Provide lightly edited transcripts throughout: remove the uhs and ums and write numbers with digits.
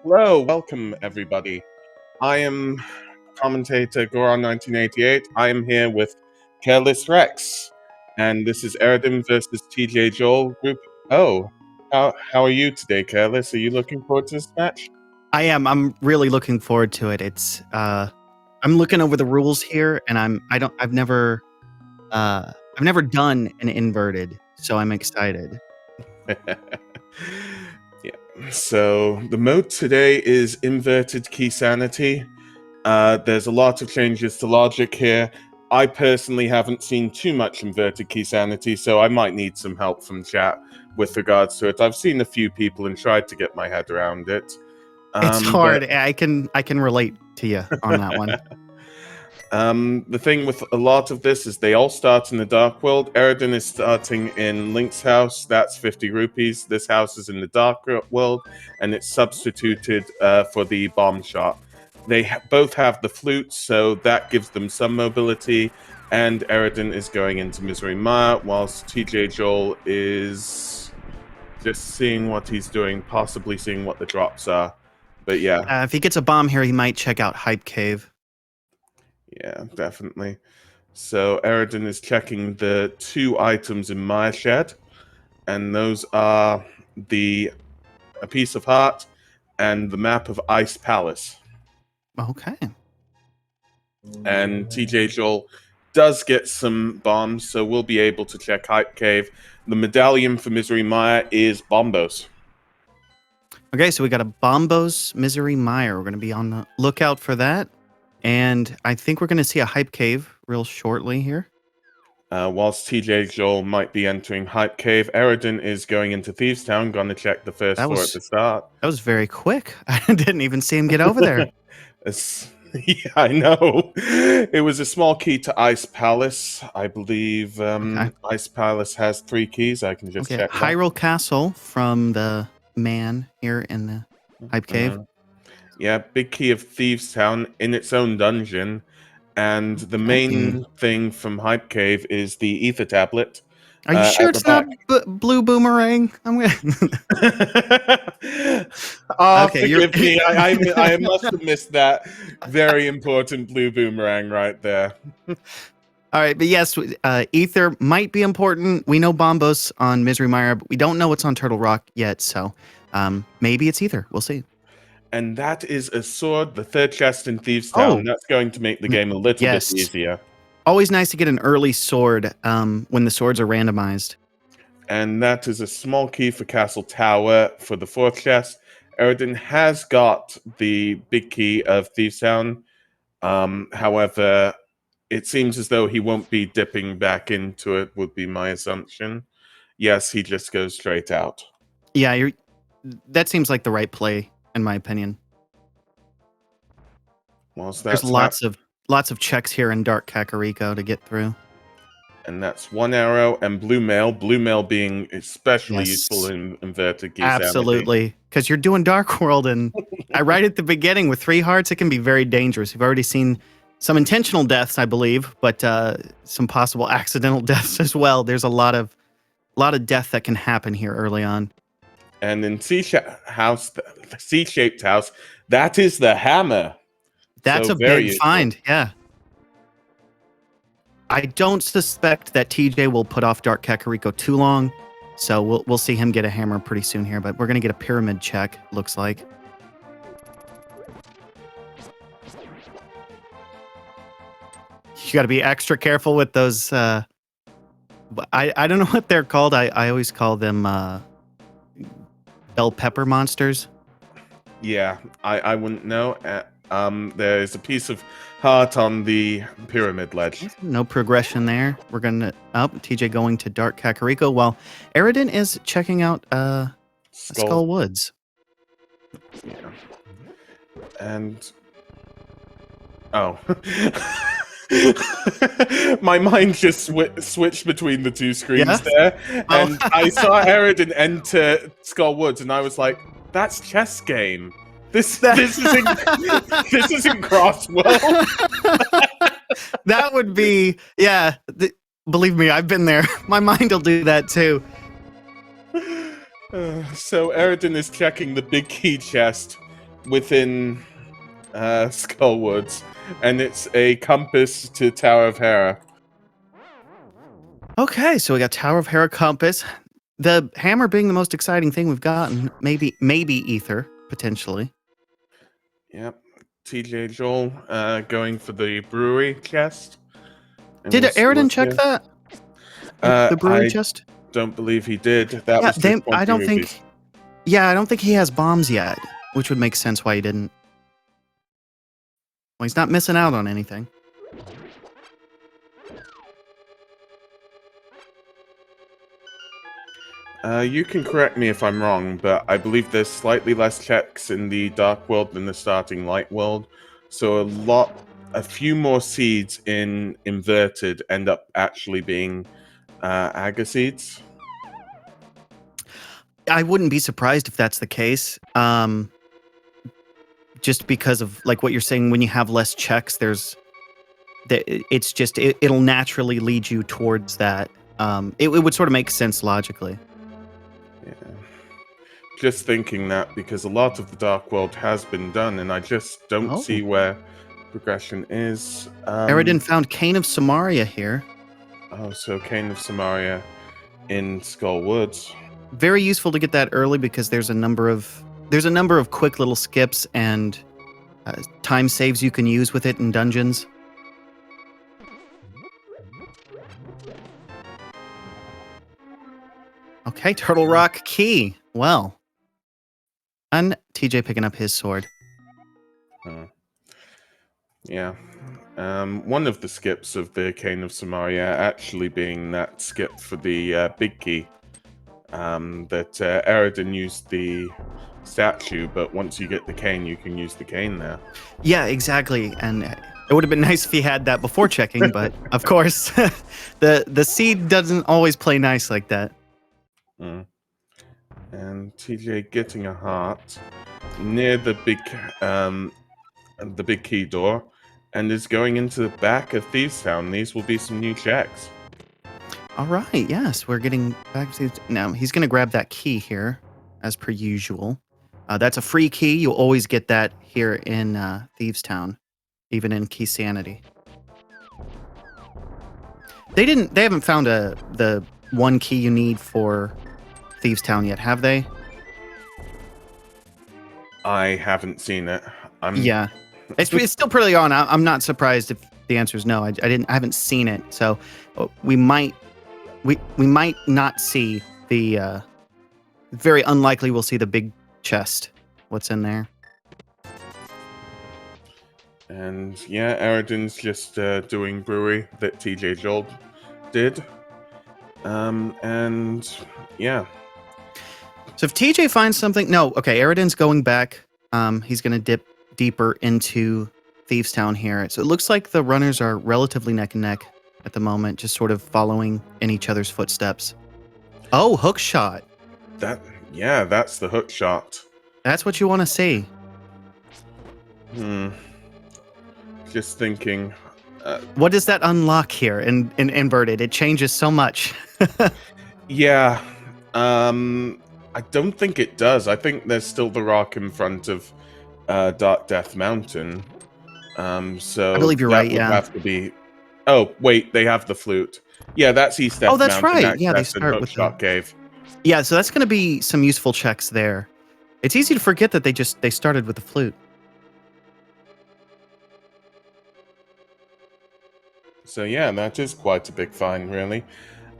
Hello, welcome everybody. I am commentator Goron1988. I am here with Careless Rex, and this is Eradin versus TJ Joll group. Oh, how are you today, Careless? Are you looking forward to this match? I am. I'm really looking forward to it. It's I'm looking over the rules here, and I've never done an inverted, so I'm excited. Yeah. So the mode today is inverted key sanity. There's a lot of changes to logic here. I personally haven't seen too much inverted key sanity, so I might need some help from chat with regards to it. I've seen a few people and tried to get my head around it. It's hard. I can relate to you on that one. The thing with a lot of this is they all start in the Dark World. Eradin is starting in Link's house. That's 50 rupees. This house is in the Dark World, and it's substituted for the bomb shot. They both have the flute, so that gives them some mobility. And Eradin is going into Misery Mire, whilst TJ Joll is just seeing what he's doing, possibly seeing what the drops are. But yeah. If he gets a bomb here, he might check out Hype Cave. Yeah, definitely. So Eradin is checking the two items in Mire Shed, and those are a piece of heart and the map of Ice Palace. Okay. And TJ Joll does get some bombs, so we'll be able to check Hype Cave. The medallion for Misery Mire is Bombos. Okay, so we got a Bombos Misery Mire. We're going to be on the lookout for that. And I think we're going to see a Hype Cave real shortly here. Whilst TJ Joll might be entering Hype Cave, Eradin is going into Thieves Town, going to check the first floor at the start. That was very quick. I didn't even see him get over there. Yeah, I know. It was a small key to Ice Palace. I believe okay. Ice Palace has 3 keys. I can just check. Hyrule Castle from the man here in the Hype Cave. Yeah, big key of Thieves Town in its own dungeon. And the main thing from Hype Cave is the Ether Tablet. Are you sure it's not Blue Boomerang? I'm gonna. Forgive me. I must have missed that very important Blue Boomerang right there. All right, but yes, Ether might be important. We know Bombos on Misery Mire, but we don't know what's on Turtle Rock yet, so maybe it's Ether. We'll see. And that is a sword, the third chest in Thieves Town. That's going to make the game a little bit easier. Always nice to get an early sword when the swords are randomized. And that is a small key for Castle Tower for the 4th chest. Eradin has got the big key of Thieves Town. However, it seems as though he won't be dipping back into it, would be my assumption. Yes, he just goes straight out. Yeah, that seems like the right play, in my opinion. There's lots of checks here in Dark Kakariko to get through. And that's 1 arrow and Blue Mail. Blue Mail being especially useful in inverted key sanity. Absolutely, because you're doing Dark World, and right at the beginning with 3 hearts, it can be very dangerous. You've already seen some intentional deaths, I believe, but some possible accidental deaths as well. There's a lot of death that can happen here early on. And in C-shaped house, that is the hammer. That's a big find, yeah. I don't suspect that TJ will put off Dark Kakariko too long, so we'll see him get a hammer pretty soon here, but we're going to get a pyramid check, looks like. You got to be extra careful with those, I don't know what they're called. I always call them bell pepper monsters. Yeah, I wouldn't know. There's a piece of heart on the pyramid ledge. No progression there. We're going to TJ going to Dark Kakariko while Eradin is checking out Skull Woods. Yeah. And my mind just switched between the 2 screens there. And I saw Eradin enter Skull Woods and I was like, that's chess game. This isn't Crosswell. That would be, yeah. Believe me, I've been there. My mind will do that too. So Eradin is checking the big key chest within Skullwoods, and it's a compass to Tower of Hera. Okay, so we got Tower of Hera compass. The hammer being the most exciting thing we've gotten. Maybe ether, potentially. Yep. TJ Joll going for the brewery chest. And Did we'll see Eradin what's check here. that? The brewery I chest? don't believe he did. That Yeah, was just 20 I don't rupees. think. Yeah, I don't think he has bombs yet, which would make sense why he didn't. Well, he's not missing out on anything. You can correct me if I'm wrong, but I believe there's slightly less checks in the Dark World than the starting Light World. So a few more seeds in Inverted end up actually being Agar seeds. I wouldn't be surprised if that's the case. Just because of like what you're saying, when you have less checks, it's just it'll naturally lead you towards that. It would sort of make sense logically. Yeah. Just thinking that because a lot of the Dark World has been done, and I just don't see where progression is. Eradin found Cane of Samaria here. Oh, so Cane of Samaria in Skull Woods. Very useful to get that early because there's a number of quick little skips and time saves you can use with it in dungeons. Okay, Turtle Rock key. Well, and TJ picking up his sword. Yeah. One of the skips of the Cane of Samaria actually being that skip for the big key. That Eradin used the statue, but once you get the cane, you can use the cane there. Yeah, exactly. And it would have been nice if he had that before checking, but of course, the seed doesn't always play nice like that. And TJ getting a heart near the big key door, and is going into the back of Thieves Town. These will be some new checks. All right, yes, we're getting back to now. He's going to grab that key here, as per usual. That's a free key. You'll always get that here in Thieves Town, even in Key Sanity. They haven't found the one key you need for Thieves Town yet, have they? I haven't seen it. Yeah, it's still pretty on. I'm not surprised if the answer is no. I haven't seen it, so we might not see the. Very unlikely we'll see the big chest. What's in there? And yeah, Eradin's just doing brewery that TJ Joll did. And yeah. So if TJ finds something, no, okay, Eradin's going back. He's going to dip deeper into Thieves Town here. So it looks like the runners are relatively neck and neck at the moment, just sort of following in each other's footsteps. Oh, hook shot. That's the hook shot. That's what you want to see. Just thinking. What does that unlock here in Inverted? It changes so much. Yeah. I don't think it does. I think there's still the rock in front of Dark Death Mountain. So I believe you're right, yeah. Have to be. Oh, wait, they have the flute. Yeah, that's East Death Mountain. Oh, that's Mountain. right. Yeah, they start with Hookshot Cave. Yeah, so that's going to be some useful checks there. It's easy to forget that they started with the flute. So yeah, that is quite a big find, really.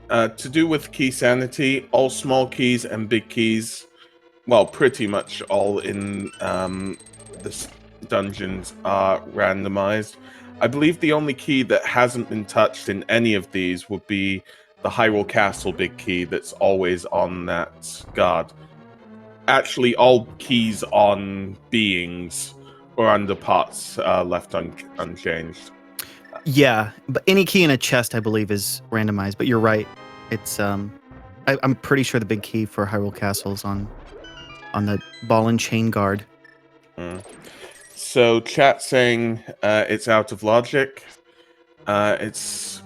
To do with key sanity, all small keys and big keys, well, pretty much all in the dungeons are randomized. I believe the only key that hasn't been touched in any of these would be the Hyrule Castle big key that's always on that guard. Actually, all keys on beings or under pots left unchanged. Yeah, but any key in a chest, I believe, is randomized. But you're right. It's I'm pretty sure the big key for Hyrule Castle is on the ball and chain guard. So chat saying it's out of logic. Thank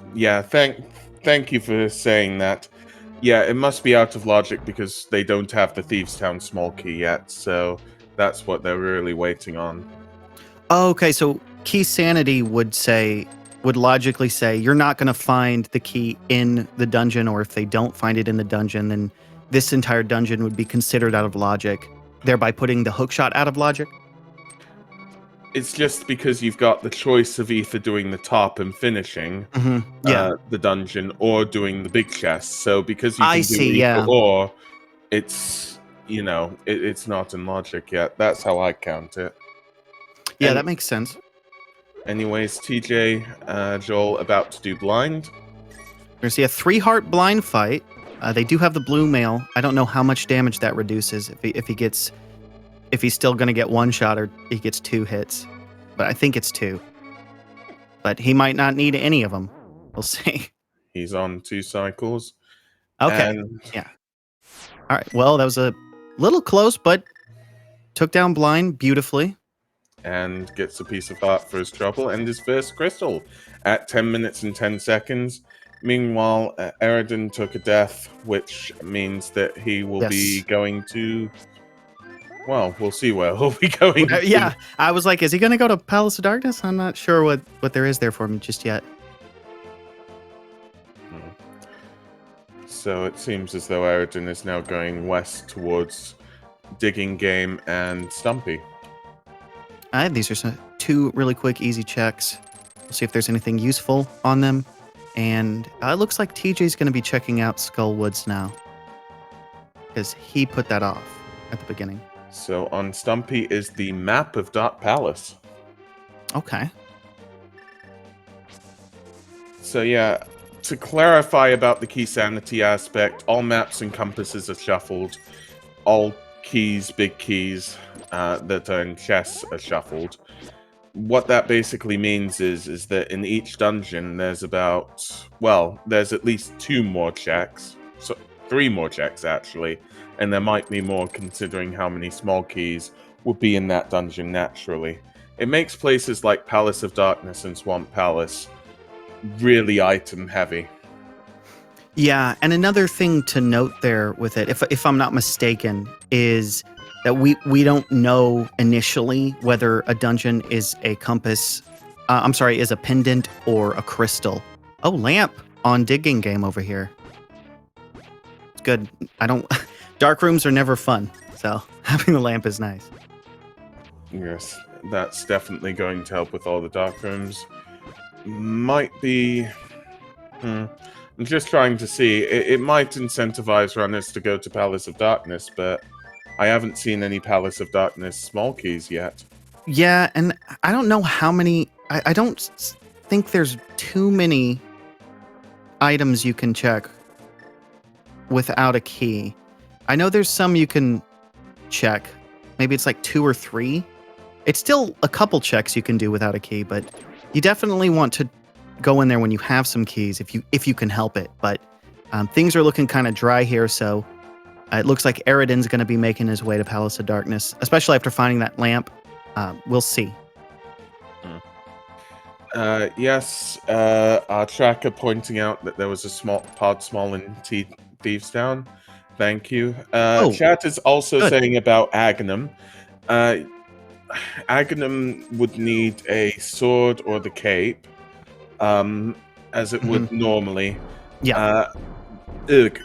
you for saying that. Yeah, it must be out of logic because they don't have the Thieves Town small key yet. So That's what they're really waiting on. Oh, okay, so key sanity would logically say you're not going to find the key in the dungeon, or if they don't find it in the dungeon, then this entire dungeon would be considered out of logic, thereby putting the hookshot out of logic. It's just because you've got the choice of either doing the top and finishing Yeah, the dungeon or doing the big chest. So because you I can do see. either Yeah, or, it's it's not in logic yet. That's how I count it. yeah, And that makes sense. anyways, TJ, Joel about to do blind. We're gonna see a 3-heart blind fight. They do have the blue mail. I don't know how much damage that reduces if he's still gonna get 1 shot or he gets 2 hits, but I think it's 2. But he might not need any of them. We'll see. He's on 2 cycles. Okay. And Yeah. All right. Well, that was a little close, but took down blind beautifully. and gets a piece of heart for his trouble and his first crystal at 10 minutes and 10 seconds. Meanwhile, Eradin took a death, which means that he will be going to... Well, we'll see where he'll be going. Yeah, I was like, is he going to go to Palace of Darkness? I'm not sure what there is there for him just yet. So it seems as though Eradin is now going west towards Digging Game and Stumpy. These are 2 really quick, easy checks. We'll see if there's anything useful on them. And it looks like TJ's going to be checking out Skull Woods now, because he put that off at the beginning. So on Stumpy is the map of Dark Palace. Okay. So yeah, to clarify about the key sanity aspect, all maps and compasses are shuffled. All keys, big keys that are in chests are shuffled. What that basically means is that in each dungeon there's there's at least 2 more checks. So 3 more checks actually. And there might be more considering how many small keys would be in that dungeon naturally. It makes places like Palace of Darkness and Swamp Palace really item heavy. Yeah, and another thing to note there with it, if I'm not mistaken, is that we don't know initially whether a dungeon is a compass, is a pendant or a crystal. Oh, lamp on Digging Game over here. It's good. Dark rooms are never fun, so having the lamp is nice. Yes, that's definitely going to help with all the dark rooms. Might be... I'm just trying to see. It might incentivize runners to go to Palace of Darkness, but I haven't seen any Palace of Darkness small keys yet. Yeah, and I don't know how many... I don't think there's too many items you can check without a key. I know there's some you can check. Maybe it's like 2 or 3. It's still a couple checks you can do without a key, but you definitely want to go in there when you have some keys if you can help it. But things are looking kind of dry here, so it looks like Eradin's going to be making his way to Palace of Darkness, especially after finding that lamp. We'll see. Yes, our tracker pointing out that there was a small in Thieves Town. Thank you. Chat is also saying about Aghanim. Aghanim would need a sword or the cape, as it would normally. Yeah.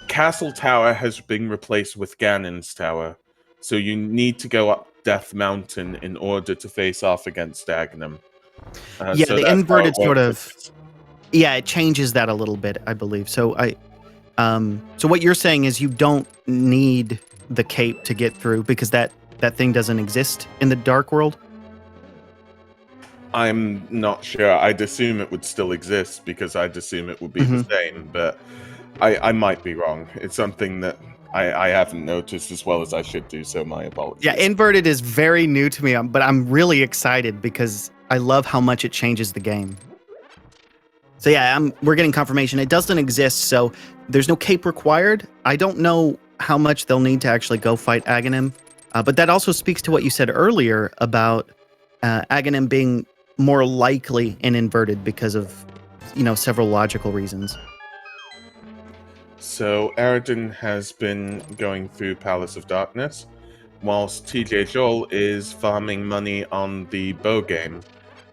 Castle Tower has been replaced with Ganon's Tower, so you need to go up Death Mountain in order to face off against Aghanim. The inverted sort of... Yeah, it changes that a little bit, I believe. So so what you're saying is you don't need the cape to get through because that thing doesn't exist in the Dark World? I'm not sure. I'd assume it would still exist because I'd assume it would be the same, but I might be wrong. It's something that I haven't noticed as well as I should do, so my apologies. Yeah, inverted is very new to me, but I'm really excited because I love how much it changes the game. So yeah, we're getting confirmation. It doesn't exist, so there's no cape required. I don't know how much they'll need to actually go fight Aghanim, but that also speaks to what you said earlier about Aghanim being more likely in inverted because of, several logical reasons. So Eradin has been going through Palace of Darkness. whilst TJ Joll is farming money on the bow game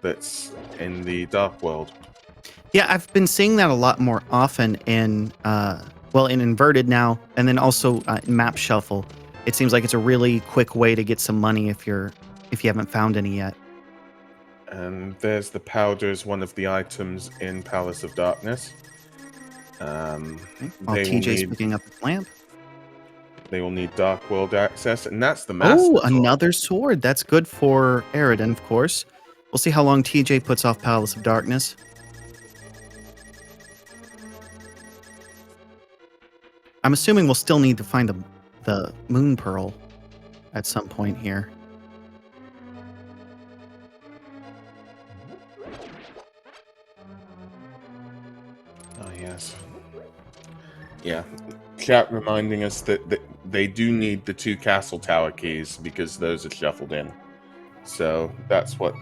that's in the Dark World. Yeah, I've been seeing that a lot more often in in Inverted now, and then also in Map Shuffle. It seems like it's a really quick way to get some money if you haven't found any yet. And there's the powders, one of the items in Palace of Darkness. While They will TJ's need picking up the lamp. they will need Dark World access, and that's the Oh, Master Sword. another sword. That's good for Eradin, of course. We'll see how long TJ puts off Palace of Darkness. I'm assuming we'll still need to find the Moon Pearl at some point here. Oh, yes. Yeah. Chat reminding us that they do need the 2 castle tower keys because those are shuffled in. So that's what.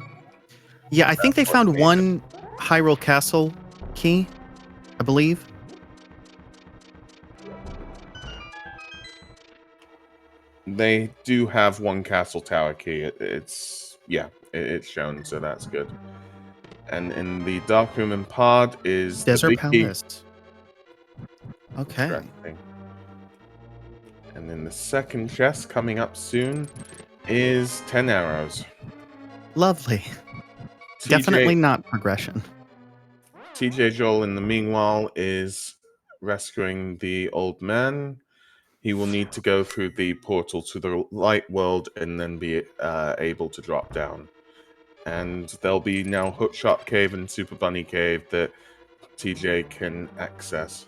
Yeah, I think they found one Hyrule Castle key, I believe. They do have 1 castle tower key. It's shown, so that's good. And in the Dark Room and Pod is Desert the big Palace. Key. Okay. Interesting. And then the second chest coming up soon is 10 arrows. Lovely. Definitely not progression. TJ Joll, in the meanwhile, is rescuing the old man. He will need to go through the portal to the light world and then be able to drop down. And there'll be now Hookshot Cave and Super Bunny Cave that TJ can access.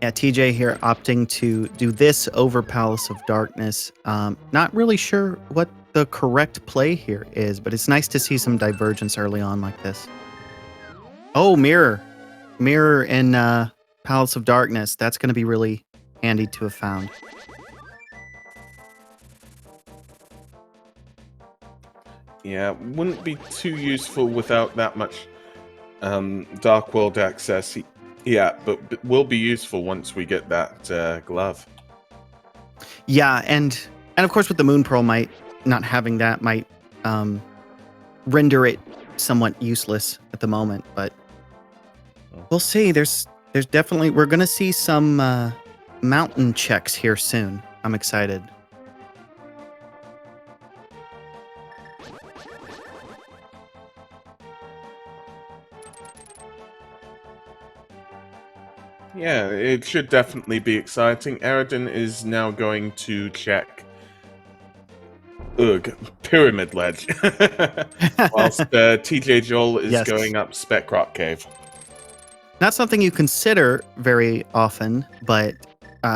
Yeah, TJ here opting to do this over Palace of Darkness. Not really sure what the correct play here is, but it's nice to see some divergence early on like this. Oh, mirror. Mirror in Palace of Darkness. That's going to be really handy to have found. Yeah, wouldn't be too useful without that much Dark World access. Yeah, but will be useful once we get that glove. Yeah, and of course with the Moon Pearl, not having that might render it somewhat useless at the moment, but we'll see. There's definitely, we're going to see some mountain checks here soon. I'm excited. Yeah, it should definitely be exciting. Eradin is now going to check Pyramid Ledge. Whilst TJ Joll is going up Spec Rock Cave. Not something you consider very often, but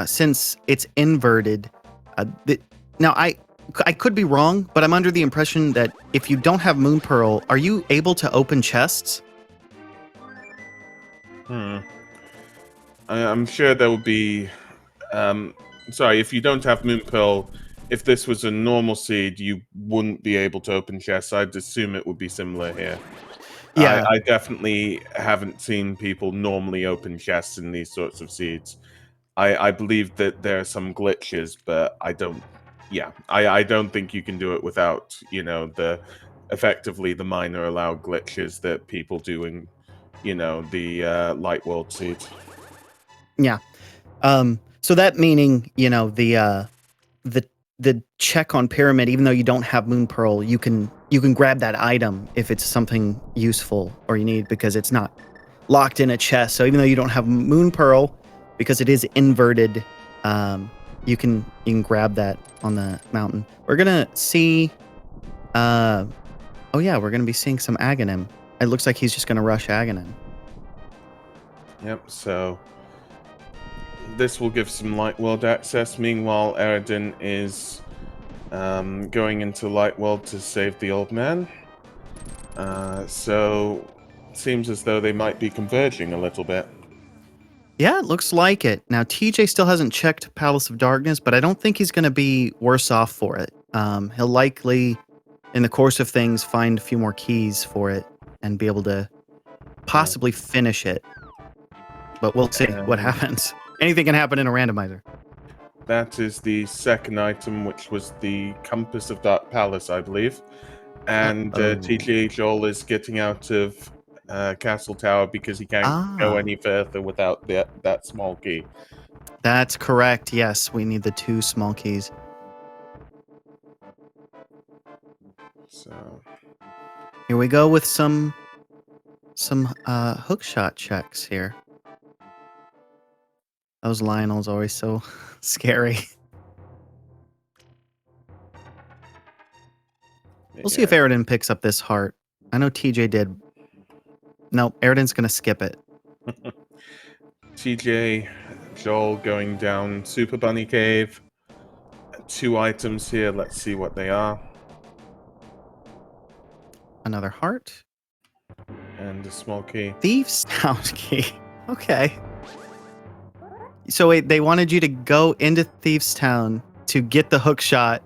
since it's inverted, now I could be wrong, but I'm under the impression that if you don't have Moon Pearl, are you able to open chests? I'm sure there will be. Sorry, if you don't have Moon Pearl, if this was a normal seed, you wouldn't be able to open chests. I'd assume it would be similar here. Yeah, I definitely haven't seen people normally open chests in these sorts of seeds. I believe that there are some glitches, but I don't. Yeah, I don't think you can do it without effectively the minor allowed glitches that people do in the Light World seeds. Yeah. So that meaning, the check on Pyramid, even though you don't have Moon Pearl, you can grab that item if it's something useful or you need, because it's not locked in a chest. So even though you don't have Moon Pearl, because it is inverted, you can grab that on the mountain. We're gonna see. We're gonna be seeing some Aghanim. It looks like he's just gonna rush Aghanim. Yep. So this will give some Light World access. Meanwhile, Eradin is going into Light World to save the old man. So it seems as though they might be converging a little bit. Yeah, it looks like it. Now, TJ still hasn't checked Palace of Darkness, but I don't think he's going to be worse off for it. He'll likely, in the course of things, find a few more keys for it and be able to possibly finish it. But we'll see what happens. Anything can happen in a randomizer. That is the second item, which was the Compass of Dark Palace, I believe. And TJ Joll is getting out of Castle Tower because he can't go any further without that small key. That's correct. Yes, we need the 2 small keys. So here we go with some hookshot checks here. Those Lionel's always so scary. We'll see if Eradin picks up this heart. I know TJ did. No, Eradin's gonna skip it. TJ Joll going down Super Bunny Cave. 2 items here. Let's see what they are. Another heart. And a small key. Thief's Sound key. Okay. So wait, they wanted you to go into Thieves Town to get the hook shot.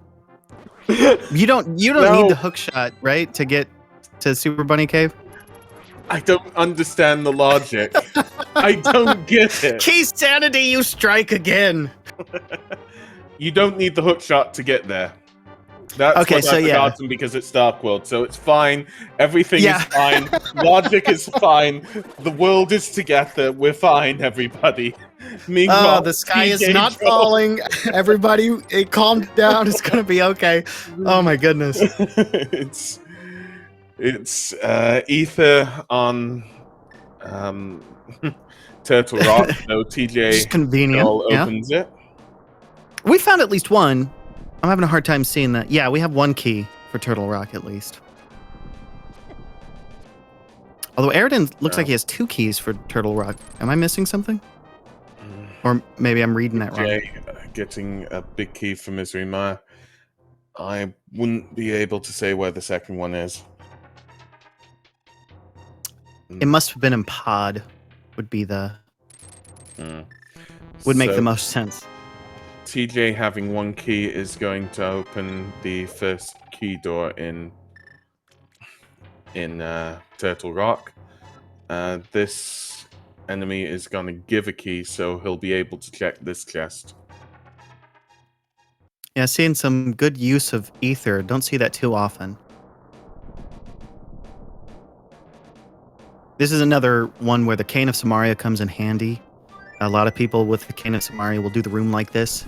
You don't need the hook shot, right? To get to Super Bunny Cave? I don't understand the logic. I don't get it. Key sanity, you strike again. You don't need the hook shot to get there. That's okay, what I've forgotten because it's Dark World, so it's fine. Everything is fine. Logic is fine. The world is together. We're fine, everybody. Meanwhile, the sky is not falling. Everybody, calm down. It's gonna be okay. Oh my goodness. it's Ether on Turtle Rock. So TJ just convenient. opens it. We found at least one. I'm having a hard time seeing that. Yeah, we have 1 key for Turtle Rock at least. Although Eradin looks like he has 2 keys for Turtle Rock. Am I missing something? Or maybe I'm reading that wrong. Getting a big key for Misery Mire. I wouldn't be able to say where the second one is. It must have been in Pod. Would be the... Would make the most sense. TJ having 1 key is going to open the first key door in Turtle Rock. This enemy is going to give a key, so he'll be able to check this chest. Yeah, seeing some good use of Ether. Don't see that too often. This is another one where the Cane of Samaria comes in handy. A lot of people with the Cane of Samaria will do the room like this.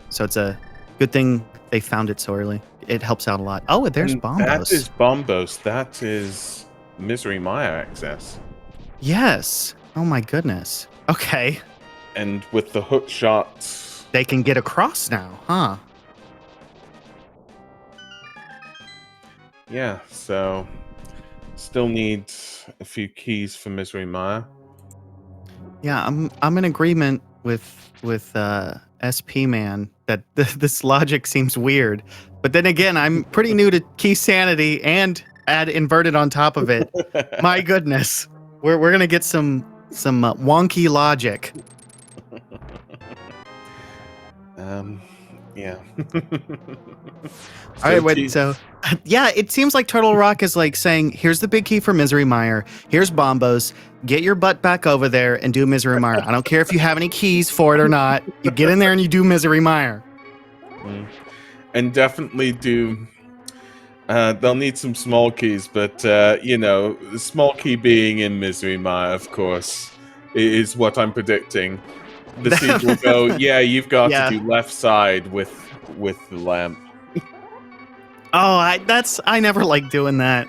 So it's a good thing they found it so early. It helps out a lot. Oh, there's Bombos. That is Bombos. That is Misery Mire access. Yes. Oh my goodness. Okay. And with the hook shots... They can get across now, huh? Yeah, so... Still need a few keys for Misery Mire. Yeah, I'm in agreement with SP Man that this logic seems weird, but then again, I'm pretty new to key sanity and add inverted on top of it. My goodness, we're gonna get some wonky logic. Yeah. All right, wait, so yeah, it seems like Turtle Rock is like saying, here's the big key for Misery Mire, here's Bombos, get your butt back over there and do Misery Mire. I don't care if you have any keys for it or not, you get in there and you do Misery Mire. And definitely do, they'll need some small keys, but, you know, the small key being in Misery Mire, of course, is what I'm predicting. The seed will go, yeah, you've got to do left side with the lamp. Oh, I never like doing that.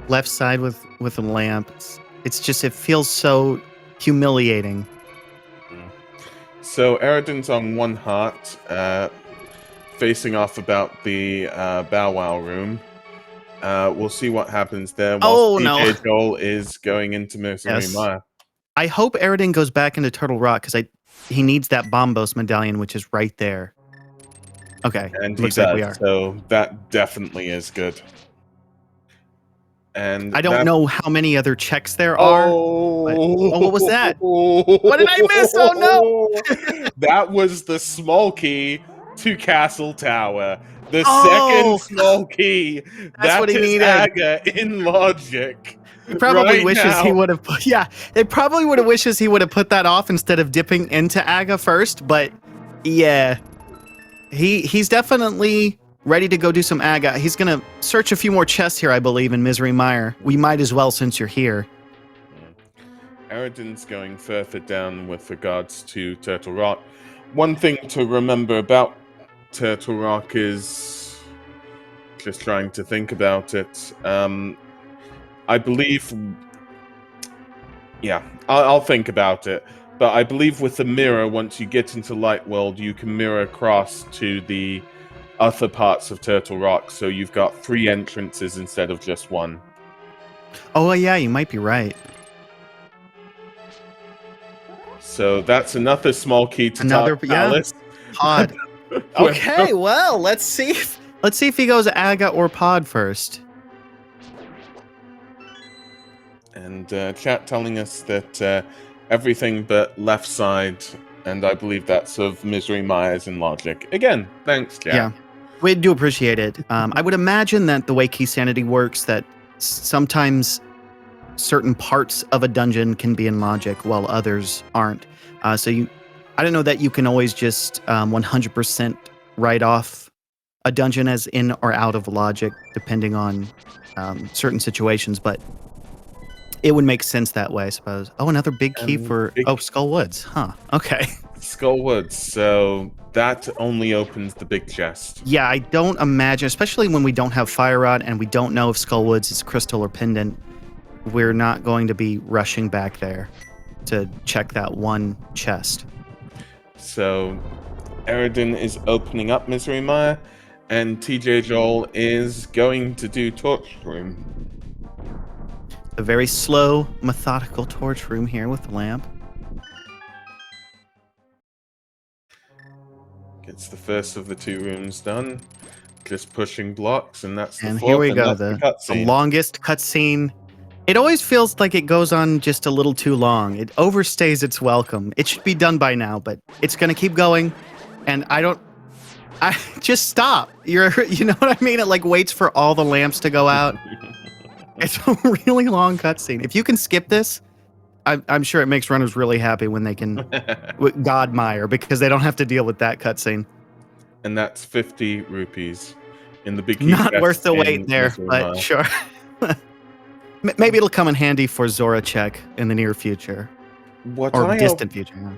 Left side with a lamp. It's just, it feels so humiliating. So Eradin's on 1 heart, facing off about the Bow Wow room. We'll see what happens there. Oh, DJ Joll is going into Misery Mire. I hope Eradin goes back into Turtle Rock because he needs that Bombos medallion, which is right there. Okay, and looks like we are. So that definitely is good. And I don't know how many other checks there are. Oh, what was that? What did I miss? Oh no! That was the small key to Castle Tower. The second small key. That's what he needed. Aga in logic. He probably wishes now. He would have. Yeah, it probably would have wishes he would have put that off instead of dipping into Aga first. But Yeah. He's definitely ready to go do some aga. He's gonna search a few more chests here, I believe, in Misery Mire. We might as well since you're here. Eradin's going further down with regards to Turtle Rock. One thing to remember about Turtle Rock is just trying to think about it. I believe, yeah, I'll think about it. But I believe with the mirror, once you get into Light World, you can mirror across to the other parts of Turtle Rock, so you've got 3 entrances instead of just 1. Oh, yeah, you might be right. So that's another small key to Another, Dark Palace. Pod. Okay, well, let's see if he goes aga or pod first. And chat telling us that everything but left side, and I believe that's of Misery Myers and Logic. Again, thanks, chat. Yeah, we do appreciate it. I would imagine that the way Key Sanity works, that sometimes certain parts of a dungeon can be in Logic while others aren't. I don't know that you can always just 100% write off a dungeon as in or out of Logic, depending on certain situations, but it would make sense that way, I suppose. Oh, another big key for... Skull Woods. Huh. Okay. Skull Woods. So that only opens the big chest. Yeah, I don't imagine, especially when we don't have Fire Rod and we don't know if Skull Woods is crystal or pendant, we're not going to be rushing back there to check that one chest. So Eradin is opening up Misery Mire, and TJ Joll is going to do Torch Room. A very slow, methodical torch room here with the lamp. Gets the first of the 2 rooms done. Just pushing blocks, and that's the And fourth, here we and go, that's the longest cutscene. It always feels like it goes on just a little too long. It overstays its welcome. It should be done by now, but it's going to keep going. And I just stop. You know what I mean? It like waits for all the lamps to go out. It's a really long cutscene. If you can skip this, I'm sure it makes runners really happy when they can Godmire, because they don't have to deal with that cutscene. And that's 50 rupees in the big. Not worth the wait there, but sure. Maybe it'll come in handy for Zora check in the near future. Distant future. Yeah.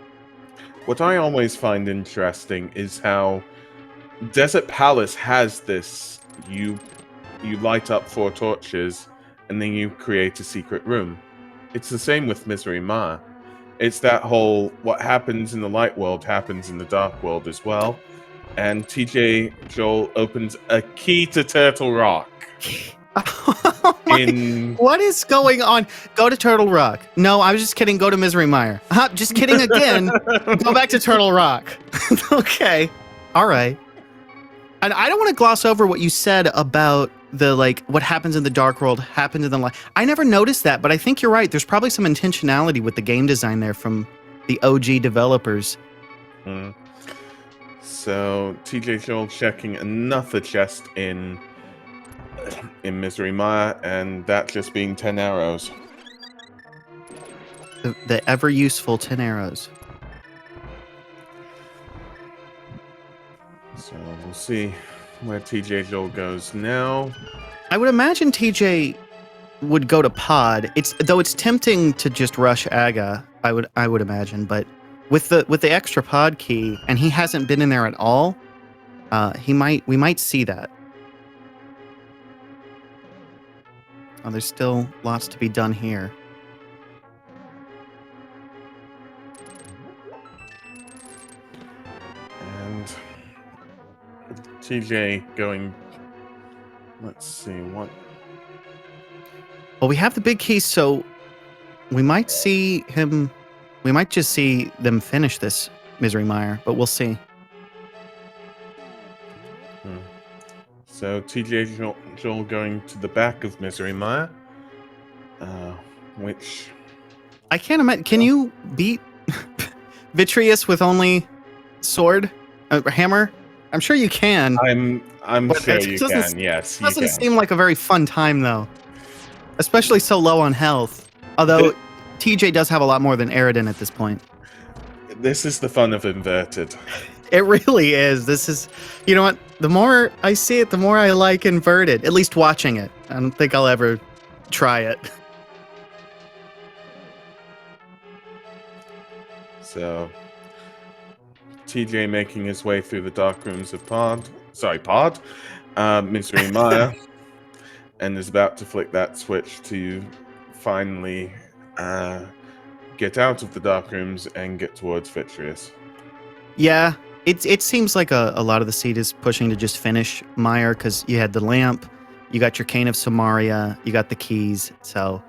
What I always find interesting is how Desert Palace has this. You light up 4 torches, and then you create a secret room. It's the same with Misery Mire. It's that whole, what happens in the light world happens in the dark world as well. And TJ Joll opens a key to Turtle Rock. What is going on? Go to Turtle Rock. No, I was just kidding. Go to Misery Mire. Just kidding again. Go back to Turtle Rock. Okay. All right. And I don't want to gloss over what you said about what happens in the dark world happens in the light. I never noticed that, but I think you're right. There's probably some intentionality with the game design there from the OG developers. So TJ Joll checking another chest in Misery Mire, and that just being 10 arrows. The ever useful 10 arrows. So we'll see where TJ Joll goes now. I would imagine TJ would go to pod. Though it's tempting to just rush Aga, I would imagine, but with the extra pod key, and he hasn't been in there at all, we might see that. Oh, there's still lots to be done here. And TJ going, let's see, what? Well, we have the big key, so we might see him. We might just see them finish this Misery Mire, but we'll see. So TJ Joll going to the back of Misery Mire, which I can't imagine. Can you beat Vitreous with only sword, hammer? I'm sure you can. I'm sure you can. Yes, it doesn't seem like a very fun time though, especially so low on health. Although TJ does have a lot more than Eradin at this point. This is the fun of inverted. It really is. This is, you know what? The more I see it, the more I like inverted. At least watching it. I don't think I'll ever try it. So, TJ making his way through the dark rooms of Pod, Misery Maya, and is about to flick that switch to finally get out of the dark rooms and get towards Vitreous. Yeah, it seems like a lot of the seed is pushing to just finish Meyer because you had the lamp, you got your Cane of Samaria, you got the keys, so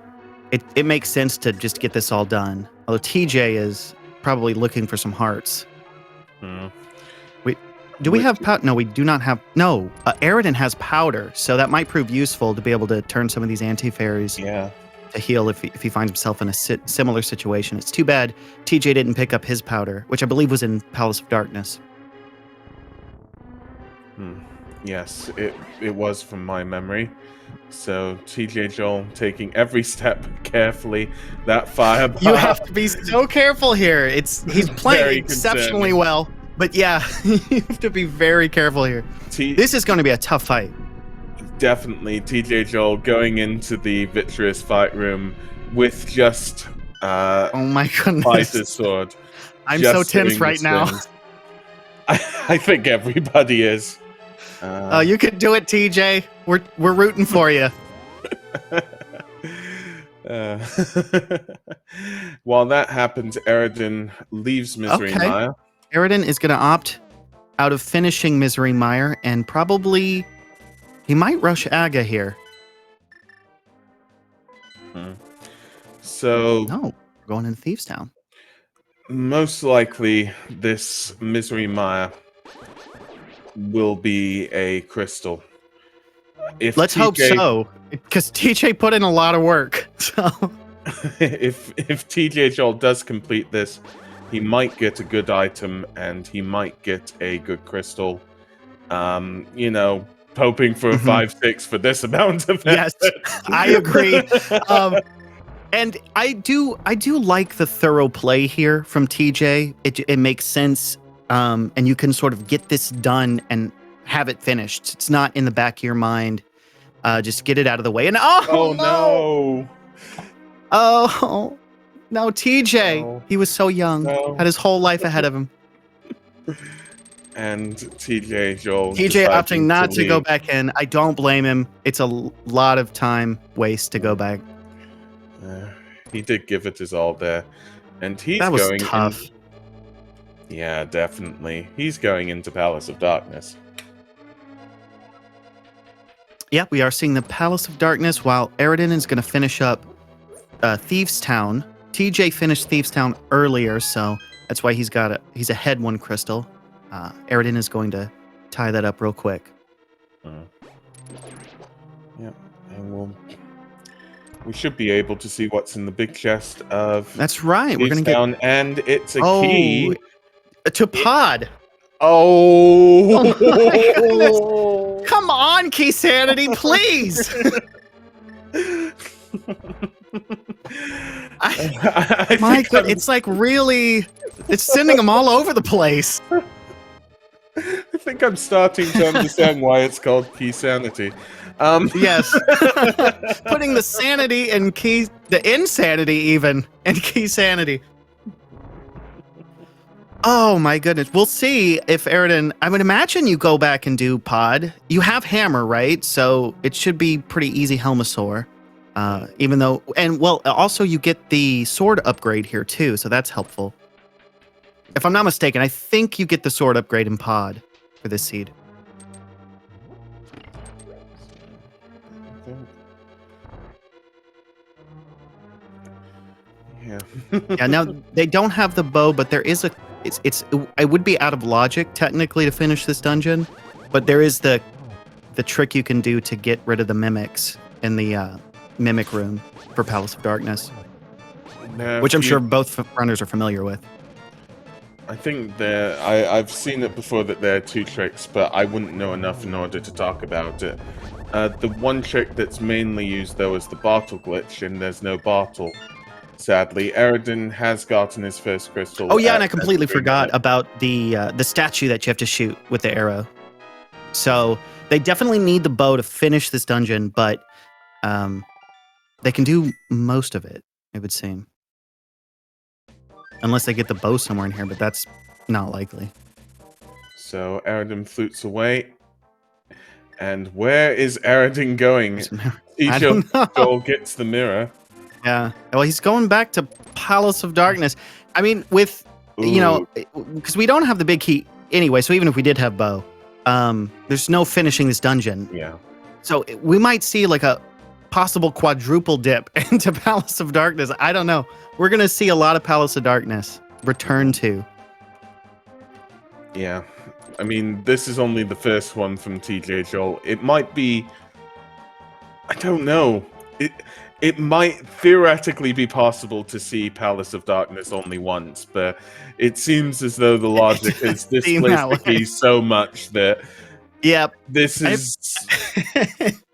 it makes sense to just get this all done. Although TJ is probably looking for some hearts. Do we have powder? No, we do not have. No, Eradin has powder, so that might prove useful to be able to turn some of these anti-fairies to heal if he finds himself in a similar situation. It's too bad TJ didn't pick up his powder, which I believe was in Palace of Darkness. Yes, it was from my memory. So TJ Joll taking every step carefully. That fire. You have to be so careful here. He's playing exceptionally well. But yeah, you have to be very careful here. This is going to be a tough fight. Definitely. TJ Joll going into the Vitreous fight room with just oh my goodness, fighter's sword. I'm so tense right now. I think everybody is. You can do it, TJ. We're rooting for you. While that happens, Eradin leaves Misery Maya. Eradin is going to opt out of finishing Misery Mire, and probably he might rush Aga here. So no, we're going into Thieves Town. Most likely, this Misery Mire will be a crystal. Let's hope so, because TJ put in a lot of work. So if TJ Joll does complete this, he might get a good item and he might get a good crystal. You know, hoping for a 5-6 for this amount of effort. Yes, I agree. And I do like the thorough play here from TJ. It makes sense, and you can sort of get this done and have it finished. It's not in the back of your mind. Just get it out of the way. And oh no! Oh no, TJ! No. He was so young, had his whole life ahead of him. And TJ Joll. TJ opting not to go back in. I don't blame him. It's a lot of time waste to go back. He did give it his all there, and he's that was going tough. Yeah, definitely. He's going into Palace of Darkness. Yeah, we are seeing the Palace of Darkness while Eradin is going to finish up Thieves Town. TJ finished Thieves Town earlier, so that's why he's ahead one crystal. Eradin is going to tie that up real quick. Yep, and we should be able to see what's in the big chest of. That's right. We're going to get and it's a key to Pod. Oh my goodness. Come on, Key Sanity, please. My God, it's like really, it's sending them all over the place. I think I'm starting to understand why it's called Key Sanity. Yes, putting the sanity and the insanity even, and Key Sanity. Oh my goodness. We'll see if Eradin, I would imagine you go back and do Pod. You have Hammer, right? So it should be pretty easy Helmasaur. Even though, and well, also you get the sword upgrade here too, so that's helpful. If I'm not mistaken, I think you get the sword upgrade in Pod for this seed. Yeah. Yeah, now they don't have the bow, but there is it would be out of logic technically to finish this dungeon, but there is the trick you can do to get rid of the mimics in the mimic room for Palace of Darkness, which I'm sure both runners are familiar with. I think I've seen it before that there are two tricks, but I wouldn't know enough in order to talk about it. The one trick that's mainly used though is the Bartle glitch, and there's no Bartle. sadly. Eradin has gotten his first crystal. Oh yeah, and at I completely entering forgot it. about the statue that you have to shoot with the arrow. So they definitely need the bow to finish this dungeon, but they can do most of it, it would seem. Unless they get the bow somewhere in here, but that's not likely. So Eradin flutes away. And where is Eradin going? I don't know. Joll gets the mirror. Yeah. Well, he's going back to Palace of Darkness. I mean, with, you know, because we don't have the big key anyway, so even if we did have bow, there's no finishing this dungeon. Yeah. So we might see like a possible quadruple dip into Palace of Darkness. I don't know. We're going to see a lot of Palace of Darkness return to. Yeah. I mean, this is only the first one from TJ Joll. It might be... I don't know. It might theoretically be possible to see Palace of Darkness only once, but it seems as though the logic has displaced the key so much that this is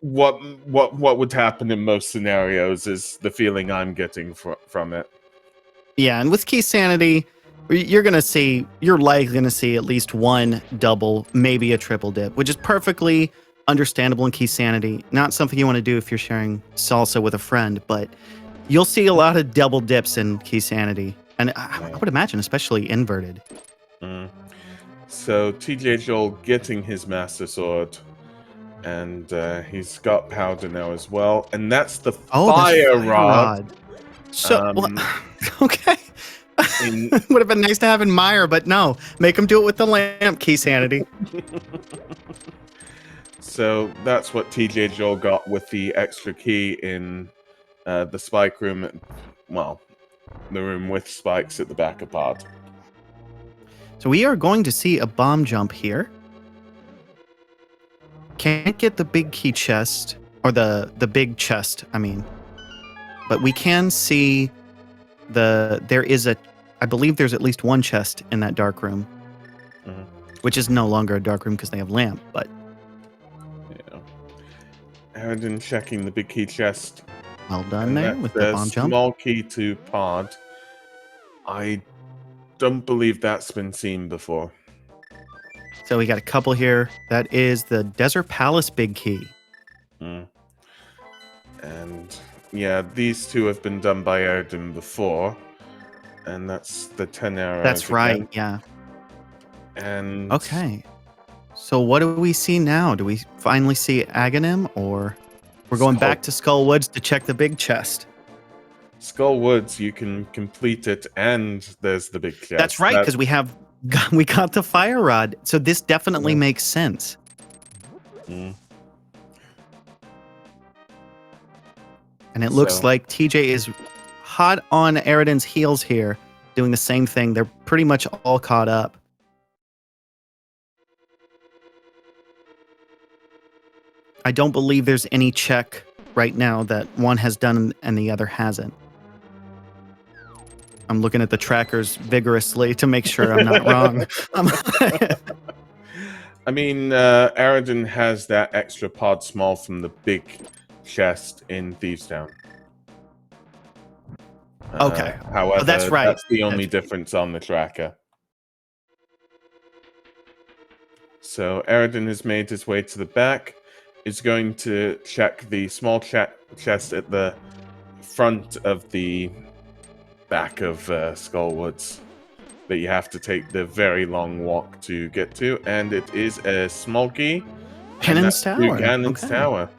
what would happen in most scenarios is the feeling I'm getting from it. Yeah, and with key sanity, you're likely gonna see at least one double, maybe a triple dip, which is perfectly understandable in key sanity. Not something you want to do if you're sharing salsa with a friend, but you'll see a lot of double dips in key sanity, and I would imagine especially inverted. So TJ Joll getting his Master Sword, and he's got powder now as well, and that's the fire rod. So okay. Would have been nice to have in Meyer, but no. Make him do it with the lamp, key sanity. So that's what TJ Joll got with the extra key in the spike room. Well, the room with spikes at the back of pod. So we are going to see a bomb jump here. Can't get the big key chest, or the big chest, I mean. But we can see I believe there's at least one chest in that dark room, which is no longer a dark room because they have lamp, but. Yeah. Eradin checking the big key chest. Well done there with the bomb jump. Small key to pod. I don't believe that's been seen before. So we got a couple here. That is the Desert Palace big key. And yeah, these two have been done by Eradin before. And that's the 10 arrows. That's right, yeah. And okay. So what do we see now? Do we finally see Aghanim, or we're going back to Skull Woods to check the big chest? Skull Woods, you can complete it, and there's the big chest. That's right, because we got the fire rod. So this definitely makes sense. And it looks like TJ is hot on Eradin's heels here, doing the same thing. They're pretty much all caught up. I don't believe there's any check right now that one has done and the other hasn't. I'm looking at the trackers vigorously to make sure I'm not wrong. I mean, Eradin has that extra pod small from the big chest in Thieves Town. Okay. However, that's right. That's the only difference on the tracker. So Eradin has made his way to the back. Is going to check the small chest at the front of the back of Skullwoods that you have to take the very long walk to get to, and it is a small key. Cannon's Tower. Cannon's Tower.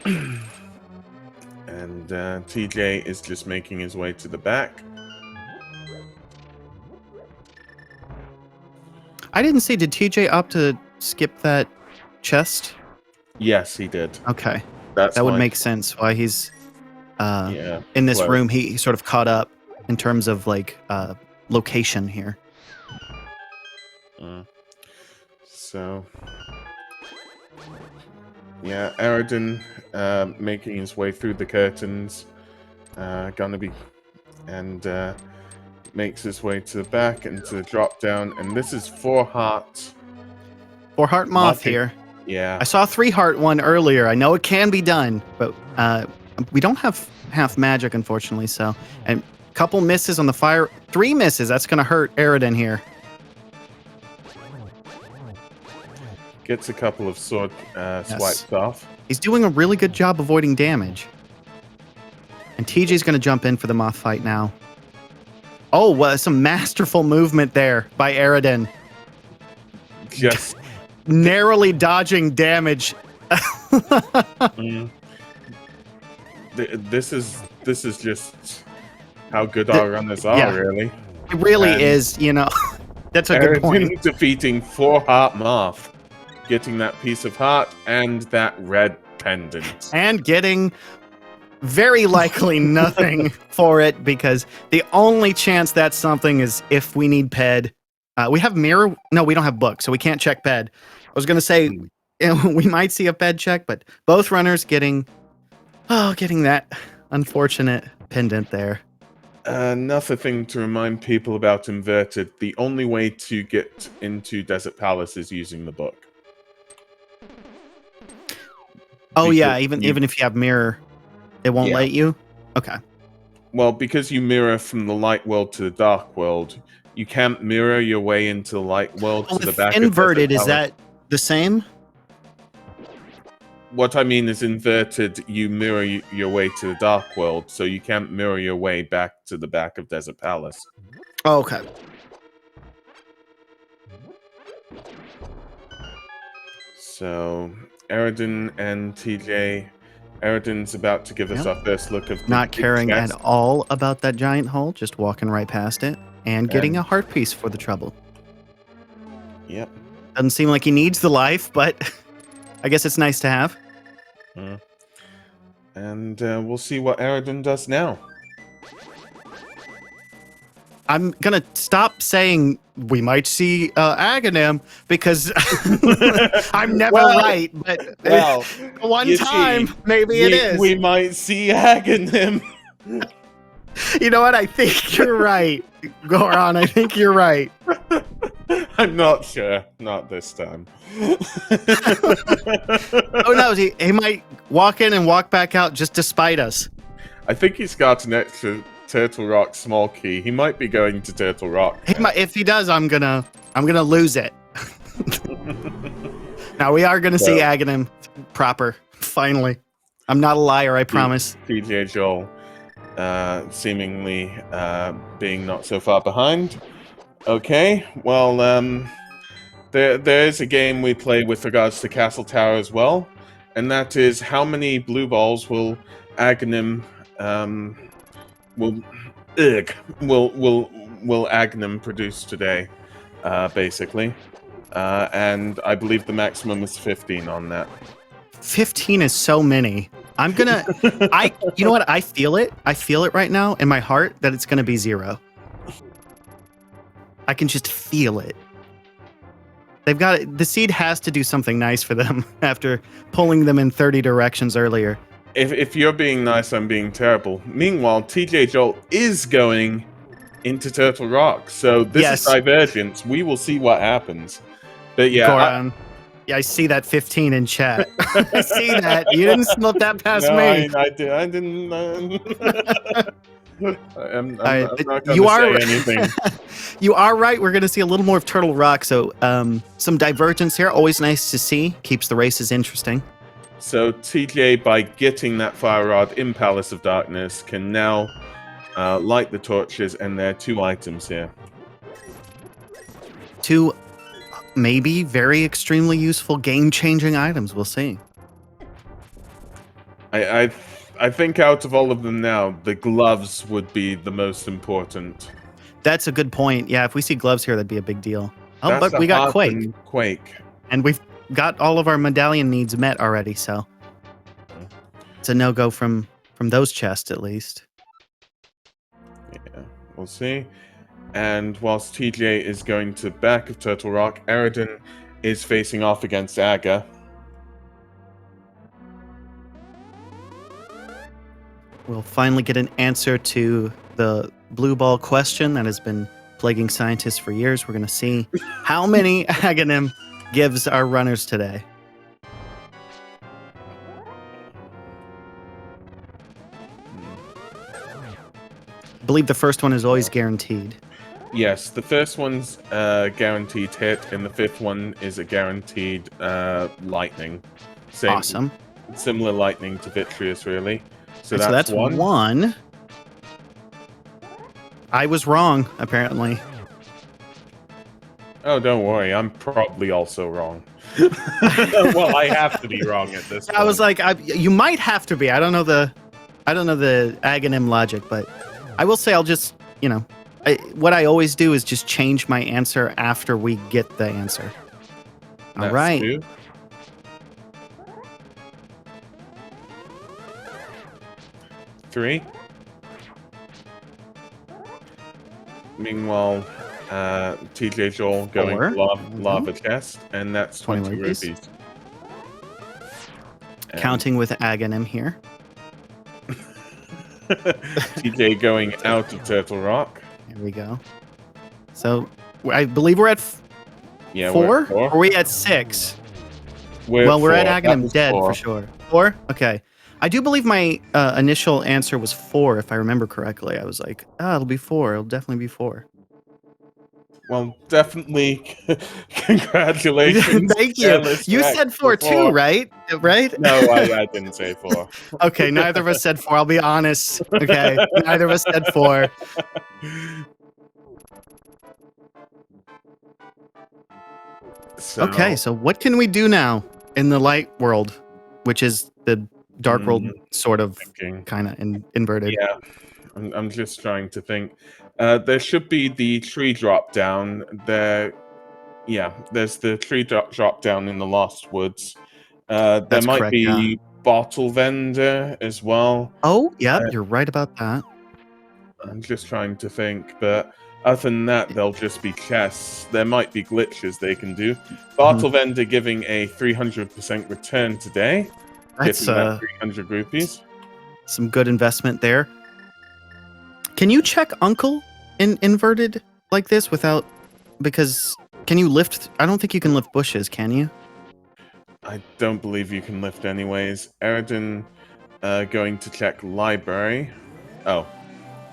And TJ is just making his way to the back. I didn't see, did TJ opt to skip that chest? Yes, he did. Okay. That would make sense why he's in this room. He sort of caught up in terms of like location here. So yeah, Eradin making his way through the curtains, makes his way to the back and to the drop down, and this is 4-heart. 4-heart moth here. Yeah. I saw 3-heart one earlier. I know it can be done, but We don't have half magic, unfortunately, so... And a couple misses on the fire. 3 misses. That's going to hurt Eradin here. Gets a couple of sword swipes off. He's doing a really good job avoiding damage. And TJ's going to jump in for the moth fight now. Oh, some masterful movement there by Eradin. Just narrowly dodging damage. This is just how good our runners are, really. It really is, you know. That's a good point. Defeating 4 heart moth, getting that piece of heart and that red pendant. And getting very likely nothing for it, because the only chance that's something is if we need ped. We have mirror. No, we don't have book, so we can't check ped. I was going to say we might see a ped check, but both runners getting that unfortunate pendant there. Another thing to remind people about inverted, the only way to get into Desert Palace is using the book. Oh, yeah, even if you have mirror, it won't let you? Okay. Well, because you mirror from the light world to the dark world, you can't mirror your way into the light world to the back of inverted, is that the same? What I mean is inverted, you mirror your way to the dark world, so you can't mirror your way back to the back of Desert Palace. Oh, okay. So, Eradin and TJ... Eradin's about to give us our first look of the not caring chest. at all about that giant hole, just walking right past it and getting a heart piece for the trouble. Yep. Doesn't seem like he needs the life, but I guess it's nice to have. And we'll see what Eradin does now. I'm going to stop saying we might see Aghanim, because I'm never right, but one time, maybe it is. We might see Aghanim. You know what? I think you're right, Goron. I think you're right. I'm not sure. Not this time. Oh, no. He might walk in and walk back out just to spite us. I think he's got an extra Turtle Rock small key. He might be going to Turtle Rock. If he does, I'm gonna lose it. Now we are gonna see Aghanim proper. Finally, I'm not a liar. I promise. TJ Joll, seemingly being not so far behind. Okay, well, there is a game we play with regards to Castle Tower as well, and that is how many blue balls will Aghanim will Aghanim produce today, basically, and I believe the maximum is 15 on that. 15 is so many. I'm gonna, you know what? I feel it right now in my heart that it's gonna be 0. I can just feel it. They've got it. The seed has to do something nice for them after pulling them in 30 directions earlier. If you're being nice, I'm being terrible. Meanwhile, TJ Joll is going into Turtle Rock, so this is divergence. We will see what happens. But yeah, Goron, I see that 15 in chat. I see that. You didn't slip that past me. I didn't. I'm not going to say anything. You are right. We're going to see a little more of Turtle Rock, so some divergence here. Always nice to see. Keeps the races interesting. So TJ, by getting that fire rod in Palace of Darkness, can now light the torches, and there are 2 items here. 2 maybe very extremely useful game-changing items. We'll see. I think out of all of them now, the gloves would be the most important. That's a good point. Yeah, if we see gloves here, that'd be a big deal. Oh, but we got Quake. And we've got all of our medallion needs met already, so it's a no-go from those chests, at least. Yeah, we'll see. And whilst TJ is going to back of Turtle Rock, Eradin is facing off against Aga. We'll finally get an answer to the blue ball question that has been plaguing scientists for years. We're going to see how many Aghanim gives our runners today. believe the first one is always guaranteed. Yes, the first one's guaranteed hit, and the fifth one is a guaranteed lightning. Same, Awesome. similar lightning to Vitreous, really. So And so that's that's one. I was wrong, apparently. Oh, don't worry, I'm probably also wrong. Well, I have to be wrong at this point. I was like, you might have to be. I don't know the Aghanim logic, but I will say I'll just, what I always do is just change my answer after we get the answer. All That's right. two. Three. Meanwhile, TJ Joll going Four. lava chest, and that's 20 20 rupees. rupees. Counting with Aghanim here. TJ going out of Turtle Rock. Here we go. So I believe we're at Yeah, four? we're at 4. Or are we at 6? We're We're at 4. That Aghanim was dead 4. for sure. 4? Okay. I do believe my initial answer was 4, if I remember correctly. I was like, it'll be 4. It'll definitely be 4. Well, definitely congratulations. Thank you. Careless You Rex said for 4 too, right? Right? No, I didn't say 4. Okay, neither of us said 4. I'll be honest. Okay, neither of us said 4. Okay, so what can we do now in the light world, which is the dark world sort of kind of inverted? Yeah, I'm just trying to think. There should be the tree drop down there. Yeah, there's the tree drop down in the Lost Woods. There That's might correct, be bottle vendor as well. Oh, yeah, you're right about that. I'm just trying to think, but other than that, they'll just be chests. There might be glitches they can do. Bottle vendor giving a 300% return today. That's that 300 rupees. Some good investment there. Can you check Uncle in inverted like this without? Because can you lift? I don't think you can lift bushes. Can you? I don't believe you can lift anyways. Eradin going to check library. Oh.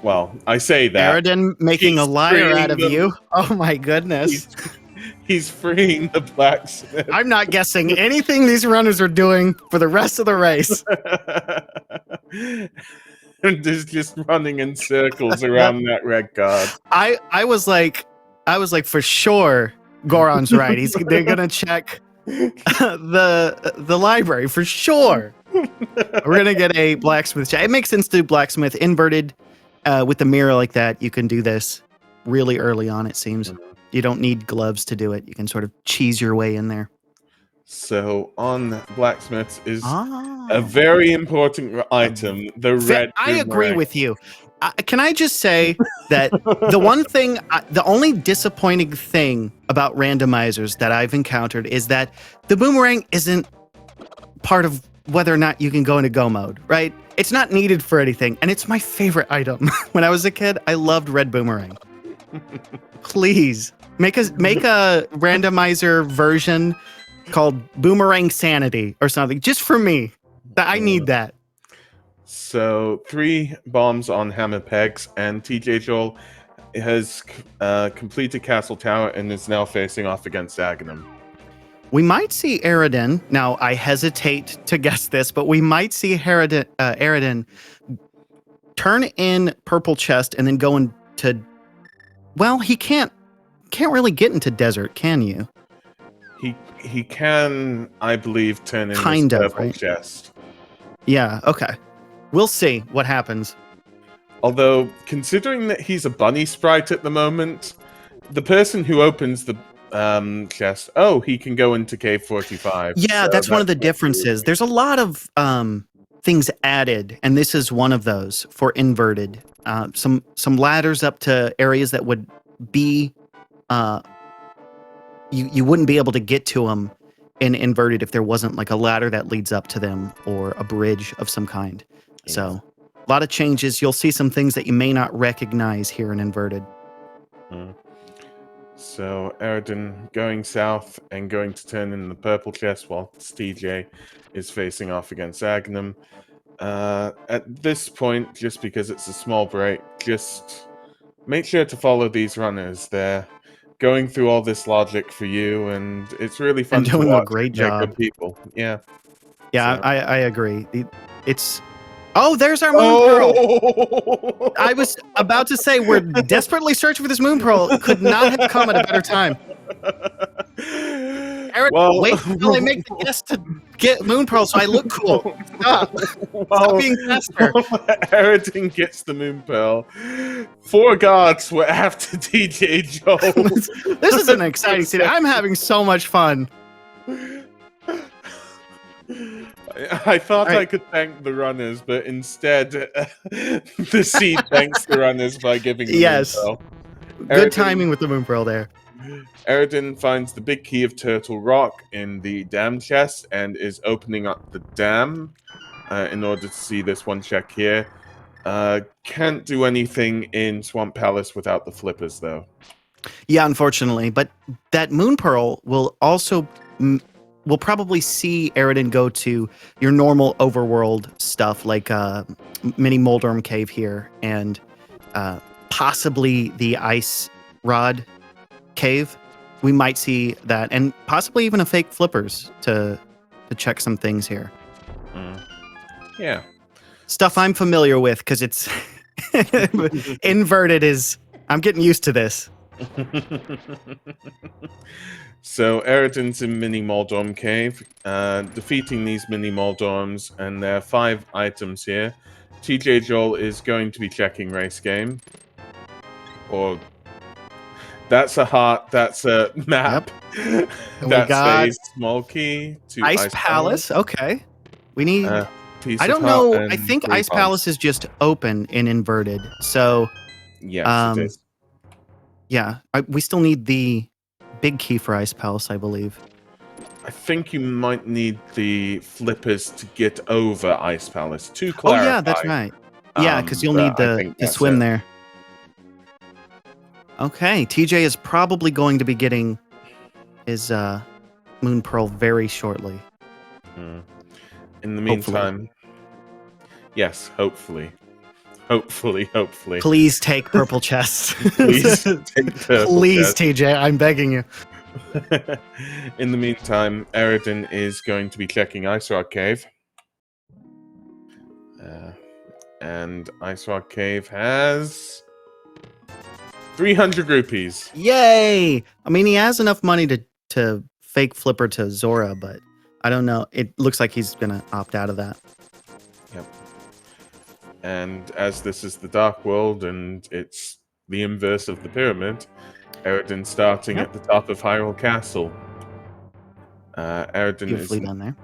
Well, I say that. Eradin making a liar out of you. Oh my goodness. He's freeing the blacksmith. I'm not guessing anything these runners are doing for the rest of the race. And just running in circles around that red card. I was like, for sure, Goron's right. They're gonna check the library for sure. We're gonna get a blacksmith check. It makes sense to do blacksmith inverted. With the mirror like that, you can do this really early on, it seems. You don't need gloves to do it. You can sort of cheese your way in there. So on blacksmiths is a very important item, the red I agree with you. Can I just say that the one thing, the only disappointing thing about randomizers that I've encountered is that the boomerang isn't part of whether or not you can go into go mode, right? It's not needed for anything, and it's my favorite item. When I was a kid, I loved red boomerang. Please make a randomizer version called Boomerang Sanity or something, just for me. I need that. So 3 bombs on hammer pegs, and TJ Joll has completed Castle Tower and is now facing off against Aghanim. We might see Eradin. Now, I hesitate to guess this, but we might see Eradin turn in purple chest and then go into. Well, he can't really get into desert, can you? He can, I believe, turn in kind his of purple right? chest. Yeah. Okay. We'll see what happens. Although, considering that he's a bunny sprite at the moment, the person who opens the chest, he can go into cave 45. Yeah, so that's one of the differences. There's a lot of things added, and this is one of those for inverted. Some ladders up to areas that would be you wouldn't be able to get to them in inverted if there wasn't like a ladder that leads up to them or a bridge of some kind. Yes. So a lot of changes. You'll see some things that you may not recognize here in inverted. So Eradin going south and going to turn in the purple chest while TJ is facing off against Aghanim. At this point, just because it's a small break, just make sure to follow these runners. They're going through all this logic for you, and it's really And fun to doing a watch. great They're job. good people. Yeah. Yeah, So. I agree. It's oh, there's our moon pearl. Oh! I was about to say we're desperately searching for this moon pearl. Could not have come at a better time. Eric, Well, wait until I make the guess to get moon pearl so I look cool. Stop. Stop well, being faster. Eradin gets the moon pearl. 4 guards were after DJ Joll. This is an exciting scene. I'm having so much fun. I thought Right. I could thank the runners, but instead, the seed thanks the runners by giving the Yes. moon pearl. Good Eradin- timing with the moon pearl there. Eradin finds the big key of Turtle Rock in the dam chest and is opening up the dam in order to see this one check here. Can't do anything in Swamp Palace without the flippers, though. Yeah, unfortunately. But that moon pearl will also we'll probably see Eradin go to your normal overworld stuff like mini Moldorm Cave here and possibly the Ice Rod Cave. We might see that, and possibly even a fake flippers to check some things here. Yeah. Stuff I'm familiar with because it's inverted is I'm getting used to this. So Eradin's in Mini Moldorm Cave, defeating these Mini Moldorms, and there are 5 items here. TJ Joll is going to be checking race game. Or that's a heart, that's a map. Yep. That's got a small key to Ice Palace. Okay. We need piece I of don't heart know. and I think 3 Ice bombs. Palace is just open in inverted. So Yes, it is. yeah, we still need the big key for Ice Palace, I believe. I think you might need the flippers to get over Ice Palace to clarify. Oh yeah, that's right. Yeah, because you'll need to swim there. Okay, TJ is probably going to be getting his moon pearl very shortly. In the meantime, yes, hopefully. Hopefully. Please take purple chest. Please take purple Please, chest. TJ, I'm begging you. In the meantime, Eradin is going to be checking Ice Rock Cave. And Ice Rock Cave has 300 rupees. Yay! I mean, he has enough money to fake flipper to Zora, but I don't know. It looks like he's going to opt out of that. Yep. And as this is the Dark World and it's the inverse of the pyramid, Eradin starting at the top of Hyrule Castle. Eradin Beautifully done there.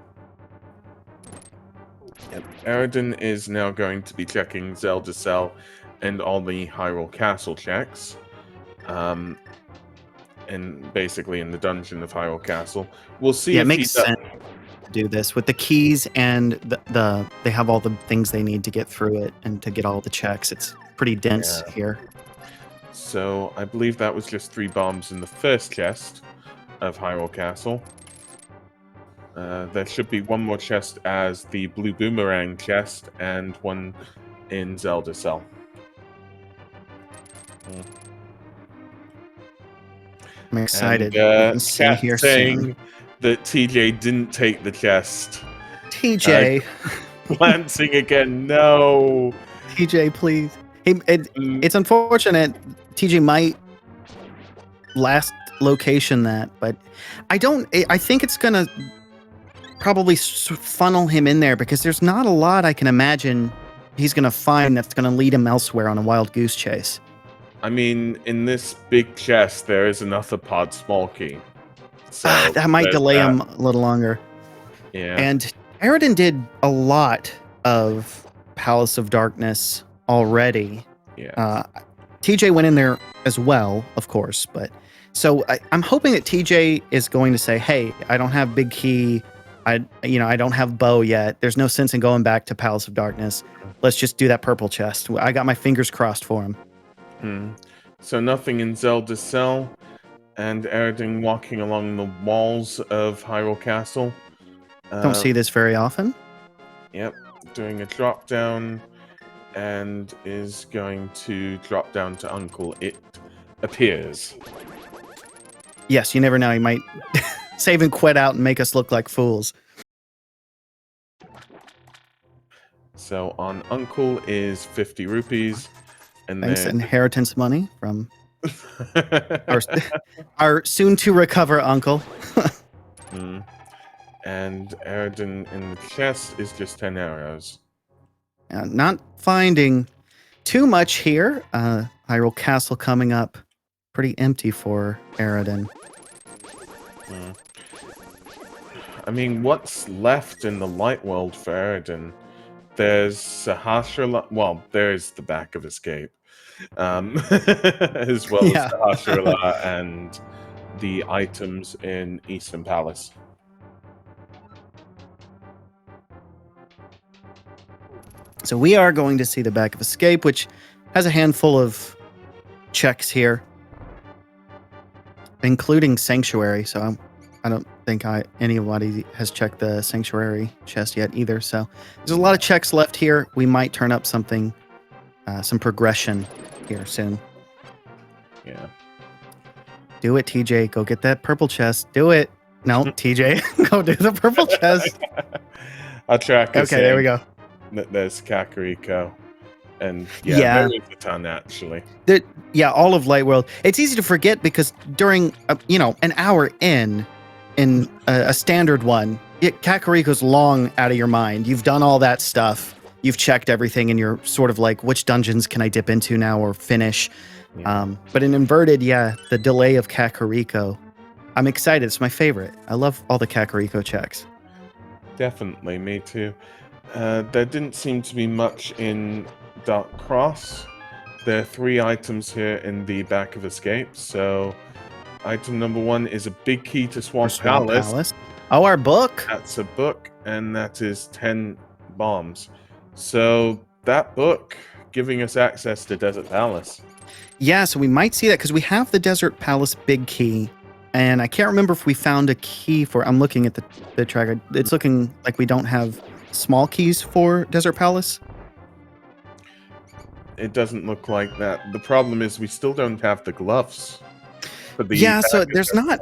Yep. Eradin is now going to be checking Zelda Cell and all the Hyrule Castle checks. And basically in the dungeon of Hyrule Castle. We'll see if it makes he sense to do this with the keys and they have all the things they need to get through it and to get all the checks. It's pretty dense here. So I believe that was just 3 bombs in the first chest of Hyrule Castle. There should be one more chest as the blue boomerang chest and one in Zelda Cell. I'm excited. And, see here saying soon. that TJ didn't take the chest. TJ. Glancing again, no. TJ, please. It's unfortunate. TJ might last location that, but I think it's going to probably funnel him in there because there's not a lot I can imagine he's going to find that's going to lead him elsewhere on a wild goose chase. I mean, in this big chest, there is another pod small key. So that might delay him a little longer. Yeah. And Eradin did a lot of Palace of Darkness already. Yeah. TJ went in there as well, of course, but so I'm hoping that TJ is going to say, "Hey, I don't have big key. I don't have bow yet. There's no sense in going back to Palace of Darkness. Let's just do that purple chest." I got my fingers crossed for him. So nothing in Zelda Cell, and Eradin walking along the walls of Hyrule Castle. Don't see this very often. Yep. doing a drop down and is going to drop down to Uncle. It appears. Yes, you never know. He might save and quit out and make us look like fools. So on Uncle is 50 rupees. And Thanks, then inheritance money from our soon-to-recover uncle. And Eradin in the chest is just 10 arrows. Not finding too much here. Hyrule Castle coming up pretty empty for Eradin. I mean, what's left in the light world for Eradin? There's Sahasrara. Well, there's the back of Escape, as well as Sahasrara and the items in Eastern Palace. So we are going to see the back of Escape, which has a handful of checks here, including Sanctuary. So I don't think anybody has checked the Sanctuary chest yet either. So there's a lot of checks left here. We might turn up something, some progression here soon. Yeah. Do it, TJ. Go get that purple chest. Do it. No, TJ, go do the purple chest. I'll track. Okay, there we go. There's Kakariko. And there is a ton, actually. All of Light World. It's easy to forget because during, an hour in a standard one, Kakariko's long out of your mind. You've done all that stuff. You've checked everything, and you're sort of like, which dungeons can I dip into now or finish? Yeah. But in Inverted, the delay of Kakariko, I'm excited. It's my favorite. I love all the Kakariko checks. Definitely, me too. There didn't seem to be much in Dark Cross. There are 3 items here in the back of Escape. So, item number 1 is a big key to Swamp Palace. Oh, our book. That's a book, and that is 10 bombs. So, that book giving us access to Desert Palace. Yeah, so we might see that because we have the Desert Palace big key. And I can't remember if we found a key for... I'm looking at the tracker. It's looking like we don't have small keys for Desert Palace. It doesn't look like that. The problem is we still don't have the gloves. So there's not...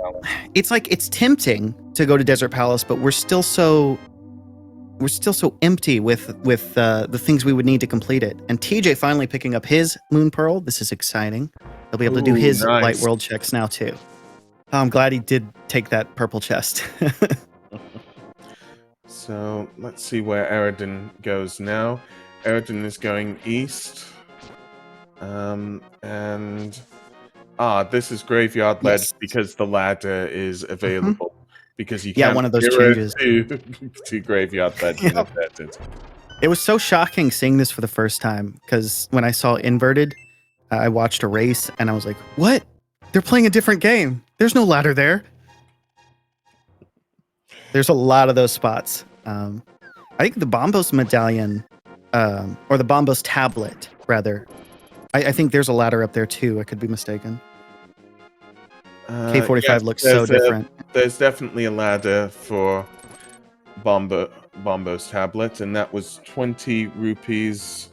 It's like it's tempting to go to Desert Palace, but we're still so empty with the things we would need to complete it. And TJ finally picking up his Moon Pearl. This is exciting. He'll be able to do his Light World checks now too. Oh, I'm glad he did take that purple chest. So let's see where Eradin goes now. Eradin is going east. This is Graveyard Ledge because the ladder is available. Because you can't one of those changes to Graveyard Ledge. It was so shocking seeing this for the first time because when I saw Inverted, I watched a race and I was like, what? They're playing a different game. There's no ladder there. There's a lot of those spots. I think the Bombos medallion, or the Bombos tablet, rather. I think there's a ladder up there too. I could be mistaken. K45 looks so different. There's definitely a ladder for Bombo's tablet, and that was 20 rupees.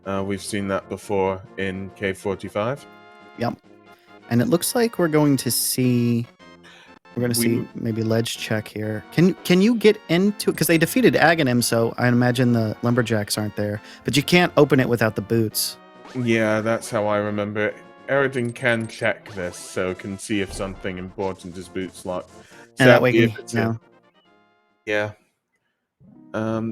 We've seen that before in K45. Yep. And it looks like we're going to see maybe ledge check here. Can you get into it? Because they defeated Aghanim, so I imagine the lumberjacks aren't there. But you can't open it without the boots. Yeah, that's how I remember it. Eradin can check this, so can see if something important is boots locked. And that way he know. Yeah.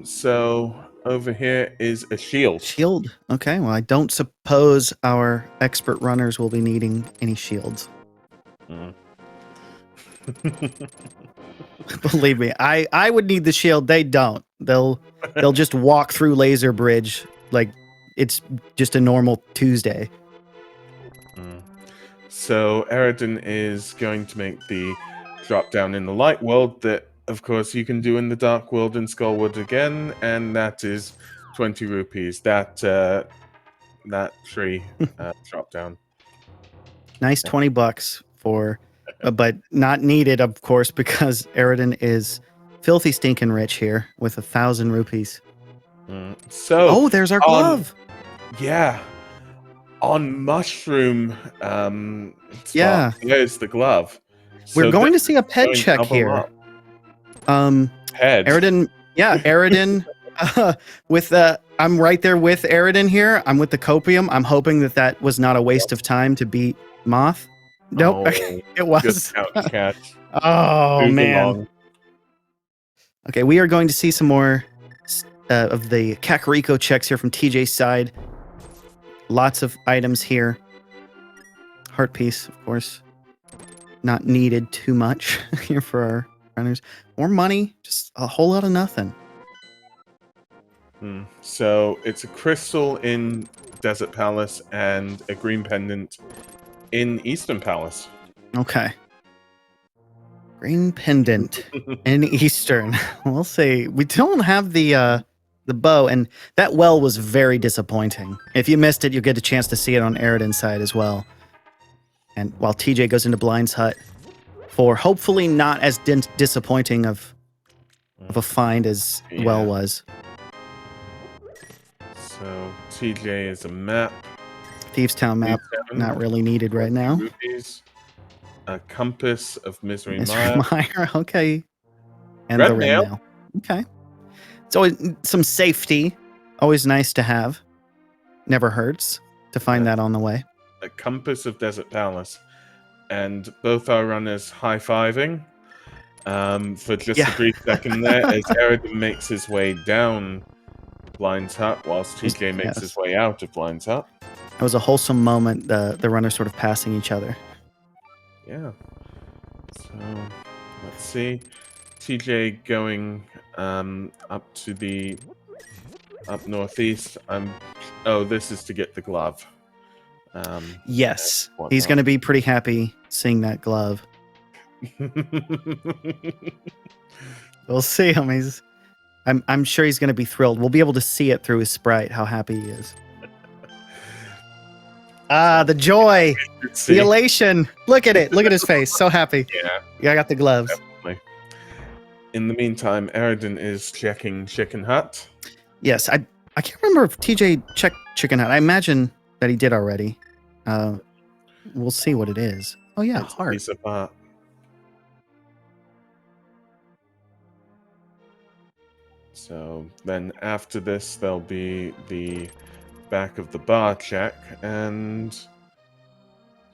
So over here is a shield. Shield. Okay, well, I don't suppose our expert runners will be needing any shields. Believe me, I would need the shield. They don't. They'll just walk through Laser Bridge like it's just a normal Tuesday. So Eradin is going to make the drop down in the light world that, of course, you can do in the dark world in Skullwood again, and that is 20 rupees. That tree drop down. Nice $20 for, but not needed, of course, because Eradin is filthy stinking rich here with 1,000 rupees. So, Oh, there's our glove. yeah, on mushroom spot, Yeah. there's the glove. We're So going to this see a is ped going check double here. up. Head. Eradin, yeah, Eradin. With I'm right there with Eradin here. I'm with the copium. I'm hoping that was not a waste of time to beat Moth. Nope, Oh, it good was. couch catch. Oh Move man. along. Okay, we are going to see some more of the Kakariko checks here from TJ's side. Lots of items here. Heart piece, of course. Not needed too much here for our runners. More money, just a whole lot of nothing. So it's a crystal in Desert Palace and a green pendant in Eastern Palace. Okay. Green pendant in Eastern. We'll see. We don't have the bow, and that well was very disappointing. If you missed it, you'll get a chance to see it on Eradin's side as well. And while TJ goes into Blind's hut for hopefully not as disappointing of a find as well was. So TJ is a map. Thieves Town map, not really needed right now. Rupees, a compass of Misery Mr. Mire. Meyer, okay. And Red the red nail. nail. Okay. It's always some safety. Always nice to have. Never hurts to find that on the way. A compass of Desert Palace. And both our runners high-fiving for just a brief second there as Eradin makes his way down Blind's hut whilst TJ makes his way out of Blind's hut. It was a wholesome moment, the runners sort of passing each other. Yeah. So, let's see. TJ going up to the up northeast. Oh, this is to get the glove. Yes, he's going to be pretty happy seeing that glove. We'll see him. I'm sure he's going to be thrilled. We'll be able to see it through his sprite how happy he is. The joy, the elation. Look at it. Look at his face. So happy. Yeah, I got the gloves. Definitely. In the meantime, Eradin is checking Chicken Hut. Yes, I can't remember if TJ checked Chicken Hut. I imagine that he did already. We'll see what it is. Oh yeah, it's heart. Piece of heart. So then after this, there'll be the back of the bar check, and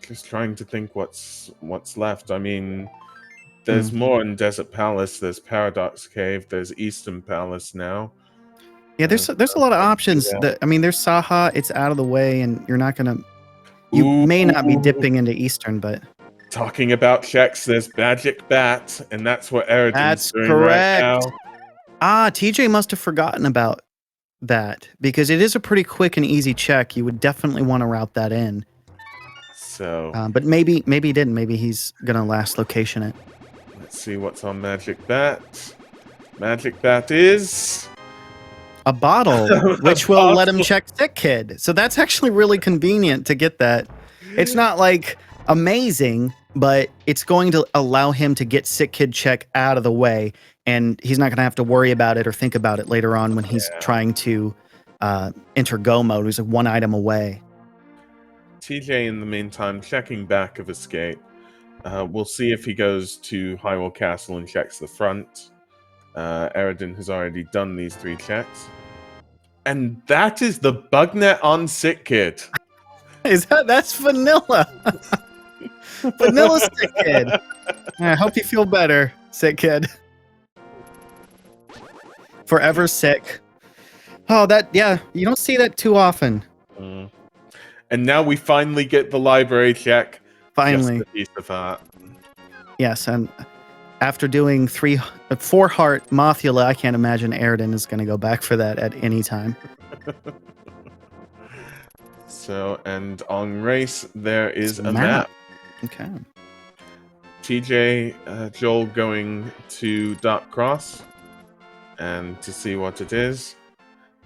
just trying to think what's left. I mean, there's more in Desert Palace. There's Paradox Cave. There's Eastern Palace now. Yeah, there's a lot of options. I mean, there's Saha. It's out of the way, and you're not gonna. You may not be dipping into Eastern, but talking about checks, there's Magic Bat, and that's what Eradin's doing correct. right now. TJ must have forgotten about that because it is a pretty quick and easy check. You would definitely want to route that in. So, but maybe he didn't. Maybe he's gonna last location it. Let's see what's on Magic Bat. Magic Bat is a bottle, which will let him check Sick Kid. So that's actually really convenient to get that. It's not like amazing, but it's going to allow him to get Sick Kid check out of the way, and he's not going to have to worry about it or think about it later on when he's trying to enter go mode. He's one item away. TJ, in the meantime, checking back of Escape. We'll see if he goes to Hyrule Castle and checks the front. Eradin has already done these 3 checks. And that is the bugnet on Sick Kid. That's vanilla. Vanilla Sick Kid. I hope you feel better, Sick Kid. Forever sick. Oh, you don't see that too often. And now we finally get the library check. Finally. Just a piece of art. Yes, and after doing 4 heart Mothula, I can't imagine Eradin is going to go back for that at any time. So, and on race, there is a map. Okay. TJ, Joll going to Dark Cross and to see what it is.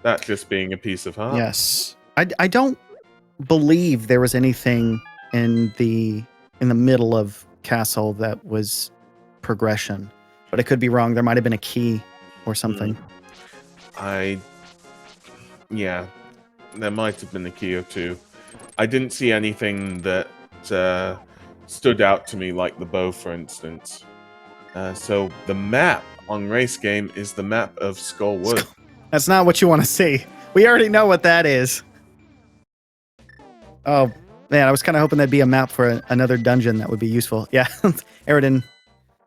That just being a piece of heart. Yes. I don't believe there was anything in the middle of Castle that was progression, but I could be wrong. There might have been a key or something. I Yeah, there might have been a key or two. I didn't see anything that stood out to me, like the bow, for instance. So the map on Race Game is the map of Skull Wood. That's not what you want to see. We already know what that is. Oh, man, I was kind of hoping that'd be a map for another dungeon that would be useful. Yeah, Eradin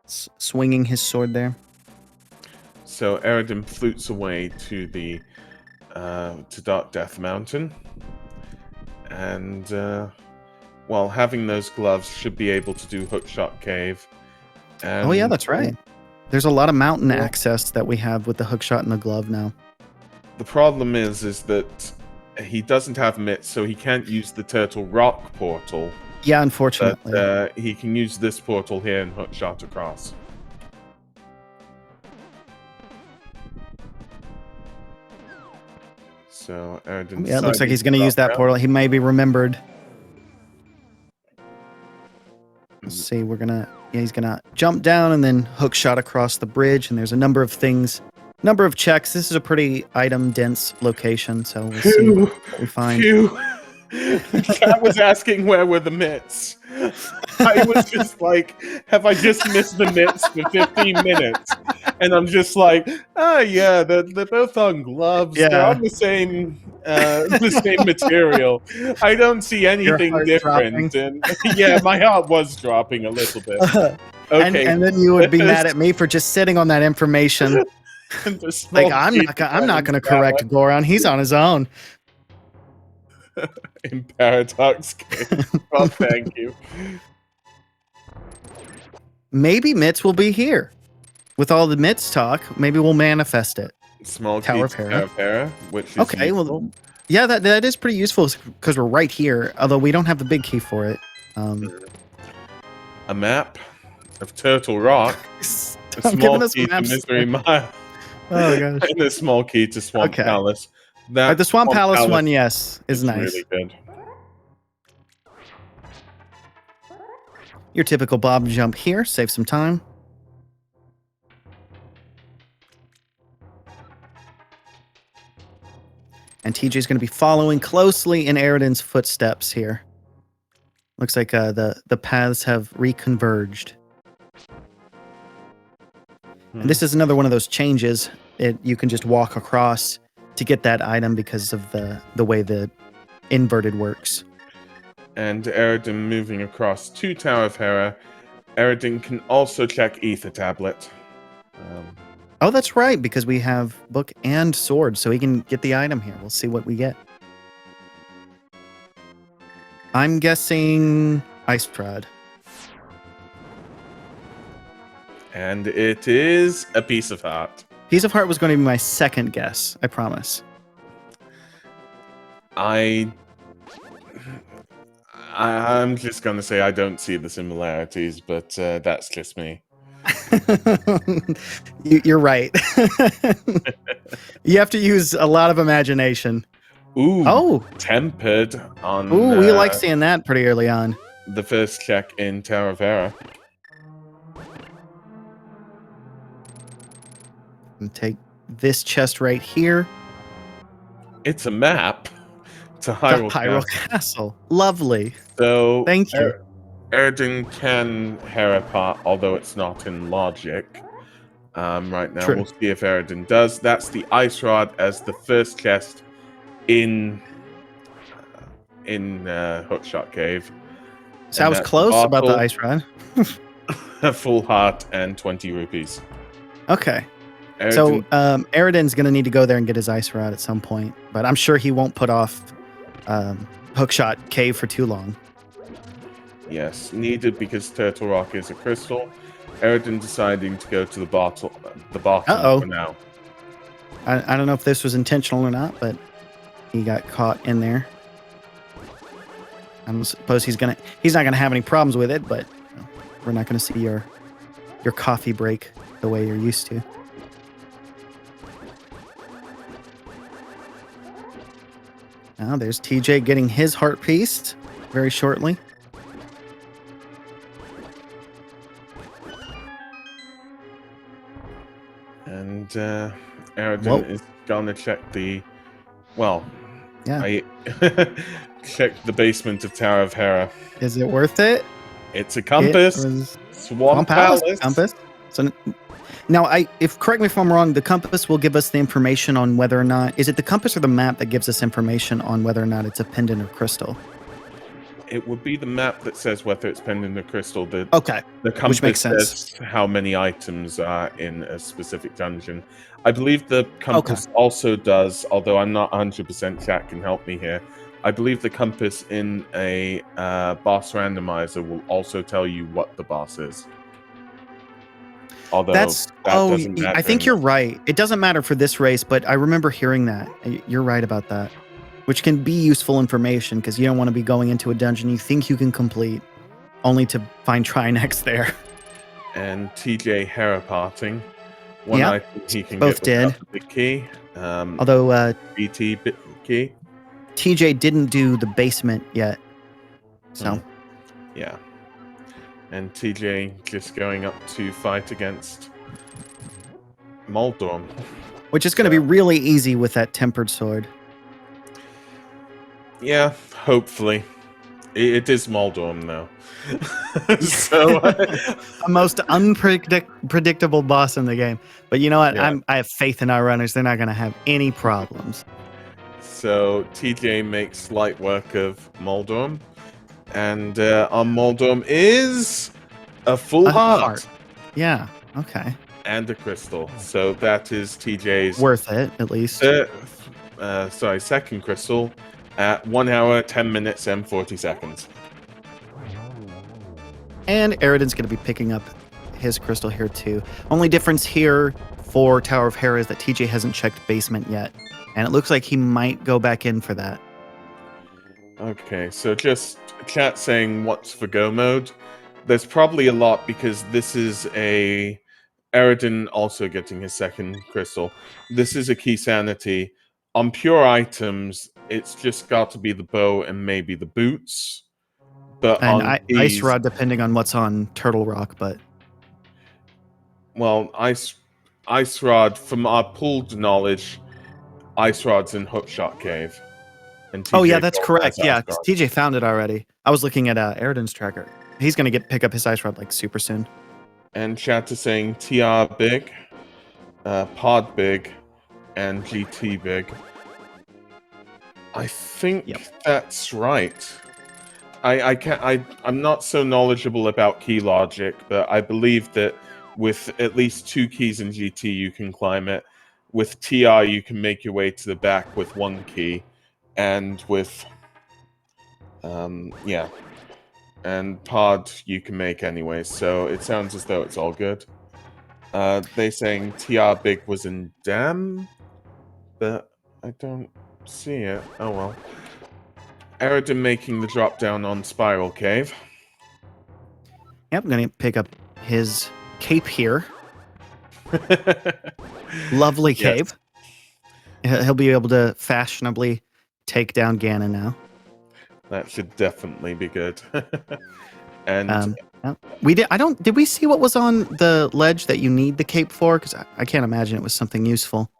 swinging his sword there. So Eradin flutes away to the to Dark Death Mountain, and well, having those gloves should be able to do Hookshot Cave. And, oh yeah, that's right. There's a lot of mountain access that we have with the hookshot and the glove now. The problem is that he doesn't have mitts, so he can't use the Turtle Rock portal. Yeah, unfortunately. But he can use this portal here and hookshot across. So Eradin, yeah, it looks like he's going to use that portal. He may be remembered. Let's see. He's gonna jump down and then hook shot across the bridge. And there's a number of things, number of checks. This is a pretty item dense location, so we'll see what we find. I was asking where were the mitts. I was just like, have I just missed the mitts for 15 minutes? And I'm just like, yeah, they're both on gloves. Yeah. They're on the same material. I don't see anything different. And yeah, my heart was dropping a little bit. Okay. And then you would be mad at me for just sitting on that information. Like I'm not gonna correct Goron. He's on his own. In Paradox Cave. Well, thank you. Maybe Mitts will be here. With all the Mitts talk, maybe we'll manifest it. Small Tower of Hera, which is okay. Useful. Well, yeah, that is pretty useful because we're right here. Although we don't have the big key for it. A map of Turtle Rock. A small key to Misery Mile. Oh gosh. And a small key to Swamp Palace. The Swamp Palace one, yes, is nice. Really good. Your typical bob jump here, save some time. And TJ's going to be following closely in Eradin's footsteps here. Looks like the paths have reconverged. And this is another one of those changes. You can just walk across to get that item because of the way the inverted works. And Eradin moving across to Tower of Hera. Eradin can also check Ether Tablet. Oh, that's right, because we have book and sword, so he can get the item here. We'll see what we get. I'm guessing Ice Rod. And it is a Piece of Heart. Piece of Heart was going to be my second guess, I promise. I'm just going to say I don't see the similarities, but that's just me. You're right. You have to use a lot of imagination. Ooh, tempered on. Ooh, we like seeing that pretty early on. The first check in Tower of Hera. And take this chest right here. It's a map to Hyrule Castle. Lovely. So thank you. Eradin can Hera part, although it's not in logic. Right now, we'll see if Eradin does. That's the Ice Rod as the first chest in Hookshot Cave. So I was close about the Ice Rod. A full heart and 20 rupees. Okay. So Eradin's going to need to go there and get his Ice Rod at some point, but I'm sure he won't put off Hookshot Cave for too long. Yes, needed because Turtle Rock is a crystal. Eradin deciding to go to the bottom for now. I don't know if this was intentional or not, but he got caught in there. I suppose he's not gonna have any problems with it, but we're not gonna see your coffee break the way you're used to. Now there's TJ getting his heart pieced very shortly. And Eradin is gonna check the Well, Yeah. I checked the basement of Tower of Hera. Is it worth it? It's a compass. It was Swamp Palace. compass. So now, correct me if I'm wrong. The compass will give us the information on whether or not is it the compass or the map that gives us information on whether or not it's a pendant or crystal. It would be the map that says whether it's pendant or crystal. Okay, The compass which makes sense. says how many items are in a specific dungeon. I believe the compass also does, although I'm not 100%, chat can help me here. I believe the compass in a boss randomizer will also tell you what the boss is. Although doesn't matter. I think you're right. It doesn't matter for this race, but I remember hearing that. You're right about that, which can be useful information because you don't want to be going into a dungeon you think you can complete, only to find Trinex there. And TJ Hera parting. One item he can both get without did. the big key. Although BT bit key. TJ didn't do the basement yet. So yeah. And TJ just going up to fight against Moldorm. Which is going to be really easy with that tempered sword. Yeah, hopefully. It is Moldorm, though. So the most unpredictable boss in the game. But you know what? Yeah. I have faith in our runners. They're not going to have any problems. So TJ makes light work of Moldorm. And on Moldorm is a full heart. Yeah, okay. And a crystal. So that is TJ's... worth it, at least. Second crystal at 1 hour, 10 minutes, and 40 seconds. And Eradin's going to be picking up his crystal here, too. Only difference here for Tower of Hera is that TJ hasn't checked basement yet. And it looks like he might go back in for that. Okay, so just chat saying what's for go mode. There's probably a lot because this is a... Eradin also getting his second crystal. This is a key sanity. On pure items, it's just got to be the bow and maybe the boots. But and on Ice Rod, depending on what's on Turtle Rock, but... Well, Ice Rod, from our pooled knowledge, Ice Rod's in Hookshot Cave. And TJ yeah, that's correct. Yeah, TJ found it already. I was looking at Eradin's tracker. He's going to pick up his Ice Rod like super soon. And chat is saying TR big, Pod big, and GT big. I think that's right. I'm not so knowledgeable about key logic, but I believe that with at least 2 keys in GT, you can climb it. With TR, you can make your way to the back with 1 key, and with and Pod you can make anyway. So it sounds as though it's all good. They saying TR big was in Dam, but I don't see it. Oh well. Eradin making the drop down on Spiral Cave. Yep, I'm going to pick up his cape here. Lovely cape. Yes. He'll be able to fashionably take down Ganon now. That should definitely be good. And did we see what was on the ledge that you need the cape for? Because I can't imagine it was something useful.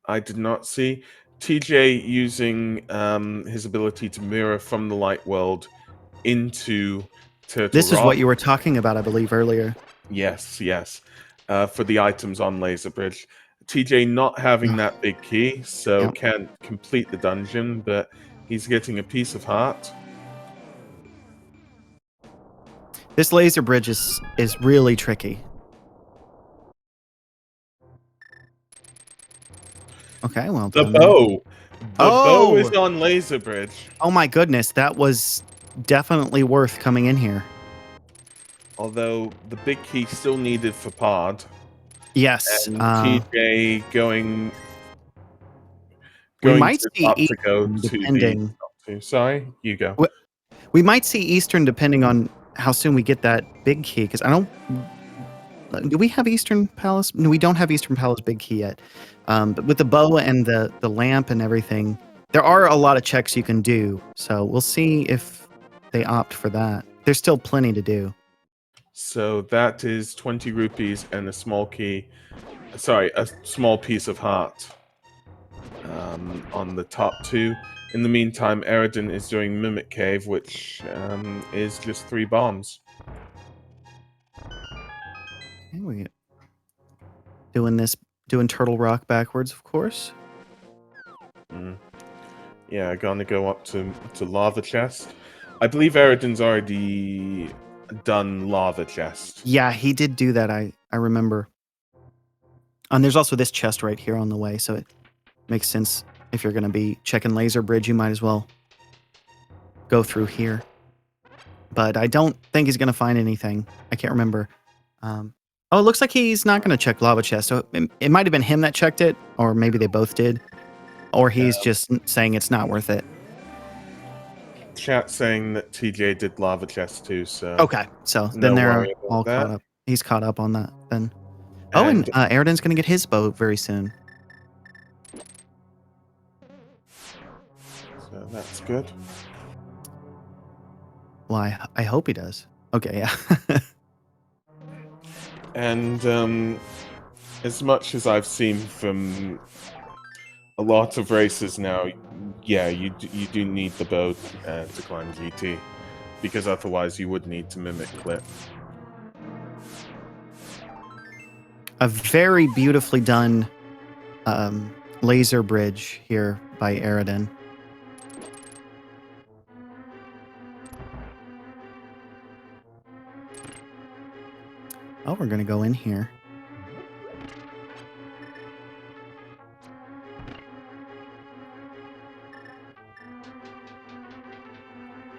I did not see. TJ using his ability to mirror from the light world into Turtle This Rock. is what you were talking about, I believe, earlier. Yes. For the items on Laser Bridge. TJ not having that big key, so can't complete the dungeon, but he's getting a piece of heart. This Laser Bridge is really tricky. Okay, well done. The bow. The bow is on Laser Bridge. Oh my goodness, that was definitely worth coming in here. Although the big key still needed for Pod. Yes. And TJ going we might to see to go depending. Sorry, you go. We might see Eastern depending on how soon we get that big key, because I don't... Do we have Eastern Palace? No, we don't have Eastern Palace big key yet. But with the bow and the lamp and everything, there are a lot of checks you can do. So we'll see if they opt for that. There's still plenty to do. So that is 20 rupees and a small key. Sorry, a small piece of heart. on the top 2. In the meantime, Eradin is doing Mimic Cave, which is just 3 bombs. Okay, we doing Turtle Rock backwards, of course. Yeah, gonna go up to Lava Chest. I believe Eradin's already done Lava Chest. Yeah, he did do that. I remember. And there's also this chest right here on the way, so it makes sense. If you're going to be checking Laser Bridge, you might as well go through here. But I don't think he's going to find anything. I can't remember. Oh, it looks like he's not going to check Lava Chest. So it might have been him that checked it, or maybe they both did. Or he's just saying it's not worth it. Chat saying that TJ did Lava Chest too, so... Okay, so then they're all that. caught up. He's caught up on that then. Oh, and Eradin's going to get his boat very soon. So that's good. Well, I hope he does. Okay, yeah. And as much as I've seen from a lot of races now, yeah, you do need the boat to climb GT, because otherwise you would need to mimic clip. A very beautifully done laser bridge here by Eradin. Oh, we're going to go in here.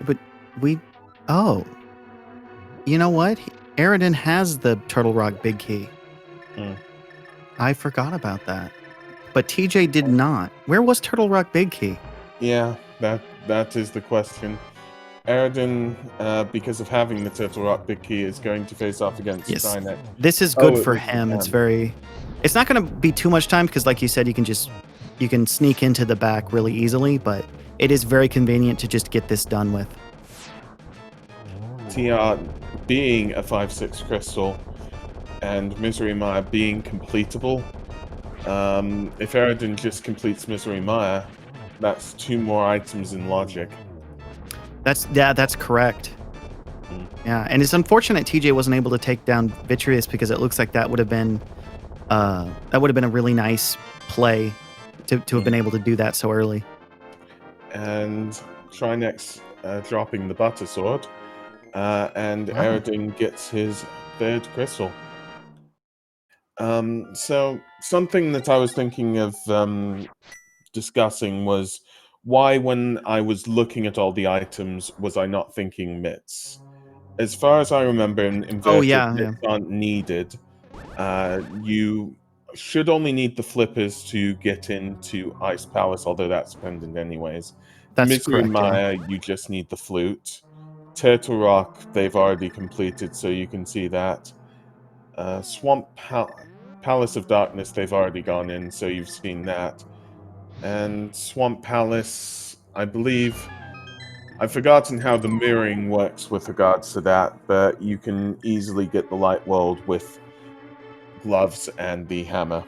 But oh, you know what? Eradin has the Turtle Rock Big Key. I forgot about that. But TJ did not. Where was Turtle Rock Big Key? Yeah, that is the question. Eradin, because of having the Turtle Rock Big Key, is going to face off against Skynet. This is good for him. It's not going to be too much time because, like you said, you can sneak into the back really easily, but it is very convenient to just get this done with. TR being a 5/6 crystal and Misery Mire being completable, if Eradin just completes Misery Mire, that's 2 more items in logic. That's correct. Yeah, and it's unfortunate TJ wasn't able to take down Vitreous because it looks like that would have been a really nice play to have been able to do that so early. And Trinex dropping the Butter Sword, and Eradin gets his 3rd crystal. So something that I was thinking of discussing was why, when I was looking at all the items, was I not thinking mitts? As far as I remember, inverted mitts aren't needed. You should only need the flippers to get into Ice Palace, although that's pendant anyways. That's Misery correct, Mire, you just need the flute. Turtle Rock, they've already completed, so you can see that. Swamp Palace of Darkness, they've already gone in, so you've seen that. And Swamp Palace, I believe... I've forgotten how the mirroring works with regards to that, but you can easily get the Light World with gloves and the hammer.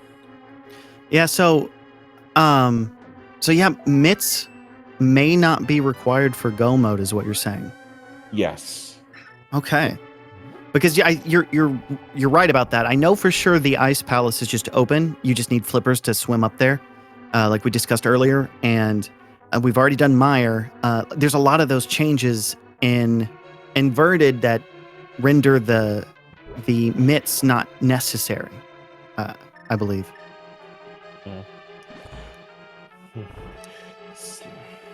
Yeah, so yeah, mitts may not be required for go mode, is what you're saying. Yes. Okay. Because you're right about that. I know for sure the Ice Palace is just open. You just need flippers to swim up there, like we discussed earlier. And we've already done Mire. There's a lot of those changes in Inverted that render the mitts not necessary, I believe.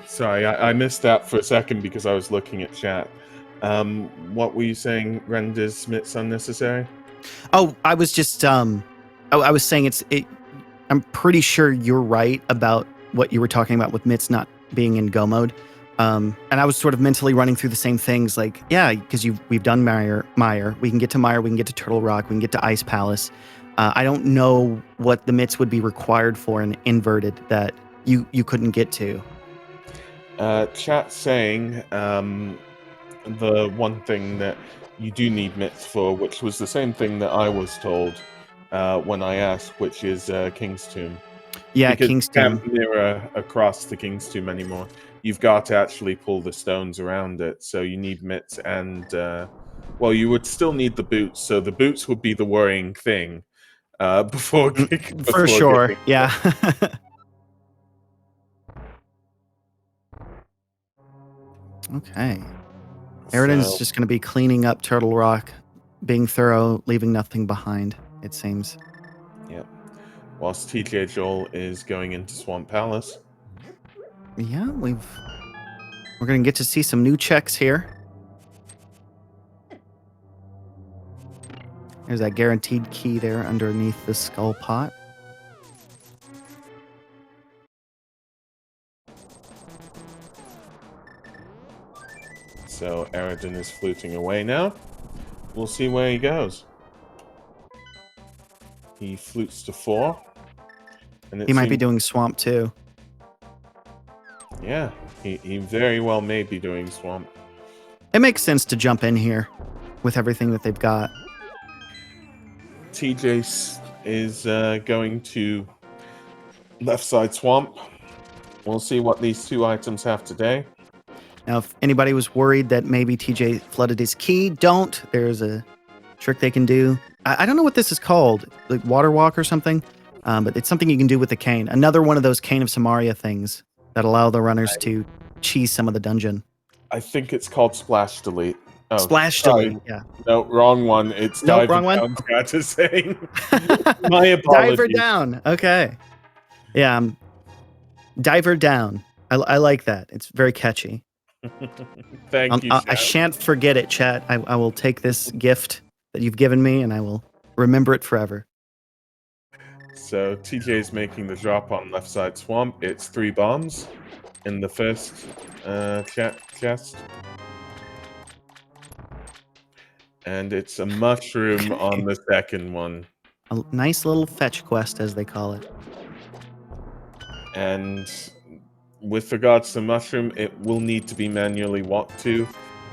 Sorry, I missed that for a second because I was looking at chat. What were you saying renders mitts unnecessary? Oh, I was just I was saying I'm pretty sure you're right about what you were talking about with mitts not being in go mode. And I was sort of mentally running through the same things, like, yeah, because we've done Mire. We can get to Mire, we can get to Turtle Rock, we can get to Ice Palace. I don't know what the mitts would be required for in Inverted that you couldn't get to. Chat saying the one thing that you do need mitts for, which was the same thing that I was told when I asked, which is King's Tomb. Yeah, because King's you Tomb. can't mirror across the King's Tomb anymore. You've got to actually pull the stones around it, so you need mitts and well, you would still need the boots. So the boots would be the worrying thing before For before sure. getting. Yeah. Okay. Eradin's So just going to be cleaning up Turtle Rock, being thorough, leaving nothing behind, it seems. yeah, whilst TJ Joll is going into Swamp Palace. Yeah, we're going to get to see some new checks here. There's that guaranteed key there underneath the skull pot. So Eradin is fluting away now. We'll see where he goes. He flutes to 4. And He might be doing Swamp too. Yeah, he very well may be doing Swamp. It makes sense to jump in here with everything that they've got. TJ is going to left side Swamp. We'll see what these 2 items have today. Now, if anybody was worried that maybe TJ flooded his key, don't. There's a trick they can do. I don't know what this is called, like water walk or something, but it's something you can do with the cane. Another one of those Cane of Samaria things that allow the runners to cheese some of the dungeon. I think it's called Splash Delete. Oh, Splash sorry. Delete, yeah. No, wrong one. It's Nope, Diver wrong one. Down Scatter saying. My apologies. Diver down. Okay. Yeah. Diver down. I like that. It's very catchy. Thank you, I chat. shan't forget it, chat. I will take this gift that you've given me and I will remember it forever. So TJ is making the drop on left side Swamp. It's 3 bombs in the first chest. And it's a mushroom on the second one. A nice little fetch quest, as they call it. And with regards to mushroom, it will need to be manually walked to,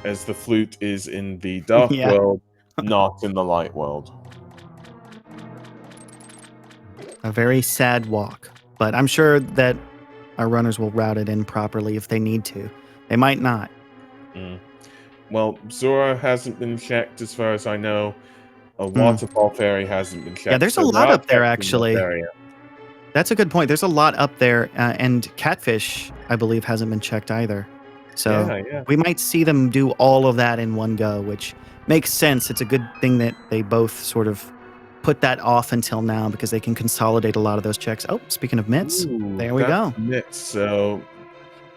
as the flute is in the dark Yeah. world, not in the light world. A very sad walk, but I'm sure that our runners will route it in properly if they need to. They might not. Well, Zora hasn't been checked as far as I know. A waterfall fairy hasn't been checked. Yeah, there's a lot up there, actually. That's a good point. There's a lot up there, and Catfish, I believe, hasn't been checked either. So we might see them do all of that in one go, which makes sense. It's a good thing that they both sort of put that off until now because they can consolidate a lot of those checks. Oh, speaking of mitts, there we go. Mitts, so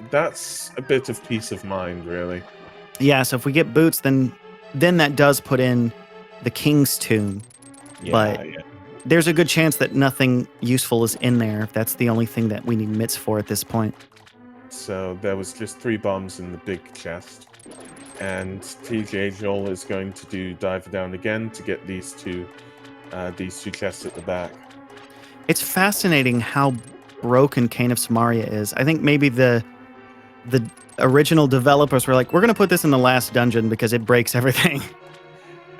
that's a bit of peace of mind, really. Yeah, so if we get boots, then that does put in the King's Tomb. But there's a good chance that nothing useful is in there if that's the only thing that we need mitts for at this point. So there was just 3 bombs in the big chest. And TJ Joll is going to do Diver Down again to get these two chests at the back. It's fascinating how broken Cane of Samaria is. I think maybe the original developers were like, we're going to put this in the last dungeon because it breaks everything.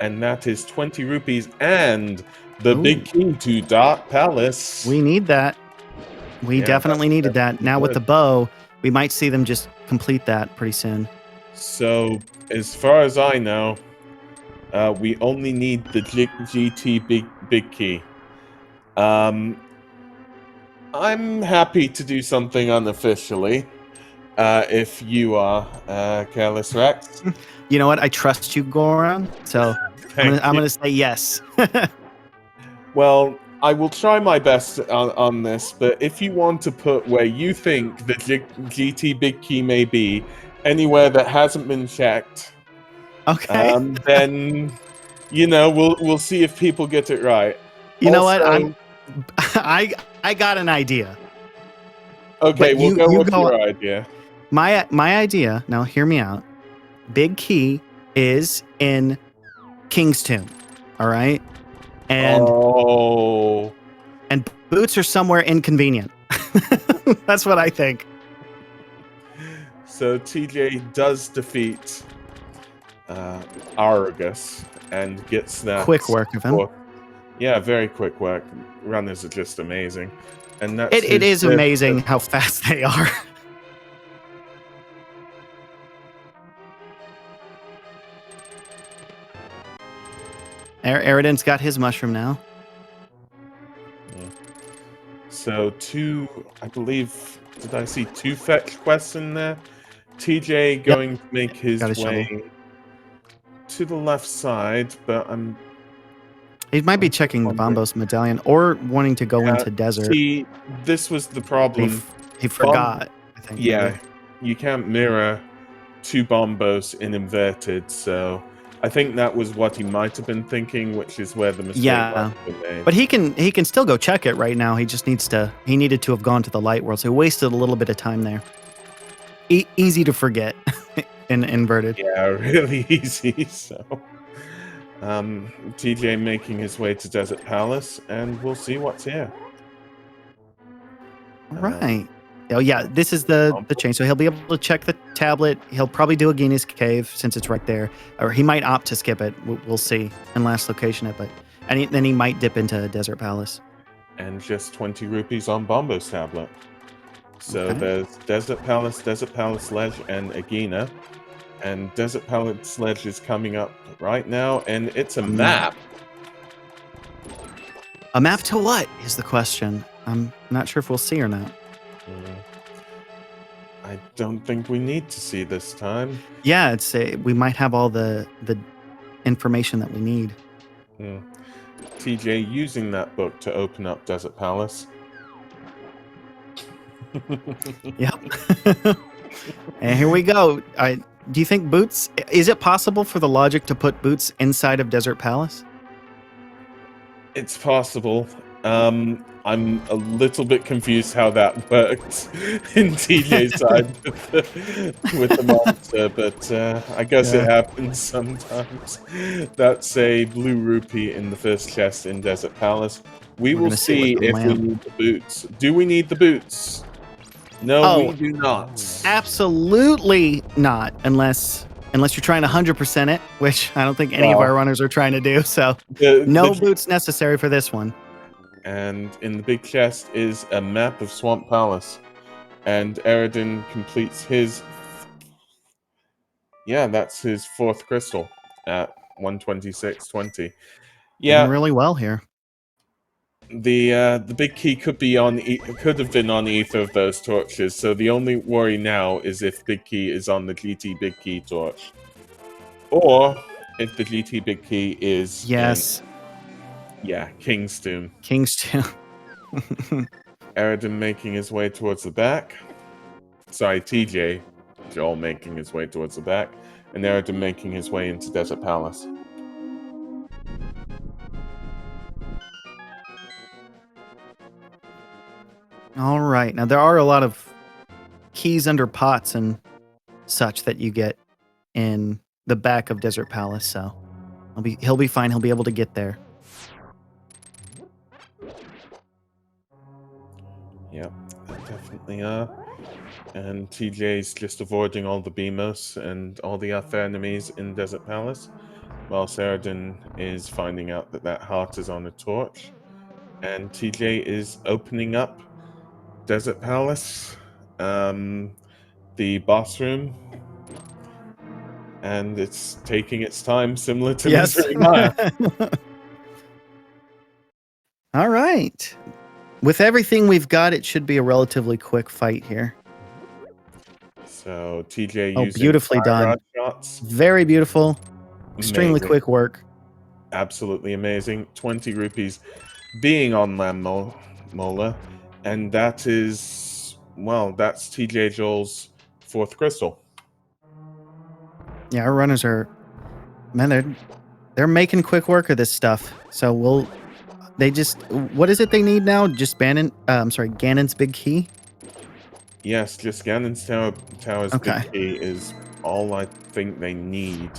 And that is 20 rupees and the big key to Dark Palace. We need that. We definitely needed that. Now with the bow, we might see them just complete that pretty soon. So, as far as I know, we only need the GT big key. I'm happy to do something unofficially. If you are, Careless Rex. You know what? I trust you, Goran. So I'm gonna say yes. Well, I will try my best on this, but if you want to put where you think the GT big key may be, anywhere that hasn't been checked, okay, then we'll see if people get it right. You know what? I got an idea. Okay, we'll go with your idea. My idea. Now, hear me out. Big key is in King's Tomb. All right. And boots are somewhere inconvenient. That's what I think. So TJ does defeat Argus and gets that quick work of him. Yeah, very quick work. Runners are just amazing. and that's It is where- amazing how fast they are. Eradin's got his mushroom now. So I believe, did I see 2 fetch quests in there? TJ going to make his Got his way shovel. to the left side, but He might be checking the Bombos medallion or wanting to go into desert. See, this was the problem. He forgot, I think. Yeah, maybe. you can't mirror 2 Bombos in inverted, so I think that was what he might have been thinking, which is where the mistake might have been made. But he can still go check it right now. He just needed to have gone to the light world, so he wasted a little bit of time there. Easy to forget in inverted. Yeah, really easy. So, TJ making his way to Desert Palace, and we'll see what's here. All right. Oh yeah, this is the change. So he'll be able to check the tablet. He'll probably do a Guinness cave since it's right there, or he might opt to skip it. We'll see. And last location it, but then he might dip into Desert Palace. And just 20 rupees on Bombo's tablet. So Okay. there's Desert Palace Ledge, and Agina. And Desert Palace Ledge is coming up right now, and it's a map. A map to what is the question? I'm not sure if we'll see or not. I don't think we need to see this time. Yeah, we might have all the information that we need. TJ using that book to open up Desert Palace. Yep. And here we go. Do you think Boots? Is it possible for the logic to put Boots inside of Desert Palace? It's possible. I'm a little bit confused how that worked in TJ's side with the monster, but I guess it happens sometimes. That's a blue rupee in the first chest in Desert Palace. We will see if we need the boots. Do we need the boots? No, we do not. Absolutely not, unless you're trying to 100% it, which I don't think any of our runners are trying to do. So no boots necessary for this one. And in the big chest is a map of Swamp Palace. And Eradin completes his... Yeah, that's his 4th crystal at 126.20. Yeah, doing really well here. The big key could have been on either of those torches. So the only worry now is if big key is on the GT big key torch, or if the GT big key is King's Tomb. King's Tomb. Eradin making his way towards the back. Sorry, TJ. Joll making his way towards the back. And Eradin making his way into Desert Palace. All right. Now, there are a lot of keys under pots and such that you get in the back of Desert Palace, so he'll be fine. He'll be able to get there. Yep, they definitely are. And TJ's just avoiding all the Beamos and all the other enemies in Desert Palace, while Eradin is finding out that heart is on a torch. And TJ is opening up Desert Palace, the boss room, and it's taking its time, similar to Misery Mire. All right. With everything we've got, it should be a relatively quick fight here. So TJ using beautifully done. Shots. Very beautiful. Extremely quick work. Absolutely amazing. 20 rupees being on Lamb Mola. And that is, that's TJ Joll's 4th crystal. Yeah, our runners are, man, they're making quick work of this stuff. So what is it they need now? Just Ganon's big key? Yes, just Ganon's Tower's big key is all I think they need,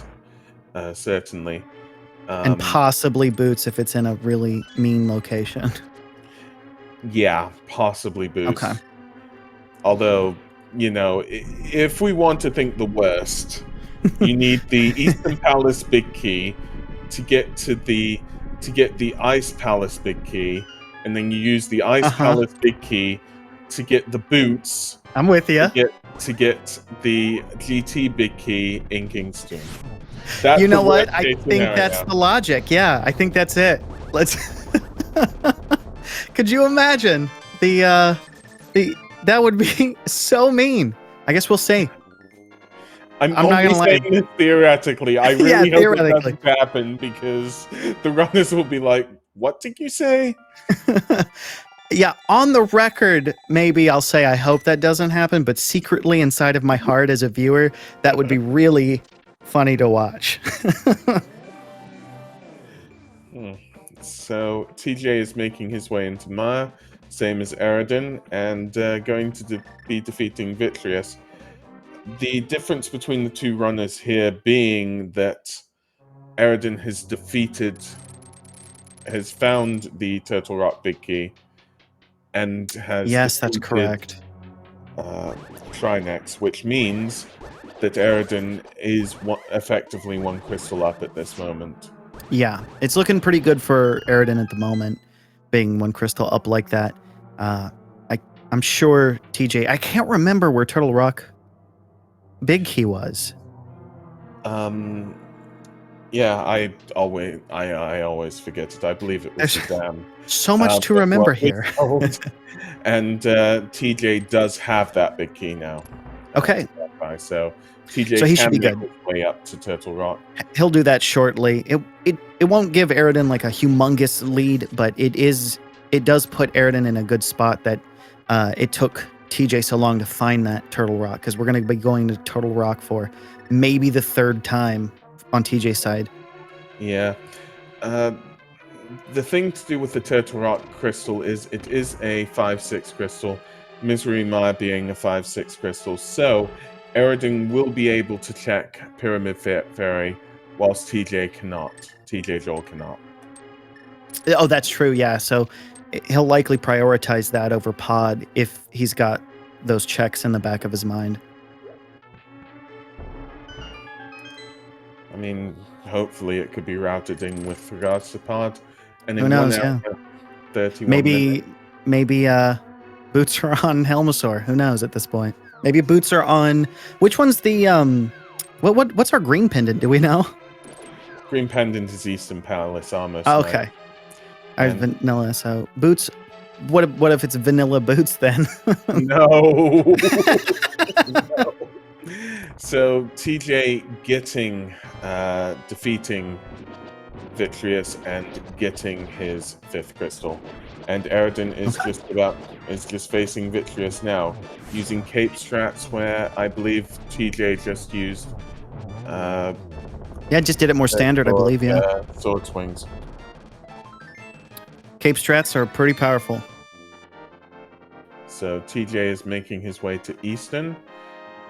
certainly. And possibly Boots if it's in a really mean location. Yeah, possibly Boots. Okay. Although, if we want to think the worst, you need the Eastern Palace big key to get the Ice Palace big key, and then you use the Ice Palace big key to get the boots. I'm with you. To get the GT big key in Kingston. That's You know the what? I worst-case think scenario. that's the logic. Yeah, I think that's it. Let's. Could you imagine the that would be so mean. I guess we'll see. I'm not only gonna lie. saying this theoretically. I really Yeah, hope it theoretically. doesn't happen, because the runners will be like, "What did you say?" Yeah, on the record, maybe I'll say I hope that doesn't happen, but secretly inside of my heart as a viewer, that would be really funny to watch. So TJ is making his way into Maya, same as Eradin, and going to be defeating Vitreous. The difference between the two runners here being that Eradin has found the Turtle Rock Big Key, and has Yes, that's defeated correct. Trinex, which means that Eradin is effectively one crystal up at this moment. Yeah, it's looking pretty good for Eradin at the moment, being one crystal up like that. I'm sure TJ. I can't remember where Turtle Rock Big Key was. Yeah, I always forget it. I believe it was the dam. So much to remember here. And TJ does have that big key now. Okay. So TJ So he should can be make good. his way up to Turtle Rock. He'll do that shortly. It won't give Eradin like a humongous lead, but it does put Eradin in a good spot that it took TJ so long to find that Turtle Rock, because we're going to be going to Turtle Rock for maybe the third time on TJ's side. Yeah. The thing to do with the Turtle Rock crystal is it is a 5/6 crystal, Misery Mire being a 5/6 crystal, so Eradin will be able to check Pyramid Fairy, whilst TJ Joll cannot. Oh, that's true, yeah. So he'll likely prioritize that over Pod if he's got those checks in the back of his mind. I mean, hopefully it could be routed in with regards to Pod. And in Who knows, 1 hour, yeah. 31 minutes. Maybe boots are on Helmasaur. Who knows at this point? Maybe boots are on. Which one's the what's our green pendant? Do we know? Green pendant is Eastern Palace armor. Oh, okay. I have vanilla. So boots. What if it's vanilla boots then? No. No. So TJ defeating Vitreous and getting his 5th crystal, and Eradin is just facing Vitreous now, using cape strats, where I believe TJ just used yeah, just did it more standard, I believe. Yeah, sword swings. Cape strats are pretty powerful. So TJ is making his way to Eastern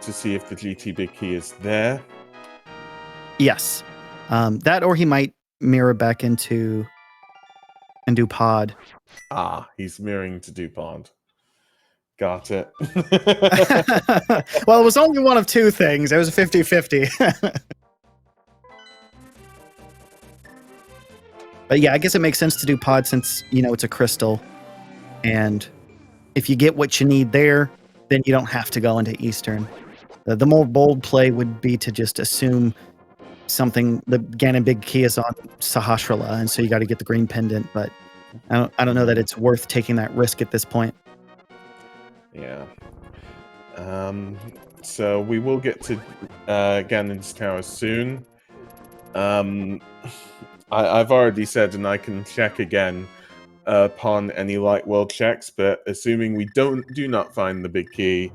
to see if the GT Big Key is there. Yes, that, or he might mirror back into and do Pod. Ah, he's mirroring to do Pod. Got it. Well, it was only one of two things. It was a 50-50. But yeah, I guess it makes sense to do Pod since, it's a crystal. And if you get what you need there, then you don't have to go into Eastern. The more bold play would be to just assume the Ganon Big Key is on Sahasrara, and so you got to get the green pendant, but I don't know that it's worth taking that risk at this point. Yeah. So we will get to Ganon's Tower soon. I've already said, and I can check again upon any light world checks, but assuming we do not find the big key,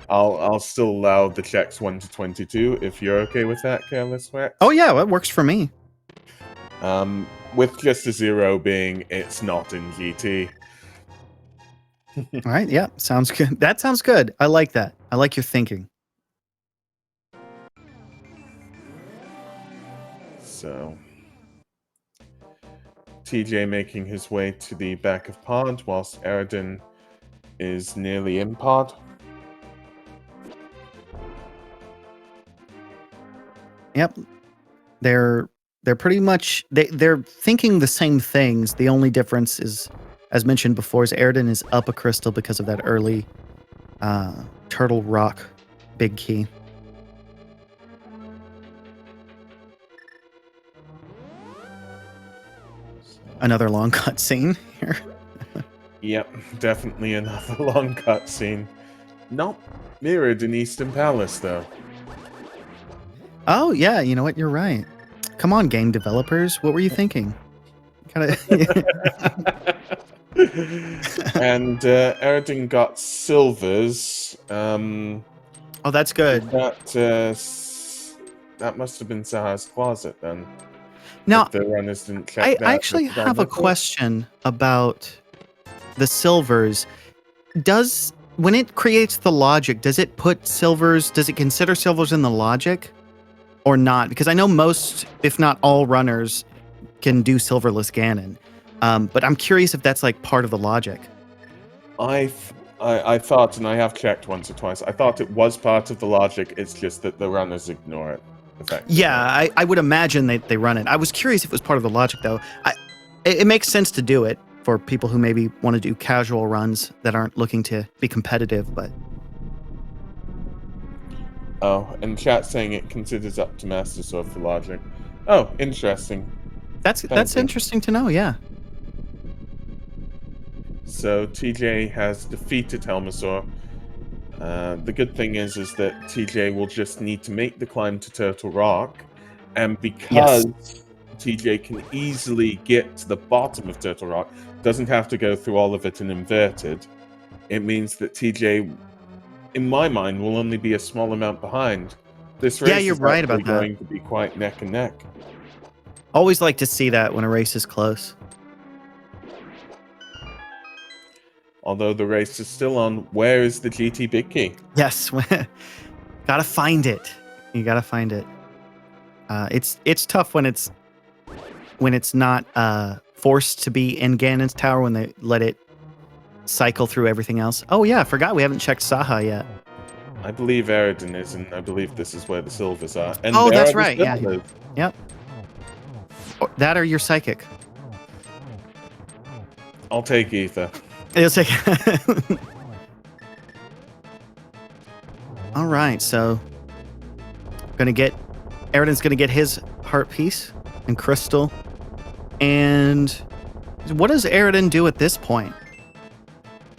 I'll still allow the checks 1 to 22 if you're okay with that, Careless Wax. Oh yeah, that works for me. With just a 0 being it's not in GT. All right, yeah, sounds good. That sounds good. I like that. I like your thinking. So TJ making his way to the back of Pod, whilst Eradin is nearly in Pod. Yep. They're pretty much they're thinking the same things. The only difference is as mentioned before, is Eradin is up a crystal because of that early Turtle Rock big key. Another long cutscene here. Yep, definitely another long cutscene. Not mirrored in Eastern Palace, though. Oh, yeah, you know what? You're right. Come on, game developers. What were you thinking? And Eradin got silvers. Oh, that's good. That must have been Saha's closet then. Now, if the runners didn't check I actually have a question about the silvers. When it creates the logic, does it put silvers, does it consider silvers in the logic or not? Because I know most, if not all runners can do silverless Ganon. But I'm curious if that's like part of the logic. I thought, and I have checked once or twice, I thought it was part of the logic, it's just that the runners ignore it. Yeah, I would imagine they run it. I was curious if it was part of the logic, though. It makes sense to do it for people who maybe want to do casual runs that aren't looking to be competitive, but... Oh, and chat saying it considers up to Master Sword for logic. Oh, interesting. That's interesting to know, yeah. So TJ has defeated Helmasaur. The good thing is that TJ will just need to make the climb to Turtle Rock, and because TJ can easily get to the bottom of Turtle Rock, doesn't have to go through all of it in inverted, it means that TJ, in my mind, will only be a small amount behind. This race you're is right about that. going to be quite neck and neck. Always like to see that when a race is close. Although the race is still on, where is the GT Big Key? Yes, gotta find it. You gotta find it. It's tough when it's not forced to be in Ganon's tower when they let it cycle through everything else. Oh yeah, I forgot we haven't checked Saha yet. I believe Eradin is, and I believe this is where the silvers are. And oh, that's right. Yeah. Yep. That or your psychic. I'll take Ether. It'll take. All right, so Eradin's gonna get his heart piece and crystal. And what does Eradin do at this point?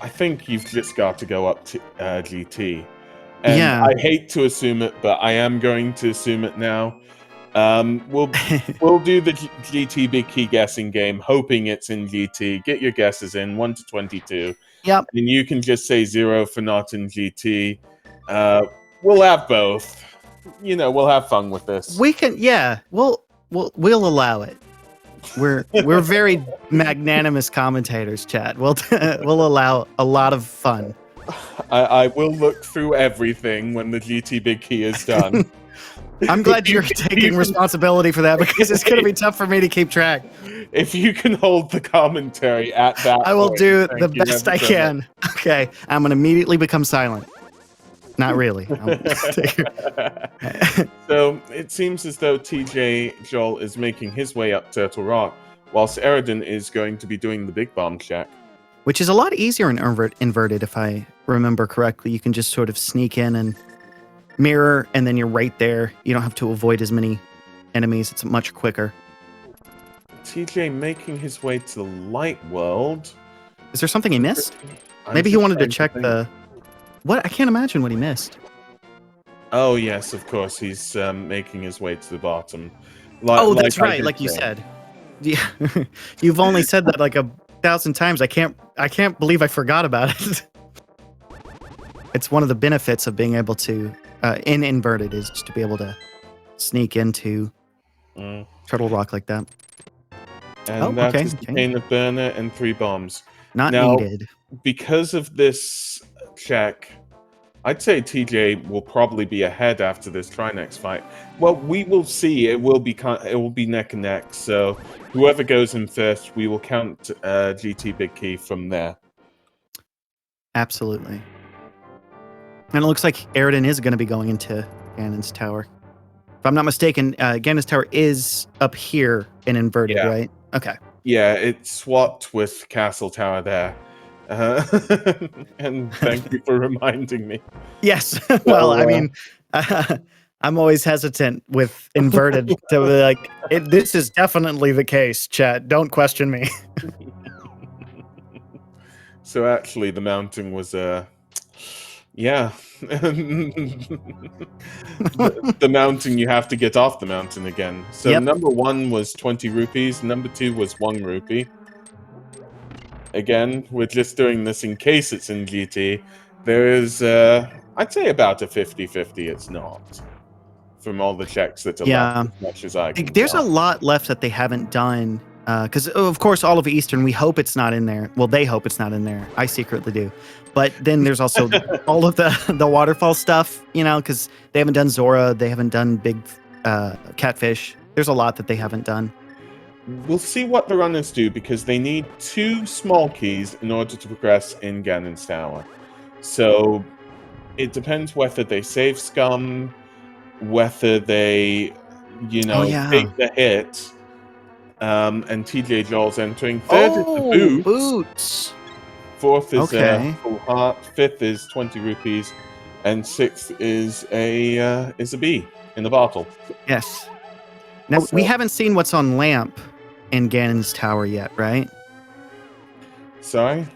I think you've just got to go up to GT. And yeah. I hate to assume it, but I am going to assume it now. We'll do the GT Big Key guessing game, hoping it's in GT. Get your guesses in, 1 to 22. Yep. And you can just say 0 for not in GT. We'll have both. You know, we'll have fun with this. We can, yeah. We'll allow it. We're very magnanimous commentators, chat. We'll allow a lot of fun. I will look through everything when the GT Big Key is done. I'm glad you're taking responsibility for that because it's going to be tough for me to keep track. If you can hold the commentary at that I will point, do the best I can. Okay, I'm going to immediately become silent. Not really. So it seems as though TJ Joll is making his way up Turtle Rock, whilst Eradin is going to be doing the big bomb check. Which is a lot easier in inverted, if I remember correctly. You can just sort of sneak in and mirror, and then you're right there. You don't have to avoid as many enemies. It's much quicker. TJ making his way to the light world. Is there something he missed? Maybe he wanted to check the... What? I can't imagine what he missed. Oh, yes, of course. He's making his way to the bottom. That's right, like you said. Yeah. You've only said that like 1,000 times. I can't believe I forgot about it. It's one of the benefits of being able to... in inverted is just to be able to sneak into Turtle Rock like that. And that is the Cane of Burner and 3 bombs. Not needed. Because of this check, I'd say TJ will probably be ahead after this Trinex fight. Well, we will see. It will be neck and neck. So whoever goes in first, we will count GT Big Key from there. Absolutely. And it looks like Eradin is going to be going into Ganon's tower. If I'm not mistaken, Ganon's tower is up here in inverted, right? Okay. Yeah, it's swapped with Castle Tower there. Uh, and thank you for reminding me. Yes. Well, So, I mean, I'm always hesitant with inverted to be like, this is definitely the case, chat. Don't question me. so actually, the mounting was yeah. The mountain, you have to get off the mountain again. So Yep. number 1 was 20 rupees. Number 2 was 1 rupee. Again, we're just doing this in case it's in GT. There is, I'd say about a 50-50 it's not. From all the checks that are left, Yeah. as much as I can There's a tell. lot left that they haven't done. Because, of course, all of Eastern, we hope it's not in there. Well, they hope it's not in there. I secretly do. But then there's also all of the waterfall stuff, because they haven't done Zora. They haven't done Big Catfish. There's a lot that they haven't done. We'll see what the runners do, because they need 2 small keys in order to progress in Ganon's Tower. So it depends whether they save scum, whether they, Oh, yeah. take the hit. And TJ Joll's entering. Third is the boots. Boots. Fourth is Okay. full heart. Fifth is 20 rupees, and sixth is a bee in the bottle. Yes. Now, we haven't seen what's on Lamp in Ganon's Tower yet, right? Sorry?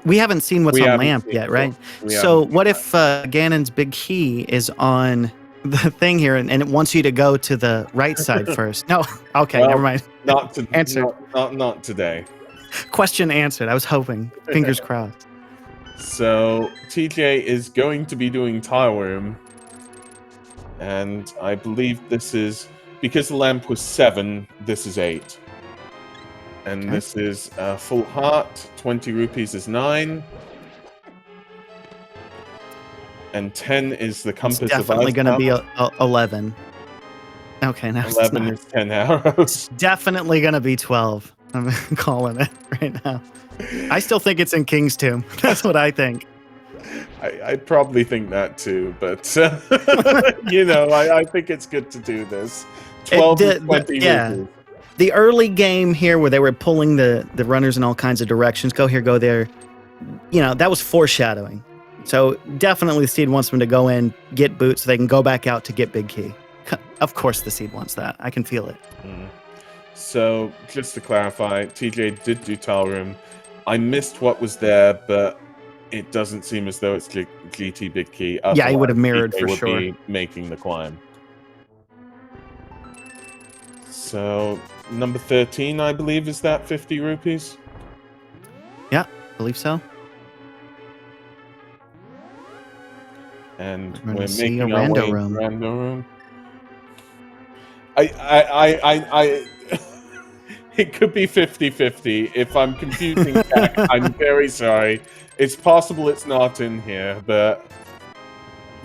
We haven't seen what's We on haven't Lamp seen yet, it. right? We So haven't what seen if Ganon's big key is on the thing here and it wants you to go to the right side first? No. Okay, Well, never mind. Not to, Answered. not today. Question answered. I was hoping. Fingers crossed. So TJ is going to be doing Tile Room, and I believe this is, because the lamp was 7, this is 8. And Okay. this is full heart. 20 rupees is 9. And 10 is the compass It's of definitely going to be Icebound. 11. Okay, now 11 is 10 arrows. definitely going to be 12. I'm calling it right now. I still think it's in King's Tomb. That's what I think. I'd probably think that too, but I think it's good to do this. 12 and 20 rupees. The early game here where they were pulling the runners in all kinds of directions, go here, go there, that was foreshadowing. So definitely the seed wants them to go in, get boots so they can go back out to get big key. Of course the seed wants that. I can feel it. Mm. So just to clarify, TJ did do Tile Room. I missed what was there, but it doesn't seem as though it's GT Big Key. Yeah, he would have mirrored TJ for would sure. be making the climb. So number 13, I believe, is that 50 rupees? Yeah, I believe so. And We're we're see making a our way rando into room. rando room. I it could be 50-50. If I'm confusing tech, I'm very sorry. It's possible it's not in here, but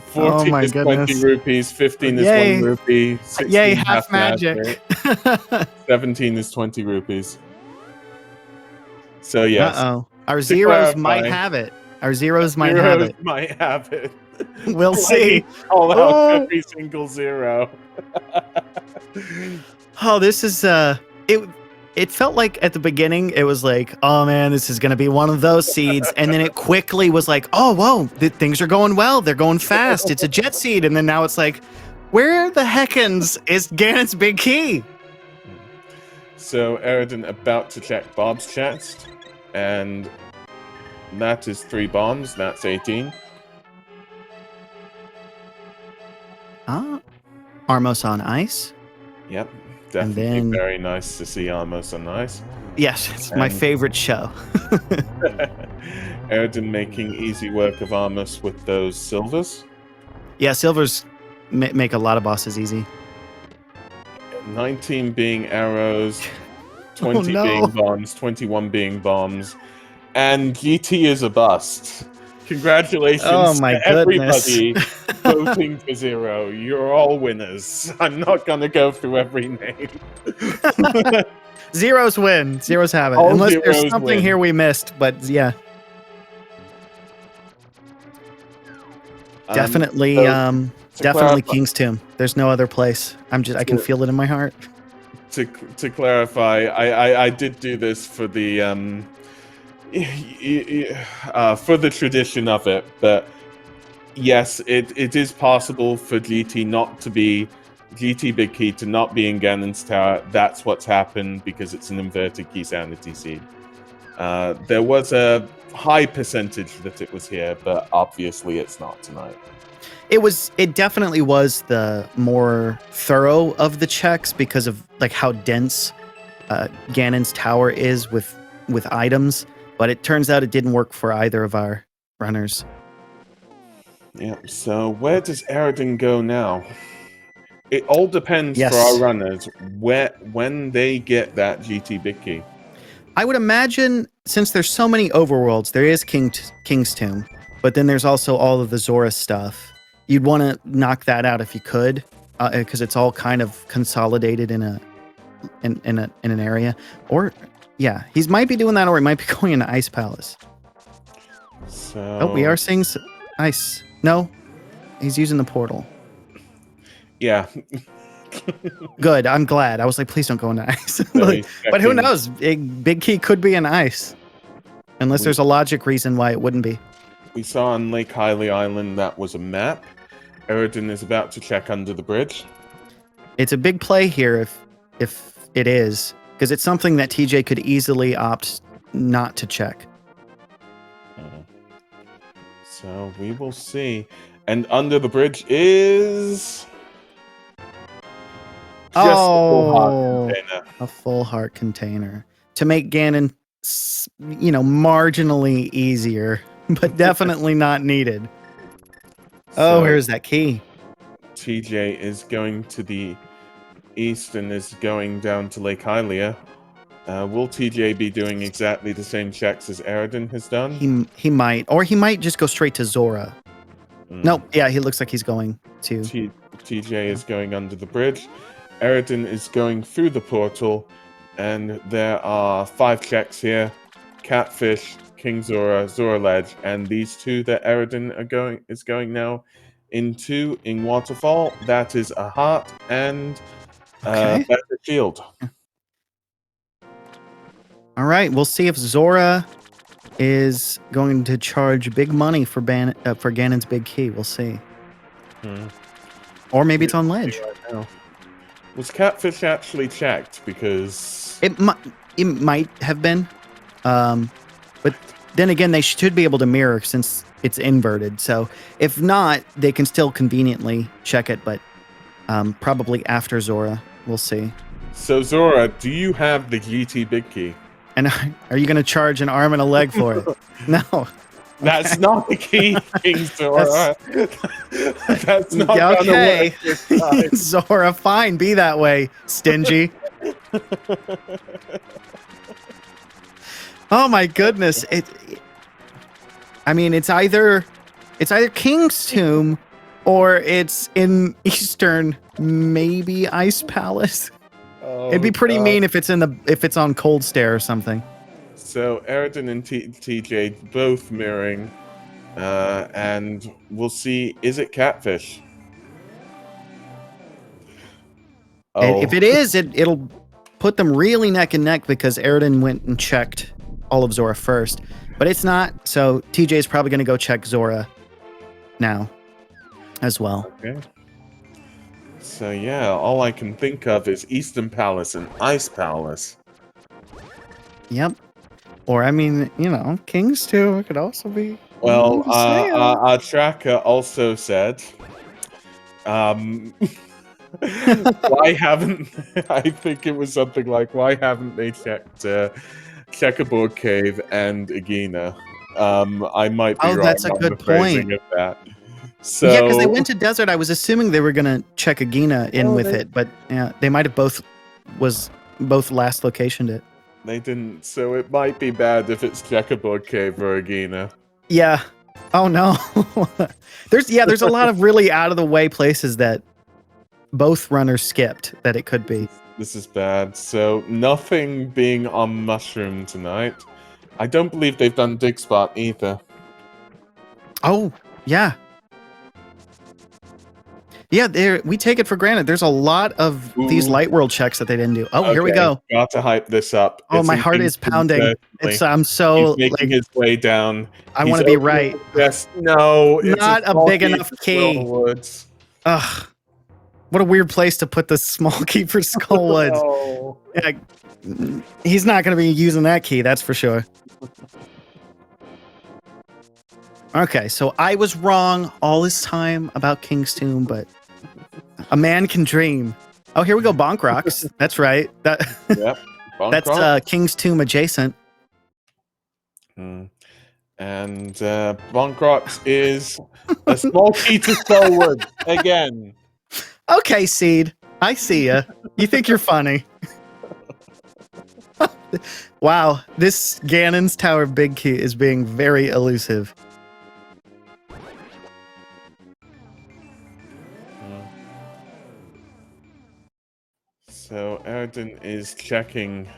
14 my is goodness. 20 rupees, 15 is Yay. 1 rupee, 16 Yay, half magic. 17 is 20 rupees. So yes. Uh-oh. Our To zeros might clarify, have it. Our zeros might have it. might have it. We'll see. Call out Oh. every single zero. Oh, this is it felt like at the beginning it was like, oh man, this is gonna be one of those seeds, and then it quickly was like, oh whoa, things are going well, they're going fast, it's a jet seed, and then now it's like, where the heckins is Ganon's big key? So Eradin about to check Bob's chest, and that is 3 bombs, that's 18. Armos on ice. Yep, definitely then- very nice to see Armos on ice. Yes, it's my favorite show. Eradin making easy work of Armos with those silvers. Yeah, silvers make a lot of bosses easy. 19 being arrows, 20 no. being bombs, 21 being bombs, and GT is a bust. Congratulations to everybody voting for 0. You're all winners. I'm not going to go through every name. Zeros win. Zeros have it. All Unless zeros there's something win. here we missed, but yeah. Definitely so definitely clarify- King's Tomb. There's no other place. I can feel it in my heart. to clarify, I did do this for the for the tradition of it, but yes, it is possible for GT Big Key to not be in Ganon's Tower. That's what's happened because it's an inverted key sanity seed. There was a high percentage that it was here, but obviously it's not tonight. It definitely was the more thorough of the checks because of like how dense Ganon's Tower is with items, but it turns out it didn't work for either of our runners. Yeah, so where does Eradin go now? It all depends Yes. for our runners when they get that GT Big Key. I would imagine, since there's so many overworlds, there is King's Tomb, but then there's also all of the Zora stuff. You'd want to knock that out if you could, because it's all kind of consolidated in an area. Or, yeah, he might be doing that, or he might be going into Ice Palace. So, Oh, we are seeing ice. No, he's using the portal. Yeah. Good. I'm glad. I was like, please don't go into ice. So but who knows? Big Key could be in ice, unless there's a logic reason why it wouldn't be. We saw on Lake Hylia Island that was a map. Eradin is about to check under the bridge. It's a big play here if it is, because it's something that TJ could easily opt not to check. So we will see. And under the bridge is just a full heart container to make Ganon, marginally easier, but definitely not needed. So here's that key. TJ is going to the east and is going down to Lake Hylia. Will TJ be doing exactly the same checks as Eradin has done? He might, or he might just go straight to Zora. Nope. Yeah, he looks like he's going to. TJ is going under the bridge. Eradin is going through the portal, and there are 5 checks here: Catfish, King Zora, Zora Ledge, and these 2 that Eradin is going now into in Waterfall. That is a heart and better shield. All right, we'll see if Zora is going to charge big money for Ganon's Big Key. We'll see. Or maybe it's on Ledge. Right, was Catfish actually checked? Because it might have been, but then again, they should be able to mirror since it's inverted. So if not, they can still conveniently check it, but probably after Zora. We'll see. So Zora, do you have the GT Big Key? And are you going to charge an arm and a leg for it? No. That's not the key, King Zora. That's not okay. Zora, fine, be that way, stingy. Oh my goodness! I mean, it's either King's Tomb, or it's in Eastern, maybe Ice Palace. It'd be pretty mean if it's on Cold Stare or something. So Eradin and TJ both mirroring, and we'll see. Is it Catfish? If it is, it'll put them really neck and neck because Eradin went and checked all of Zora first, but it's not. So TJ is probably going to go check Zora now, as well. Okay. So yeah, all I can think of is Eastern Palace and Ice Palace. Yep. Or I mean, King's Tomb could also be. Well, our tracker also said, why haven't I think it was something like, why haven't they checked Checkerboard Cave and Agena? I might be wrong. That's a good point. Of that. So, yeah, because they went to Desert. I was assuming they were gonna check Agena in with it, but yeah, they might have both last locationed it. They didn't, so it might be bad if it's Checkerboard Cave or Agena. Yeah. Oh no. there's a lot of really out of the way places that both runners skipped that it could be. This is bad. So nothing being on Mushroom tonight. I don't believe they've done Dig Spot either. Oh, yeah. Yeah, we take it for granted. There's a lot of these Ooh. light world checks that they didn't do. Oh, here we Okay, go. got to hype this up. Oh, It's my in heart is Kingston, pounding. certainly. I'm He's so making like his way down. I He's want to be opening right. the chest. No, it's Not a small big key enough for key. Skullwoods. Ugh. What a weird place to put the small key for Skullwoods. No. Yeah, he's not going to be using that key, that's for sure. Okay, so I was wrong all this time about King's Tomb, but a man can dream. Oh, here we go, Bonk Rocks. That's right. Yep. That's King's Tomb adjacent. And Bonk Rocks is a small key to Skullwoods again. Okay, Seed. I see ya. You think you're funny. Wow, this Ganon's Tower Big Key is being very elusive. So Eradin is checking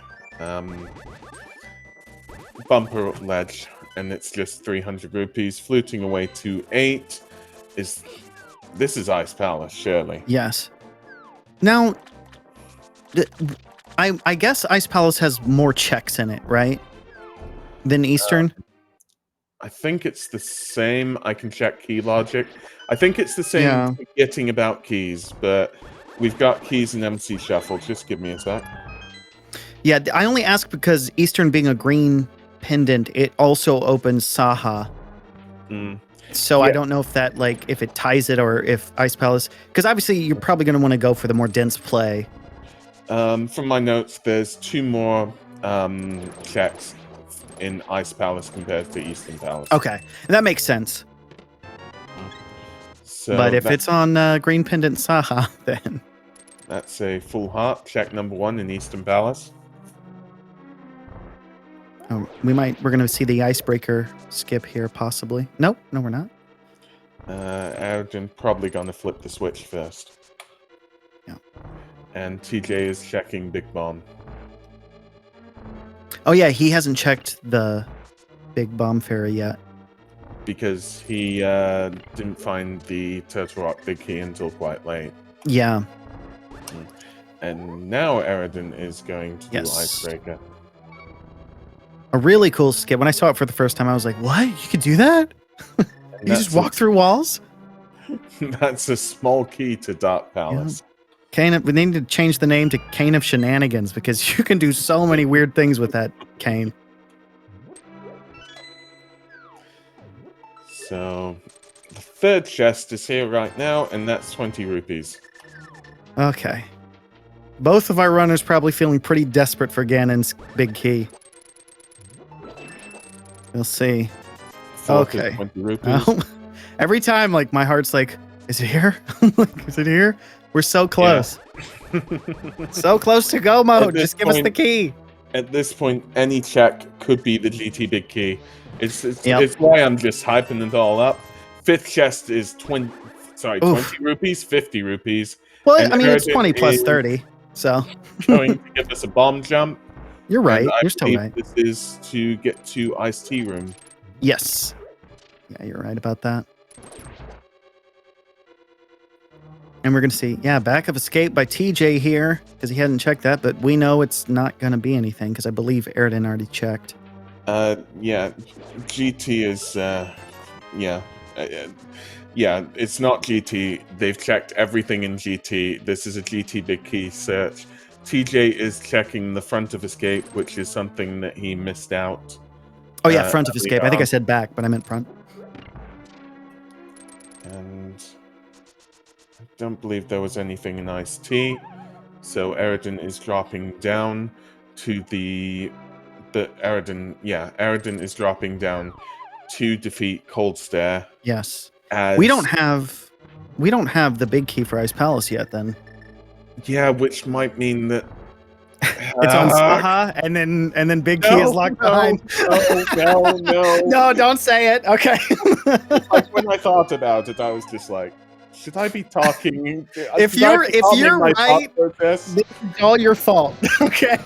bumper ledge, and it's just 300 rupees, fluting away to 8. This is Ice Palace, surely. Yes. Now, I guess Ice Palace has more checks in it, right? Than Eastern? I think it's the same. I can check key logic. I think it's the same Yeah. forgetting about keys, but we've got keys in MC Shuffle. Just give me a sec. Yeah, I only ask because Eastern being a green pendant, it also opens Saha. So I don't know if that, like, if it ties it or if Ice Palace... Because obviously you're probably going to want to go for the more dense play. From my notes, there's 2 more checks in Ice Palace compared to Eastern Palace. Okay, that makes sense. So but if it's on Green Pendant Saha, then... That's a full heart, check number 1 in Eastern Palace. Oh, we're going to see the icebreaker skip here, possibly. Nope, no, we're not. Eradin probably gonna flip the switch first. Yeah. And TJ is checking Big Bomb. Oh yeah, he hasn't checked the Big Bomb Fairy yet. Because he didn't find the Turtle Rock Big Key until quite late. Yeah. And now Eradin is going to do Icebreaker. A really cool skip. When I saw it for the first time, I was like, what? You could do that? You just walk through walls? That's a small key to Dark Palace. Yeah. We need to change the name to Cane of Shenanigans because you can do so many weird things with that cane. So, the third chest is here right now, and that's 20 rupees. Okay. Both of our runners probably feeling pretty desperate for Ganon's big key. We'll see. Okay. 20 rupees. Every time, like, my heart's like, is it here? Like, is it here? We're so close. Yeah. So close to go mode. Just give us the key. At this point, any check could be the GT big key. It's why I'm just hyping it all up. Fifth chest is 20 rupees, 50 rupees. Well, I mean, it's 20 plus 30, so. Going to give us a bomb jump. You're right. You're still right. This is to get to Ice Tea Room. Yes. Yeah, you're right about that. And we're going to see, Back of Escape by TJ here, because he hadn't checked that, but we know it's not going to be anything, because I believe Eradin already checked. Yeah, GT is, it's not GT. They've checked everything in GT. This is a GT big key search. TJ is checking the front of Escape, which is something that he missed out. Oh yeah, front of Escape. I think I said back, but I meant front. And I don't believe there was anything in Ice Tea. So Eradin is dropping down to Eradin is dropping down to defeat Cold Stare. Yes. We don't have the big key for Ice Palace yet then. Yeah, which might mean that it's on Saha, and then Big Key is locked behind. No. No, don't say it. Okay. Like when I thought about it, I was just like, should I be talking? If you're right, this is all your fault. Okay.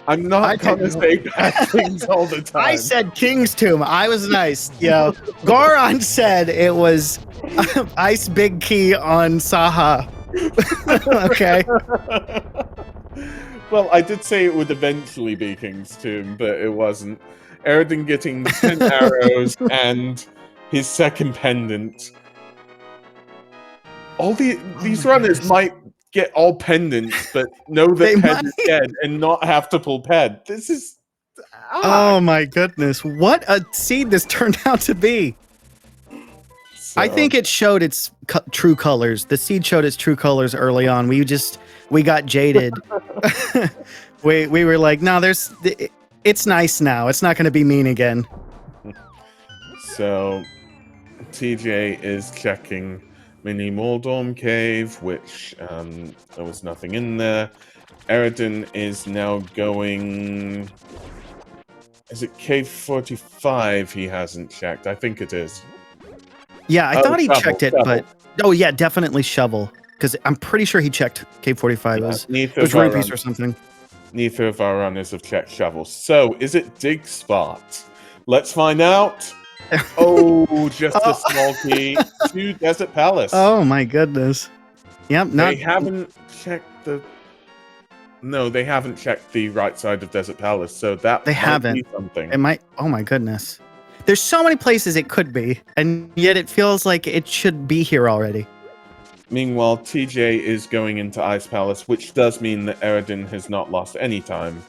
I'm not gonna say bad things all the time. I said King's Tomb. I was nice. Yo, Goron said it was Ice Big Key on Saha. Okay. Well, I did say it would eventually be King's Tomb, but it wasn't. Eradin getting 10 arrows and his second pendant. These runners might get all pendants, but know that Ped is dead and not have to pull Ped. This is... Oh my goodness. What a seed this turned out to be. So. I think it showed its true colors. The seed showed its true colors early on. We got jaded. we were like, no, it's nice now. It's not going to be mean again. So TJ is checking Mini Moldorm Cave, which there was nothing in there. Eradin is now going... Is it Cave 45 he hasn't checked? I think it is. Yeah, I thought he checked it, but... Oh, yeah, definitely Shovel. Because I'm pretty sure he checked Cave 45. It was Rupees or something. Neither of our runners have checked Shovel. So, is it Dig Spot? Let's find out. Oh, just a small key to Desert Palace. Oh my goodness. Yep. They haven't checked the... No, they haven't checked the right side of Desert Palace, so that might be something. It might... Oh my goodness. There's so many places it could be, and yet it feels like it should be here already. Meanwhile, TJ is going into Ice Palace, which does mean that Eradin has not lost any time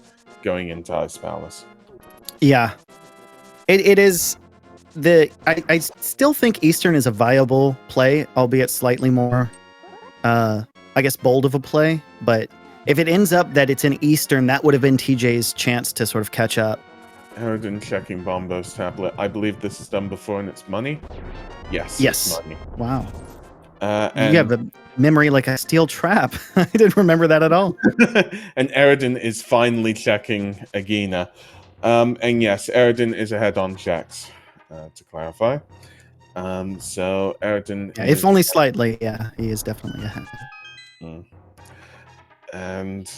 going into Ice Palace. Yeah. It is... I still think Eastern is a viable play, albeit slightly more, I guess, bold of a play. But if it ends up that it's in Eastern, that would have been TJ's chance to sort of catch up. Eradin checking Bombo's tablet. I believe this is done before and it's money? Yes. Yes. It's money. Wow. And you have a memory like a steel trap. I didn't remember that at all. And Eradin is finally checking Agina. And yes, Eradin is ahead on checks. To clarify. So Eradin... Yeah, if only slightly, yeah, he is definitely ahead. And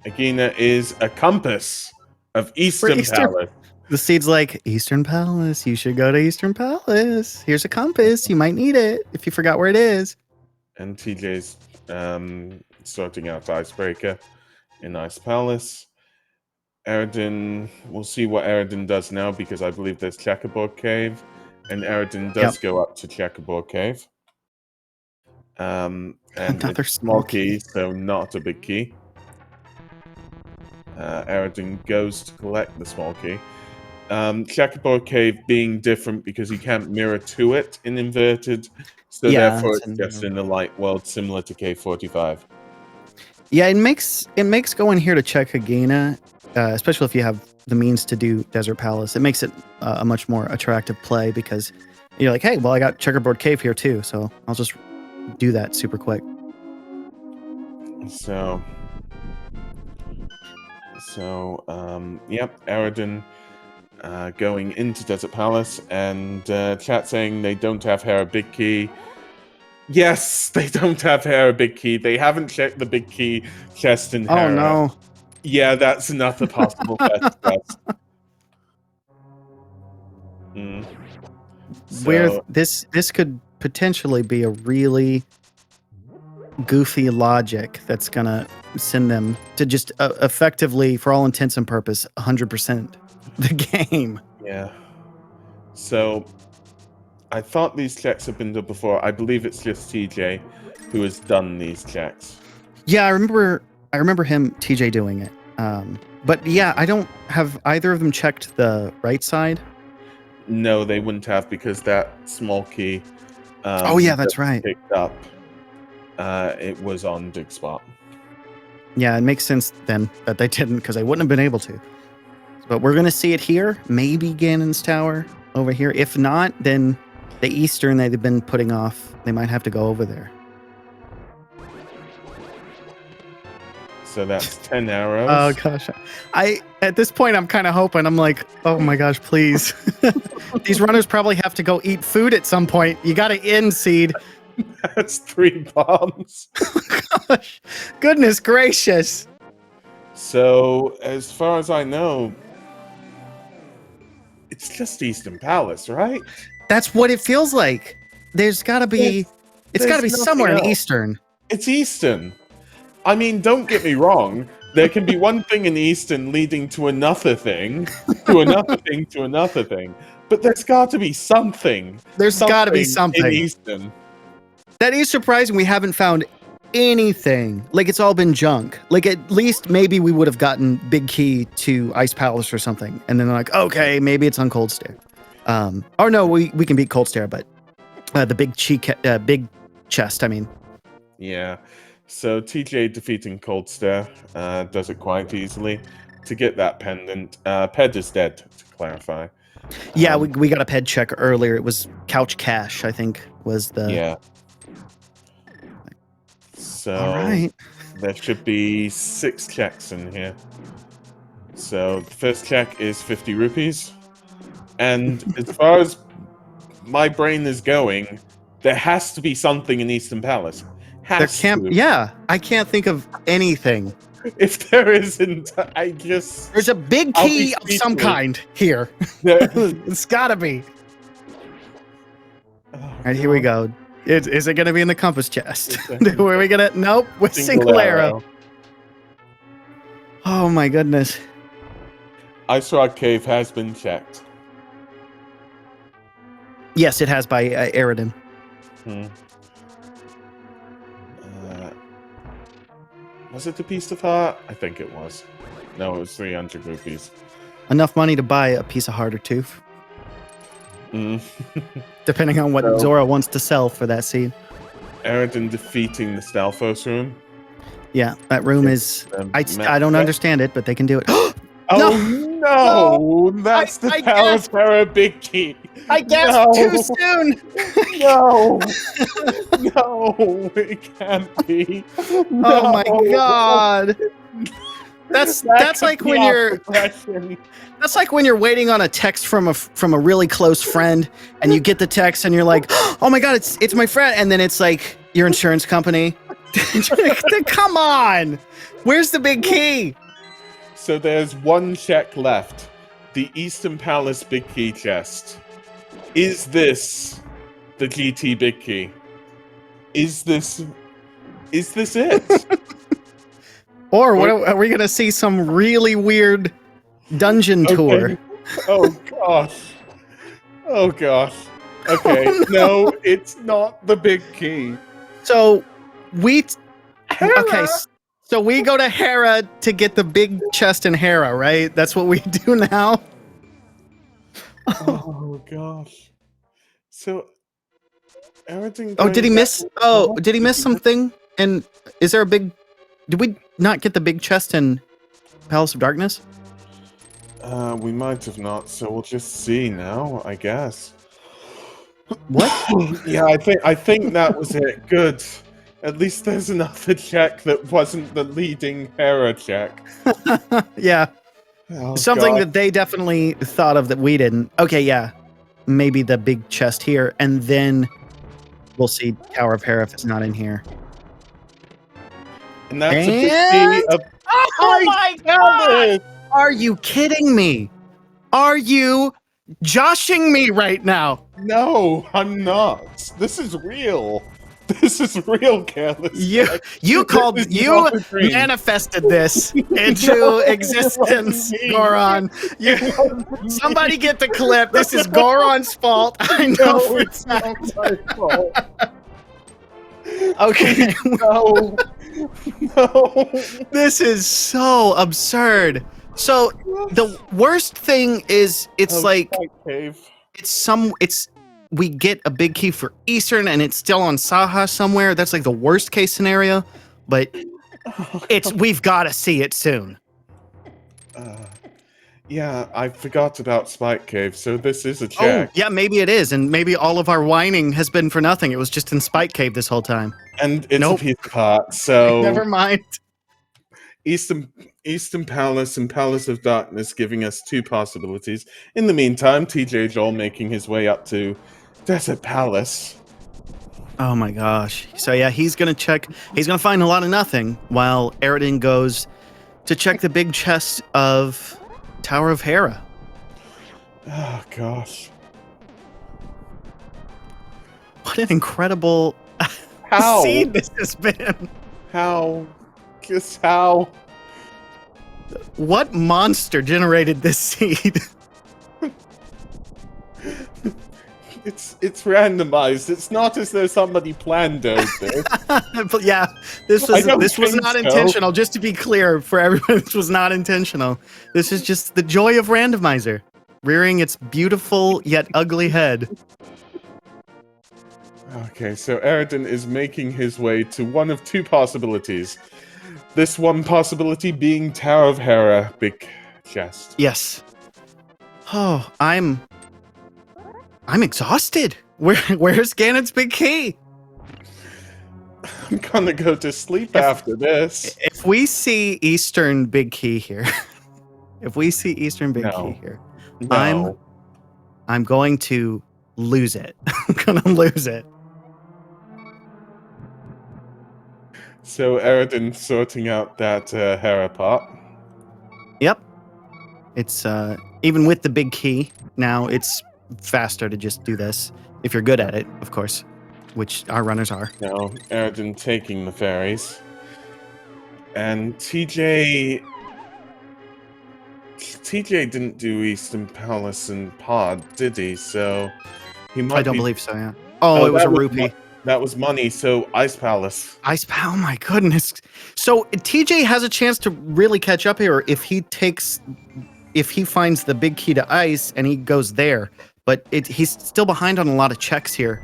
Agina is a compass of Eastern Palace. The seed's like, Eastern Palace, you should go to Eastern Palace. Here's a compass, you might need it if you forgot where it is. And TJ's sorting out Icebreaker in Ice Palace. Eradin, we'll see what Eradin does now, because I believe there's Checkerboard Cave, and Eradin does go up to Checkerboard Cave. And another small key, so not a big key. Eradin goes to collect the small key. Checkerboard Cave being different because you can't mirror to it in inverted, so therefore it's just in the light world, similar to Cave 45. Yeah, it makes going here to check Agina, especially if you have the means to do Desert Palace, it makes it a much more attractive play, because you're like, hey, well, I got Checkerboard Cave here too, so I'll just do that super quick. So yep, Eradin going into Desert Palace, and chat saying they don't have Hera Big Key. Yes, they don't have Hera Big Key. They haven't checked the Big Key chest in Hera. Oh no. Yeah, that's another possible best guess. Where this could potentially be a really goofy logic that's gonna send them to just effectively, for all intents and purpose, 100% the game. Yeah. So I thought these checks have been done before. I believe it's just TJ who has done these checks. Yeah, I remember him, TJ, doing it. But yeah, I don't have either of them checked the right side. No, they wouldn't have, because that small key. Oh yeah, that's right. Picked up. It was on Dig Spot. Yeah, it makes sense then that they didn't, because they wouldn't have been able to. But we're gonna see it here. Maybe Ganon's Tower over here. If not, then the Eastern they've been putting off. They might have to go over there. So that's 10 arrows. Oh gosh, at this point I'm kind of hoping. I'm like, oh my gosh, please. These runners probably have to go eat food at some point. You got to end, Seed. That's 3 bombs. Gosh, goodness gracious. So, as far as I know, it's just Eastern Palace, right? That's what it feels like. There's got to be. It's got to There's be nothing somewhere in else. Eastern. It's Eastern. I mean, don't get me wrong. There can be one thing in Eastern leading to another thing, to another thing, to another thing. But there's got to be something. There's got to be in something. Eastern. That is surprising. We haven't found anything. Like it's all been junk. Like at least maybe we would have gotten Big Key to Ice Palace or something, and then they're like, okay, maybe it's on Cold Stair. Or no, we can beat Cold Stair, but the big chest. I mean, Yeah. So TJ defeating Cold Stare does it quite easily. To get that pendant, Ped is dead, to clarify. yeah, we got a ped check earlier. It was Couch Cash, I think, was the. Yeah. So All right. there should be 6 checks in here. So the first check is 50 rupees. And as far as my brain is going, there has to be something in Eastern Palace. There can't. Yeah, I can't think of anything. If there isn't, I just... There's a big I'll key be of some speechless. kind here. Yeah. It's gotta be. Oh, All right, here we go. Is it gonna be in the compass chest? It's Were we gonna? Nope, with single arrow. Oh my goodness. Ice Rock Cave has been checked. Yes, it has by Eradin. Hmm. Was it the Piece of Heart? I think it was. No, it was 300 rupees. Enough money to buy a piece of heart or two, Mm. depending on what So- Zora wants to sell for that seed. Eradin defeating the Stalfos room. Yeah, that room is. I don't understand it, but they can do it. Oh no! That's the I Power guessed- Terror Big Key. I guessed No. too soon. No! No! It can't be. Oh my god. That's like when you're that's like when you're waiting on a text from a really close friend and you get the text and you're like, "Oh my god, it's my friend." And then it's like your insurance company. Come on. Where's the big key? So there's one check left. The Eastern Palace Big Key chest. Is this the GT Big Key? Is this it? Or what are we going to see some really weird dungeon tour? Okay. Oh gosh. Oh gosh. Okay. Oh, no, it's not the Big Key. So we Hera! okay, so we go to Hera to get the big chest in Hera, right? That's what we do now. Oh gosh. So everything. Oh, did he miss? Oh, did he miss something? And is there a big? Did we not get the big chest in Palace of Darkness? We might have not, so we'll just see now, I guess. What? Yeah, I think that was it. Good. At least there's another check that wasn't the leading Hera check. Yeah, Oh, something God. that they definitely thought of that we didn't. Okay, yeah, maybe the big chest here, and then we'll see Tower of Hera if it's not in here. And that's a And- big key of. Oh my God! Are you kidding me? Are you joshing me right now? No, I'm not. This is real. This is real, careless. You called This is you not a dream. manifested this into No, existence, it wasn't me. Goron. Somebody get the clip. This is Goron's fault. I know No, for a it's not fact. my fault. Okay. No. No. This is so absurd. So the worst thing is it's like Fight Cave. it's we get a big key for Eastern and it's still on Saha somewhere. That's like the worst case scenario, but we've got to see it soon. Yeah, I forgot about Spike Cave, so this is a Oh, check. yeah, maybe it is, and maybe all of our whining has been for nothing. It was just in Spike Cave this whole time. And it's Nope. a piece of heart, so Never mind. Eastern Palace and Palace of Darkness giving us 2 possibilities. In the meantime, TJ Joll making his way up to Desert Palace. Oh my gosh. So yeah, he's gonna check. He's gonna find a lot of nothing while Eradin goes to check the big chest of Tower of Hera. Oh, gosh. What an incredible How? seed this has been. How? Just how? What monster generated this seed? It's randomized. It's not as though somebody planned out this. But yeah, this was not so. intentional. Just to be clear for everyone, this was not intentional. This is just the joy of Randomizer, rearing its beautiful yet ugly head. Okay, so Eradin is making his way to one of two possibilities. This one possibility being Tower of Hera, big chest. Yes. Oh, I'm exhausted. Where's Ganon's big key? I'm gonna go to sleep after this. If we see Eastern big key here, key here, No. I'm going to lose it. I'm gonna lose it. So Eradin sorting out that Hera pot. Yep. It's even with the big key, now it's faster to just do this. If you're good at it, of course, which our runners are. No, Eradin taking the fairies. And TJ didn't do Eastern Palace and Pod, did he? So he might I don't believe so, yeah. Oh, it was a rupee. That was money, so Ice Palace. Oh my goodness. So TJ has a chance to really catch up here if he finds the big key to ice and he goes there. But he's still behind on a lot of checks here,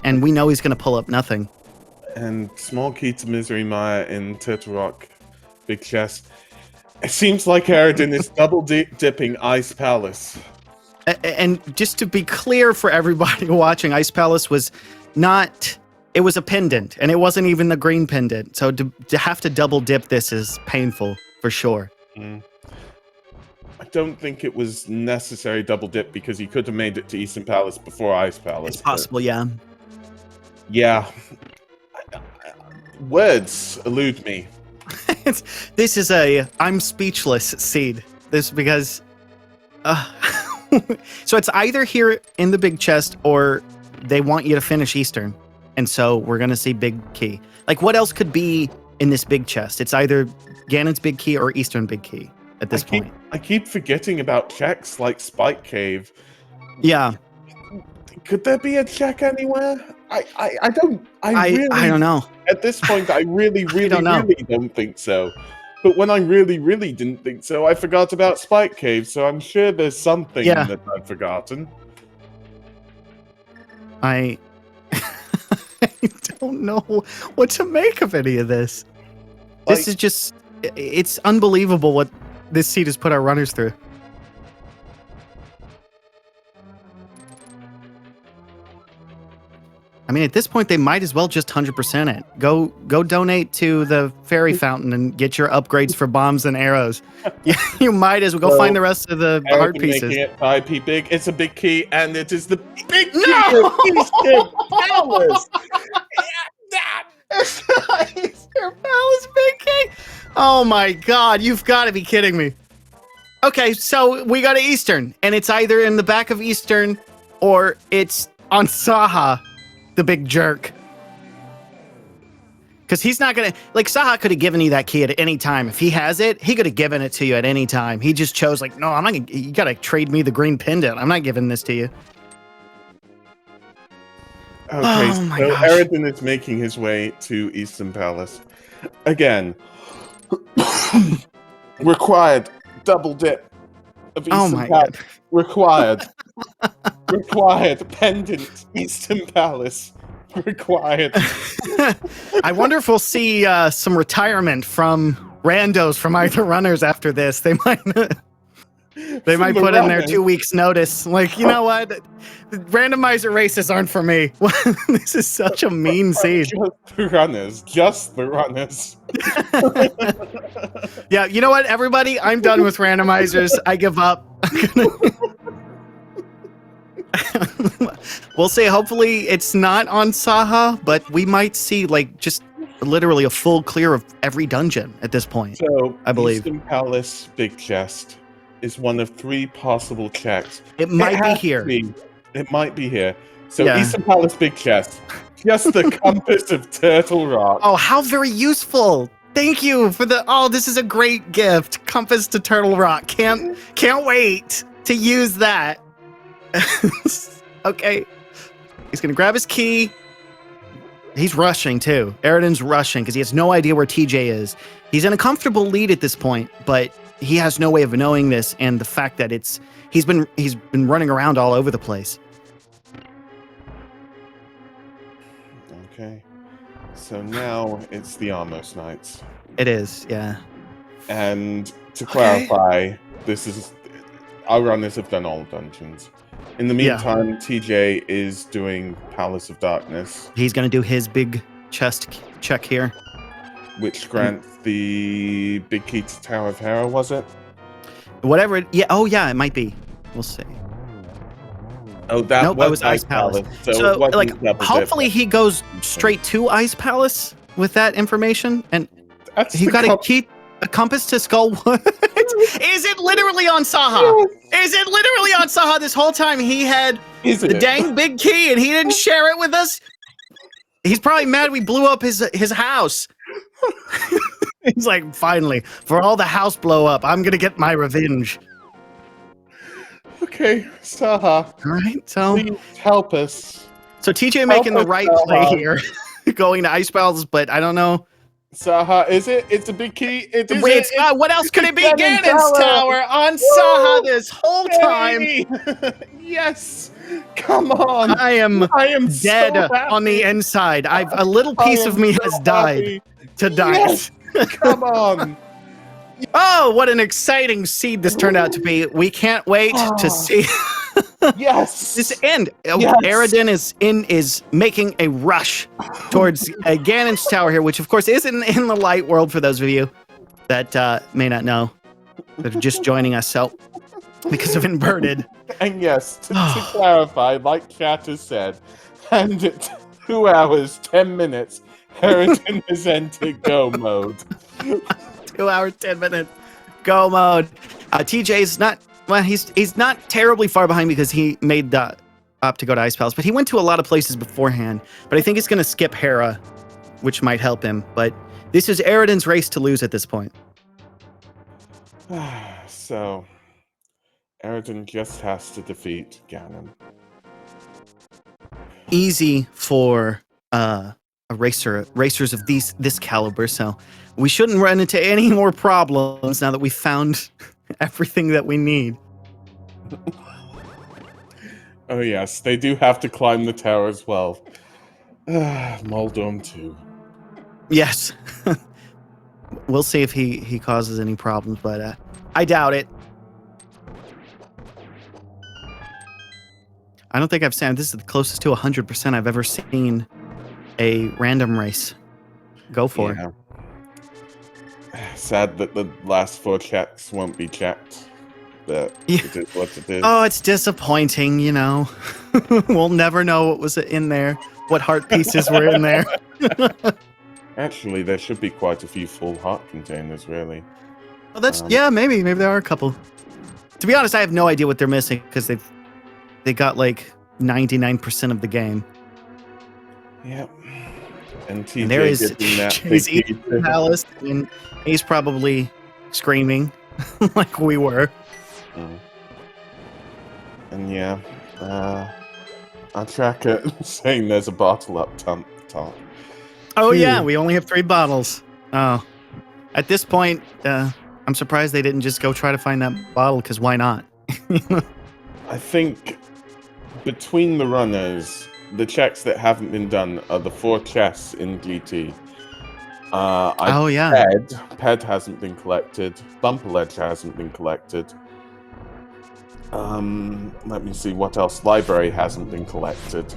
and we know he's going to pull up nothing. And small key to Misery Maya in Turtle Rock, big chest. It seems like Eradin is double dipping Ice Palace. And just to be clear for everybody watching, Ice Palace was not... It was a pendant, and it wasn't even the green pendant. So to have to double dip this is painful, for sure. I don't think it was necessary double dip because he could have made it to Eastern Palace before Ice Palace. It's possible, yeah. Yeah. Words elude me. This is I'm speechless seed. This because... so it's either here in the big chest or they want you to finish Eastern. And so we're going to see big key. Like, what else could be in this big chest? It's either Ganon's big key or Eastern big key at this point. I keep forgetting about checks like Spike Cave. Yeah. Could there be a check anywhere? I don't know. At this point, I really don't think so. But when I really didn't think so, I forgot about Spike Cave. So I'm sure there's something that I've forgotten. I don't know what to make of any of this. This is just, it's unbelievable what this seed has put our runners through. I mean, at this point, they might as well just 100% it. Go donate to the fairy fountain and get your upgrades for bombs and arrows. You might as well go find the rest of the heart pieces. Making it 5p big. It's a big key, and it is the big key of Eastern Palace. Eastern Palace big key. Oh my God, you've got to be kidding me. Okay, so we got to Eastern, and it's either in the back of Eastern or it's on Saha. The big jerk. Because he's not going to... Like, Saha could have given you that key at any time. If he has it, he could have given it to you at any time. He just chose, like, no, I'm not going to... You got to trade me the green pendant. I'm not giving this to you. Okay, so Eradin is making his way to Eastern Palace. Again. Required double dip of Eastern Palace. Required. Required pendant Eastern Palace. Required. I wonder if we'll see some retirement from randos from either runners after this. They might put in their 2 weeks notice. Like, you know what? Randomizer races aren't for me. This is such a mean seed. Just the runners. Yeah, you know what, everybody? I'm done with randomizers. I give up. We'll say hopefully it's not on Saha, but we might see like just literally a full clear of every dungeon at this point. So, I believe. Eastern Palace Big Chest is one of 3 possible checks. It might be has to here. be. It might be here. So, Yeah. Eastern Palace Big Chest, just the compass of Turtle Rock. Oh, how very useful. Thank you for the, oh, this is a great gift. Compass to Turtle Rock. Can't wait to use that. Okay. He's going to grab his key. He's rushing too. Eradin's rushing because he has no idea where TJ is. He's in a comfortable lead at this point, but he has no way of knowing this, and the fact that he's been running around all over the place. Okay. So now it's the Amos Knights. It is, yeah. And to clarify, our runners have done all dungeons. In the meantime, TJ is doing Palace of Darkness. He's going to do his big chest check here. Which grants the big key to Tower of Hera, was it? Whatever. Yeah. Oh, yeah, it might be. We'll see. Oh, that was Ice Palace. So like, hopefully he goes straight to Ice Palace with that information. And he got a compass to Skullwood. Is it literally on Saha? Is it literally on Saha this whole time? He had the dang big key and he didn't share it with us. He's probably mad we blew up his house. He's like, finally, for all the house blow up, I'm gonna get my revenge. Okay, Saha. All right, so please help us. So TJ making the right play here, going to Ice Palace, but I don't know. Saha, is it? It's a big key. It is. Wait, what else could it be? Ganon's Tower on Saha this whole time. Yes. Come on. I am dead so on the inside. A little piece of me has died to die. Yes. Come on. Oh, what an exciting seed this turned out to be. We can't wait to see yes this end. Yes. Eradin is making a rush towards Ganon's Tower here, which of course is in the light world for those of you that may not know, that are just joining us. So because of inverted. And yes, to clarify, like chat has said, and at 2 hours, 10 minutes, Eradin has entered go mode. 2 hours, 10 minutes, go mode. TJ's not, well, he's not terribly far behind because he made the up to go to Ice Palace, but he went to a lot of places beforehand. But I think he's going to skip Hera, which might help him. But this is Eradin's race to lose at this point. So, Eradin just has to defeat Ganon. Easy for racers of this caliber, so we shouldn't run into any more problems now that we found everything that we need. Oh yes, they do have to climb the tower as well. Moldome too. Yes. We'll see if he causes any problems, but I doubt it. I don't think I've seen, this is the closest to 100% I've ever seen a random race go for. Yeah. Sad that the last 4 checks won't be checked, but it is what it is. Oh, it's disappointing, you know. We'll never know what was in there, what heart pieces were in there. Actually, there should be quite a few full heart containers, really. Well, that's yeah, maybe there are a couple. To be honest, I have no idea what they're missing because they got like 99% of the game. Yep. And TJ there is he's eating Palace, and he's probably screaming like we were. And yeah, I'll track it saying there's a bottle up top. Oh yeah, we only have 3 bottles. Oh, at this point, I'm surprised they didn't just go try to find that bottle, because why not? I think between the runners, the checks that haven't been done are the 4 chests in GT. Ped hasn't been collected. Bumper Ledge hasn't been collected. Let me see what else. Library hasn't been collected.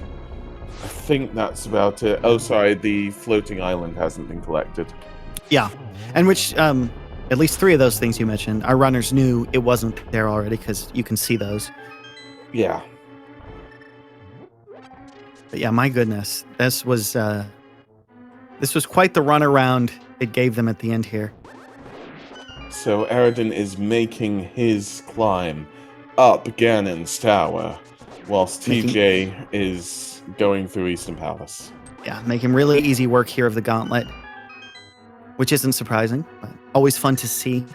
I think that's about it. Oh, sorry, the floating island hasn't been collected. Yeah, and which at least 3 of those things you mentioned, our runners knew it wasn't there already because you can see those. Yeah. But yeah, my goodness, this was This was quite the runaround it gave them at the end here. So Eradin is making his climb up Ganon's tower, whilst TJ is going through Eastern Palace. Yeah, making really easy work here of the gauntlet, which isn't surprising, but always fun to see.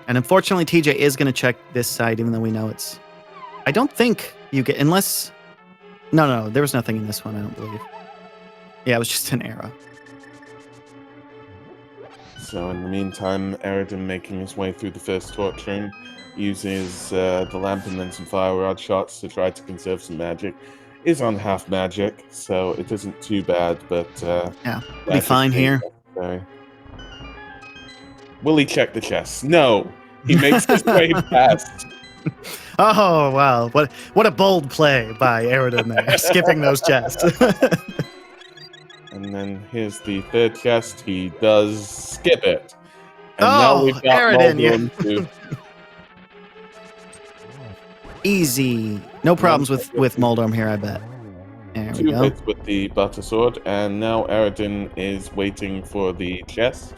And unfortunately, TJ is going to check this side, even though we know it's... I don't think you get... Unless... No, there was nothing in this one, I don't believe. Yeah, it was just an arrow. So in the meantime, Eradin making his way through the first torch room, uses the lamp and then some fire rod shots to try to conserve some magic. Is on half magic, so it isn't too bad, but... yeah, be fine here. Will he check the chest? No! He makes his way past. Oh, wow. What a bold play by Eradin there, skipping those chests. And then here's the third chest. He does skip it. And now we've got Eradin, yeah. Easy. No problems with Moldorm here, I bet. There we go. 2 hits with the butter sword, and now Eradin is waiting for the chest.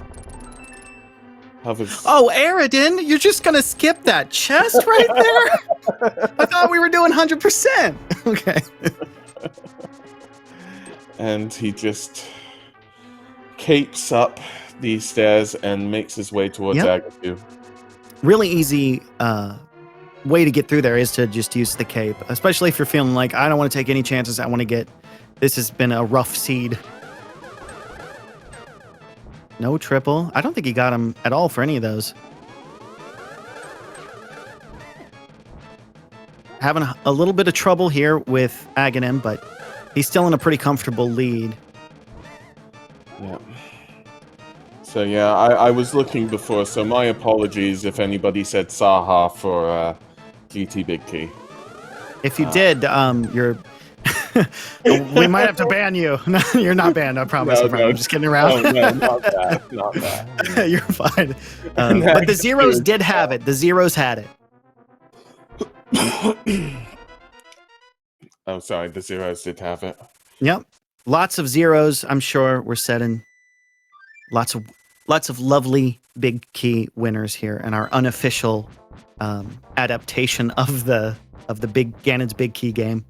Oh, Eradin, you're just gonna skip that chest right there? I thought we were doing 100%. Okay. And he just capes up the stairs and makes his way towards Agatu. Really easy way to get through there is to just use the cape, especially if you're feeling like, I don't want to take any chances. I want to get... This has been a rough seed. No triple. I don't think he got him at all for any of those. Having a little bit of trouble here with Aghanim, but he's still in a pretty comfortable lead. Yeah. So yeah, I was looking before, so my apologies if anybody said Saha for GT Big Key. If you did, you're... we might have to ban you. No, you're not banned, I promise. No, I'm just kidding around. No, not that. Not that. You're fine. But the zeros did have it. The zeros had it. Oh, sorry. The zeros did have it. Yep. Lots of zeros, I'm sure, were set in. Lots of lovely big key winners here in our unofficial adaptation of the Ganon's Big Key game.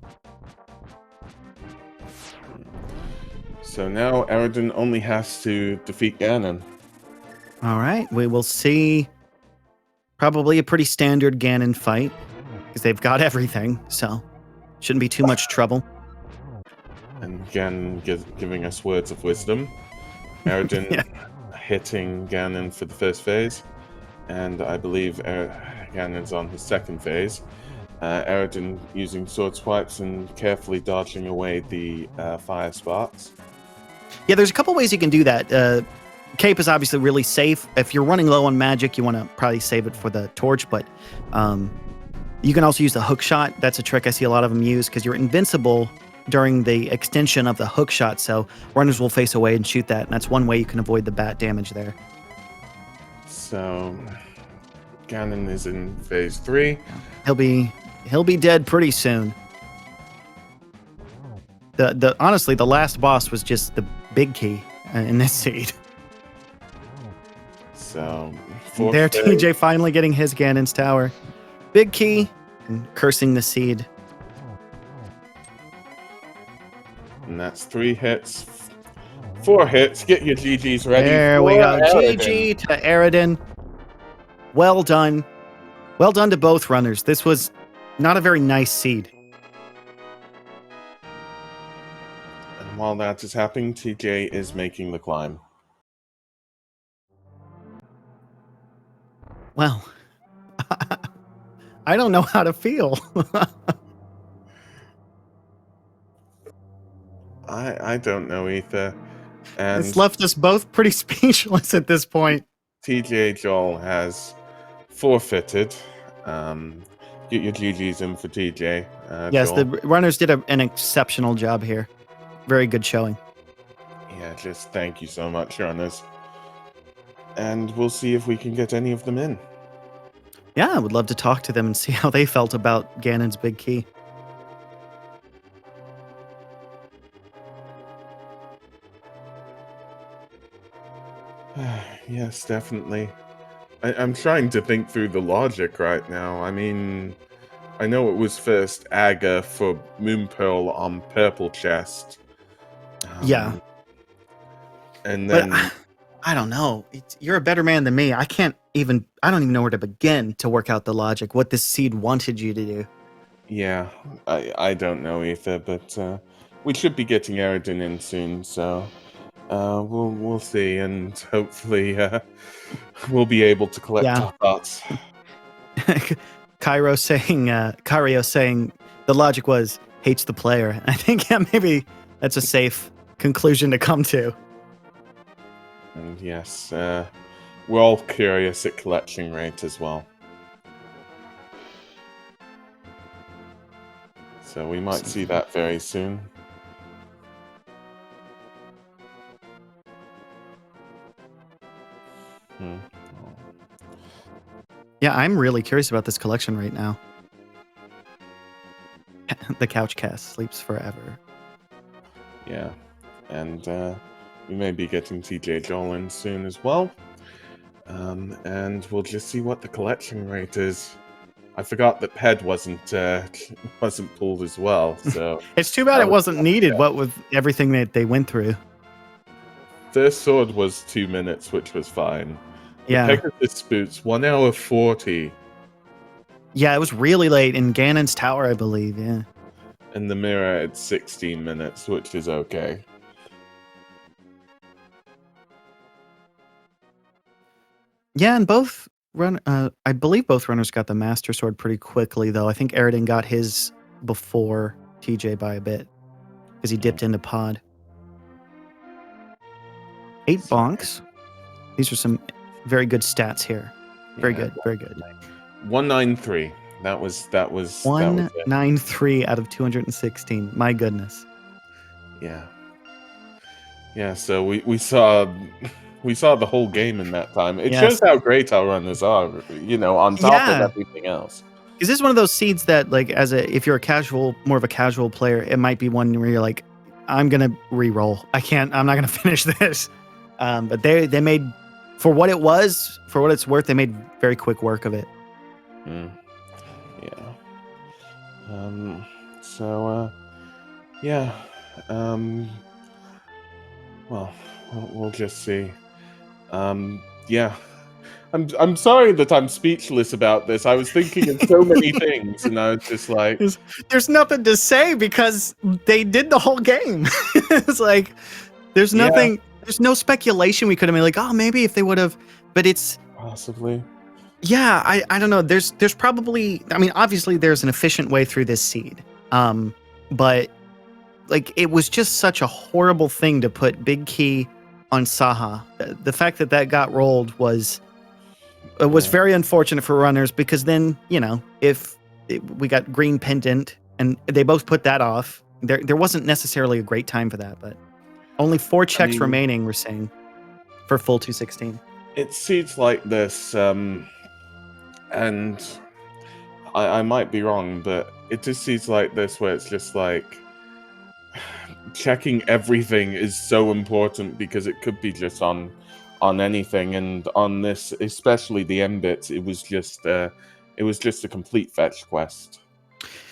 So now Eradin only has to defeat Ganon. All right, we will see probably a pretty standard Ganon fight because they've got everything, so shouldn't be too much trouble. And Ganon giving us words of wisdom. Eradin hitting Ganon for the first phase, and I believe Ganon's on his second phase. Eradin using sword swipes and carefully dodging away the fire sparks. Yeah, there's a couple ways you can do that. Cape is obviously really safe. If you're running low on magic, you want to probably save it for the torch, but you can also use the hook shot. That's a trick I see a lot of them use because you're invincible during the extension of the hook shot, so runners will face away and shoot that, and that's one way you can avoid the bat damage there. So Ganon is in phase 3. He'll be dead pretty soon. Honestly, the last boss was just the big key in this seed. So there, TJ finally getting his Ganon's tower. Big key and cursing the seed. And that's 3 hits. 4 hits. Get your GGs ready. There we go. GG to Eradin. Well done. Well done to both runners. This was not a very nice seed. And while that is happening, TJ is making the climb. Well, I don't know how to feel. I don't know either. And it's left us both pretty speechless at this point. TJ Joll has forfeited. Get your GGs in for TJ. Yes, Joll. the runners did an exceptional job here. Very good showing. Yeah, just thank you so much, runners. And we'll see if we can get any of them in. Yeah, I would love to talk to them and see how they felt about Ganon's Big Key. Yes, definitely. I'm trying to think through the logic right now. I mean, I know it was first Aga for Moon Pearl on purple chest. Yeah, And but then, I don't know. You're a better man than me. I don't even know where to begin to work out the logic, what this seed wanted you to do. yeah, I don't know either, but we should be getting Eradin in soon, so we'll see, and hopefully we'll be able to collect Yeah. our thoughts. Kario saying the logic was hates the player. I think maybe that's a safe conclusion to come to. And yes, we're all curious at collection rate as well. So we might see that very soon. Yeah, I'm really curious about this collection right now. The couch cast sleeps forever. Yeah, and we may be getting TJ Joll in soon as well. And we'll just see what the collection rate is. I forgot that Ped wasn't pulled as well, so It's too bad it wasn't needed. What with everything that they went through. their sword was 2 minutes, which was fine. Yeah. The Pegasus boots 1 hour 40. Yeah, it was really late in Ganon's tower, I believe. Yeah. And the mirror at 16 minutes, which is okay. Yeah, and I believe both runners got the Master Sword pretty quickly, though. I think Eradin got his before TJ by a bit because he dipped into pod. 8 bonks. These are some very good stats here. Very good, very good. 193. That was 193 out of 216. My goodness. Yeah. Yeah, so we saw the whole game in that time. It shows how great our runners are, on top of everything else. Is this one of those seeds that, like, if you're more of a casual player, it might be one where you're like, I'm gonna re-roll. I'm not gonna finish this. But they made, for what it's worth, they made very quick work of it. Yeah. So yeah. Well, we'll just see. Yeah. I'm sorry that I'm speechless about this. I was thinking of so many things, and I was just like, there's nothing to say because they did the whole game. It's like there's nothing. There's no speculation we could have made. Like, oh, maybe if they would have, but it's possibly. Yeah, I don't know. There's probably. I mean, obviously, there's an efficient way through this seed. But like, it was just such a horrible thing to put Big Key on Saha. The fact that got rolled was very unfortunate for runners, because then, if we got Green Pendant and they both put that off, there wasn't necessarily a great time for that, but only 4 checks remaining, we're saying, for full 216. It seems like this, and I might be wrong, but it just seems like this where it's just like checking everything is so important, because it could be just on anything, and on this, especially the M bits, it was just a complete fetch quest.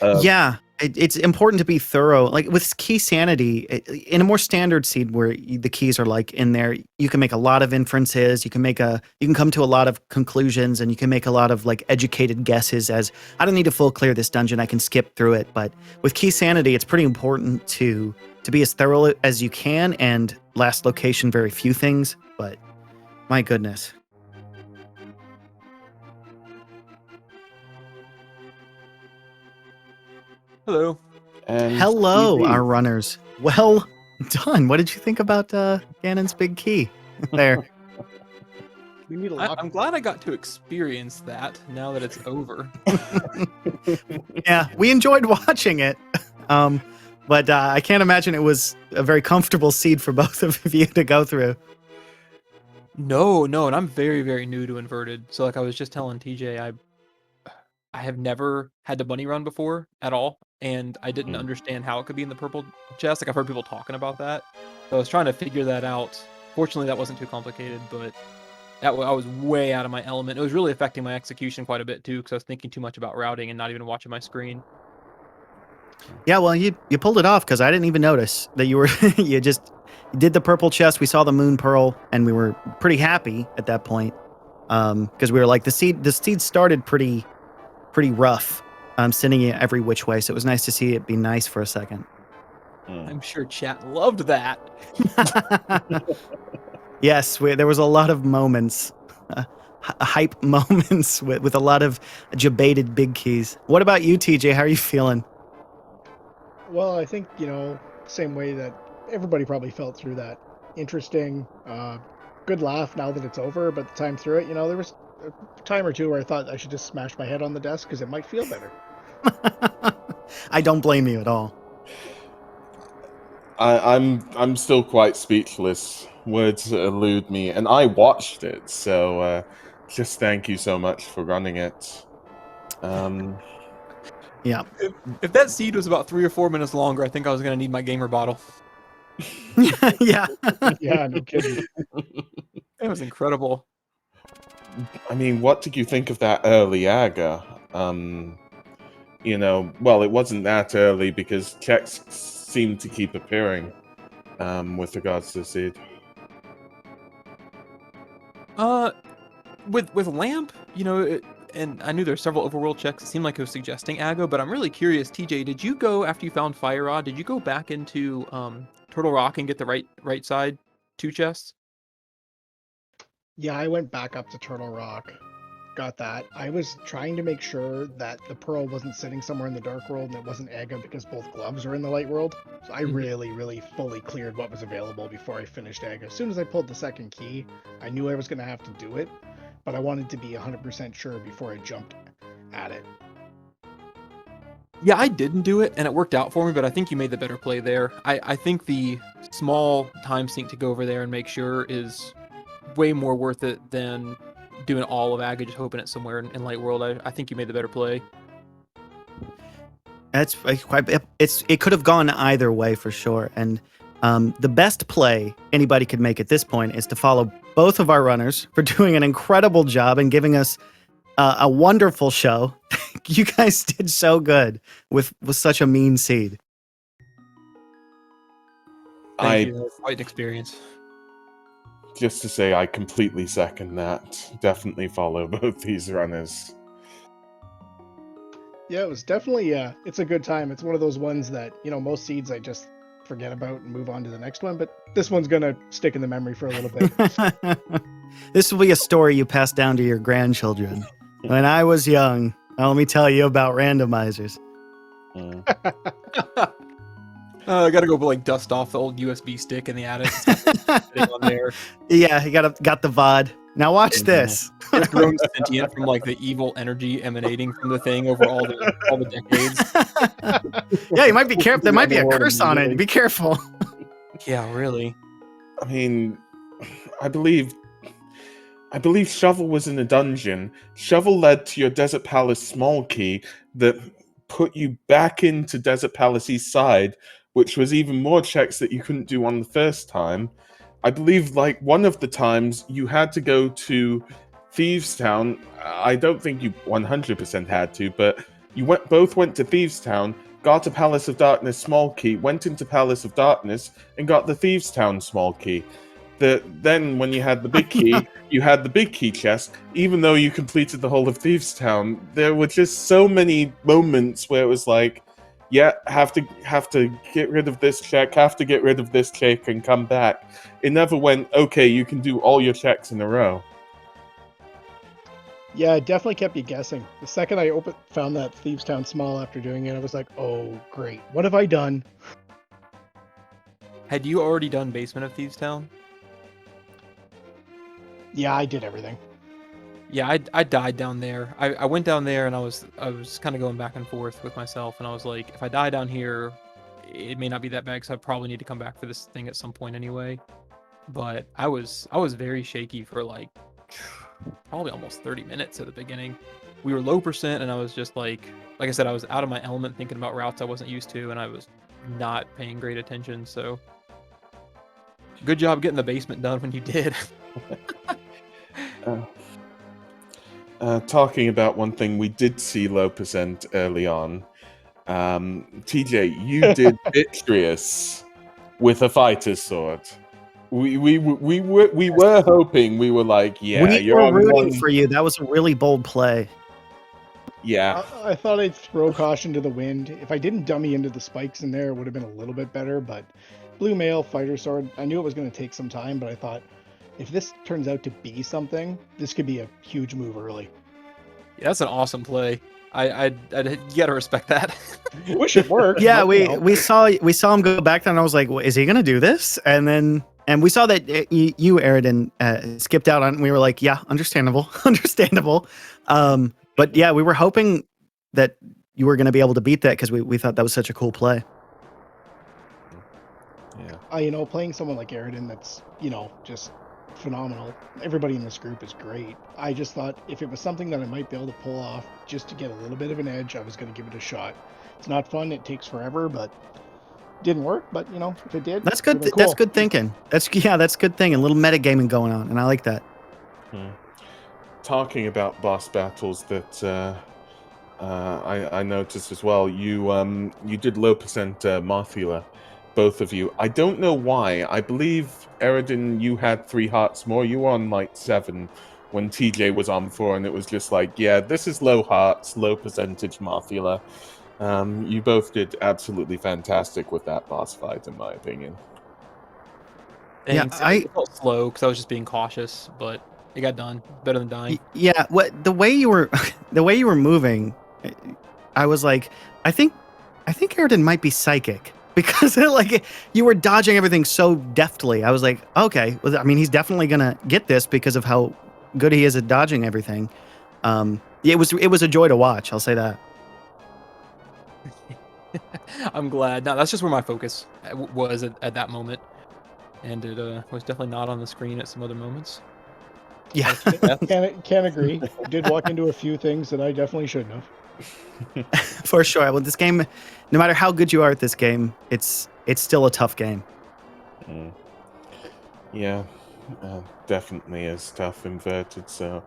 Yeah, it's important to be thorough. Like with key sanity, in a more standard seed where the keys are like in there, you can make a lot of inferences. You can come to a lot of conclusions, and you can make a lot of like educated guesses. As I don't need to full clear this dungeon, I can skip through it. But with key sanity, it's pretty important to be as thorough as you can, and last location very few things. But my goodness. Hello. And hello, our runners. Well done. What did you think about Ganon's Big Key there? We need a lot. I'm glad I got to experience that now that it's over. Yeah, we enjoyed watching it. But I can't imagine it was a very comfortable seed for both of you to go through. No, and I'm very, very new to Inverted. So like I was just telling TJ, I have never had to bunny run before at all, and I didn't understand how it could be in the purple chest. Like I've heard people talking about that, so I was trying to figure that out. Fortunately, that wasn't too complicated, but I was way out of my element. It was really affecting my execution quite a bit too, because I was thinking too much about routing and not even watching my screen. Yeah, well, you pulled it off because I didn't even notice that you were you did the purple chest. We saw the moon pearl, and we were pretty happy at that point because we were like the seed started pretty rough, sending it every which way. So it was nice to see it be nice for a second. I'm sure chat loved that. Yes, there was a lot of moments, hype moments with a lot of debated big keys. What about you, TJ? How are you feeling? Well, I think, same way that everybody probably felt through that. Interesting, good laugh now that it's over, but the time through it, there was a time or two where I thought I should just smash my head on the desk because it might feel better. I don't blame you at all. I'm still quite speechless. Words elude me, and I watched it, so just thank you so much for running it. Yeah. If that seed was about 3 or 4 minutes longer, I think I was gonna need my gamer bottle. Yeah. Yeah, no kidding. It was incredible. I mean, what did you think of that early Aga? Well, it wasn't that early because checks seemed to keep appearing with regards to the seed. With Lamp, and I knew there were several overworld checks. It seemed like it was suggesting Ago, but I'm really curious, TJ, did you go after you found Fire Rod? Did you go back into Turtle Rock and get the right side 2 chests? Yeah, I went back up to Turtle Rock, got that. I was trying to make sure that the pearl wasn't sitting somewhere in the dark world and it wasn't Aga because both gloves are in the light world. So I really, really fully cleared what was available before I finished Aga. As soon as I pulled the second key, I knew I was going to have to do it, but I wanted to be 100% sure before I jumped at it. Yeah, I didn't do it, and it worked out for me, but I think you made the better play there. I think the small time sink to go over there and make sure is way more worth it than doing all of Aga, just hoping it's somewhere in Light World. I think you made the better play. It could have gone either way for sure. And the best play anybody could make at this point is to follow both of our runners for doing an incredible job and giving us a wonderful show. You guys did so good with such a mean seed. Thank you. That was quite an experience. Just to say, I completely second that. Definitely follow both these runners. Yeah, it was definitely, it's a good time. It's one of those ones that, most seeds I just forget about and move on to the next one, but this one's going to stick in the memory for a little bit. This will be a story you pass down to your grandchildren. When I was young, let me tell you about randomizers. I gotta go dust off the old USB stick in the attic. Sitting on there. Yeah, he got the VOD. Now watch this. It's grown sentient from the evil energy emanating from the thing over all the decades. Yeah, you might be careful. There might be a curse on it. Be careful. Yeah, really. I mean, I believe Shovel was in a dungeon. Shovel led to your Desert Palace small key that put you back into Desert Palace East Side, which was even more checks that you couldn't do on the first time. I believe, one of the times you had to go to Thieves Town. I don't think you 100% had to, but you both went to Thieves Town, got a Palace of Darkness small key, went into Palace of Darkness, and got the Thieves Town small key. Then, when you had the big key, you had the big key chest. Even though you completed the whole of Thieves Town, there were just so many moments where it was have to get rid of this check, have to get rid of this check, and come back. It never went, okay, you can do all your checks in a row. Yeah, it definitely kept you guessing. The second I found that Thieves Town small after doing it, I was like, oh, great. What have I done? Had you already done Basement of Thieves Town? Yeah, I did everything. Yeah, I died down there. I went down there and I was kind of going back and forth with myself, and I was like, if I die down here, it may not be that bad because I probably need to come back for this thing at some point anyway. But I was very shaky for probably almost 30 minutes at the beginning. We were low percent, and I was just like I said, I was out of my element thinking about routes I wasn't used to, and I was not paying great attention. So Good job getting the basement done when you did. Talking about one thing we did see low percent early on. TJ, you did Vitreous with a fighter's sword. We were hoping, we were like, yeah, we you're were on rooting one. for you. That was a really bold play. Yeah, I thought I'd throw caution to the wind. If I didn't dummy into the spikes in there, it would have been a little bit better. But blue mail, fighter sword, I knew it was going to take some time, but I thought if this turns out to be something, this could be a huge move early. Yeah, that's an awesome play. I you gotta respect that. I wish it worked. Yeah, but, you know. we saw him go back there, and I was like, well, is he gonna do this? And we saw that you Eradin, skipped out on. We were like, yeah, understandable, understandable. But yeah, we were hoping that you were gonna be able to beat that because we thought that was such a cool play. yeah. Playing someone like Eradin that's, just phenomenal. Everybody in this group is great. I just thought if it was something that I might be able to pull off just to get a little bit of an edge, I was going to give it a shot. It's not fun. It takes forever, but didn't work. But, if it did, That's good. really cool. That's good thinking. That's good thinking. A little metagaming going on, and I like that. Talking about boss battles that I noticed as well. You did low percent Marthula, both of you. I don't know why. I believe Eradin, you had 3 hearts more. You were on like 7 when TJ was on 4, and it was just like, yeah, this is low hearts, low percentage Marthula. You both did absolutely fantastic with that boss fight, in my opinion. Thanks. It felt slow because I was just being cautious, but it got done. Better than dying. Yeah, the way you were moving, I was like, I think Eradin might be psychic because you were dodging everything so deftly. I was like, okay, well, I mean, he's definitely gonna get this because of how good he is at dodging everything. It was a joy to watch. I'll say that. I'm glad. No, that's just where my focus was at that moment, and it was definitely not on the screen at some other moments. Yeah, Can't agree. Did walk into a few things that I definitely shouldn't have. for sure. Well, this game, no matter how good you are at this game, it's still a tough game. Yeah, definitely is tough inverted. So,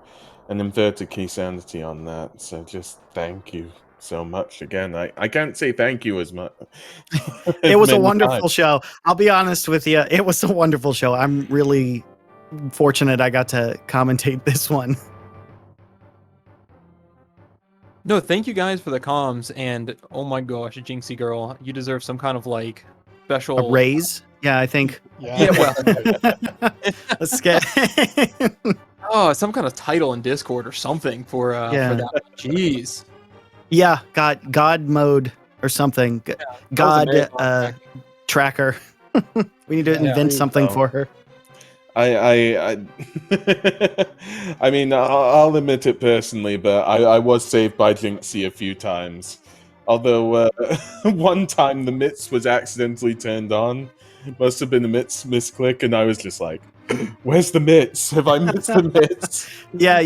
an inverted key sanity on that. So, just thank you so much again. I can't say thank you as much. It was a wonderful show. I'll be honest with you. It was a wonderful show. I'm really fortunate I got to commentate this one. No, thank you guys for the comms, and oh my gosh, Jinxie girl, you deserve some kind of special A raise? Yeah, I think. Yeah, well, Let's get. some kind of title in Discord or something for that. Jeez. Yeah, God mode or something. God tracker. We need to invent something for her. I mean, I'll admit it personally, but I was saved by Jinxie a few times. Although one time the mitts was accidentally turned on. Must have been a mitts misclick, and I was just like, "Where's the mitts? Have I missed the mitts?" Yeah,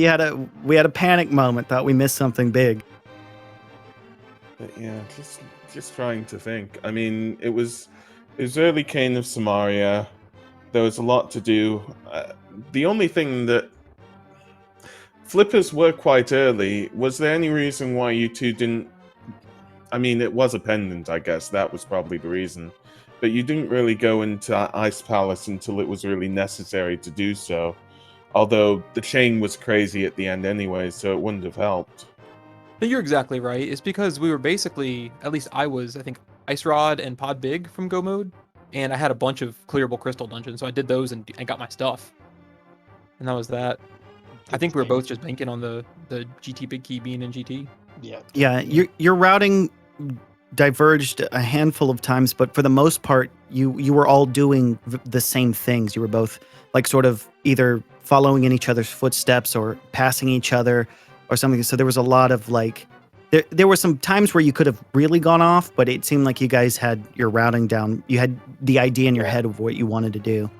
we had a panic moment. Thought we missed something big. But yeah, just trying to think. I mean, it was early Kane of Samaria. There was a lot to do. The only thing that flippers were quite early. Was there any reason why you two didn't? I mean, it was a pendant, I guess. That was probably the reason. But you didn't really go into Ice Palace until it was really necessary to do so. Although the chain was crazy at the end anyway, so it wouldn't have helped. But you're exactly right. It's because we were basically, at least I was, I think, Ice Rod and Pod Big from Go Mode. And I had a bunch of clearable crystal dungeons, so I did those and got my stuff. And that was that. I think we were both just banking on the GT Big Key being in GT. Yeah, your routing diverged a handful of times, but for the most part, you were all doing the same things. You were both sort of either following in each other's footsteps or passing each other or something. So there was a lot of there were some times where you could have really gone off, but it seemed like you guys had your routing down. You had the idea in your head of what you wanted to do.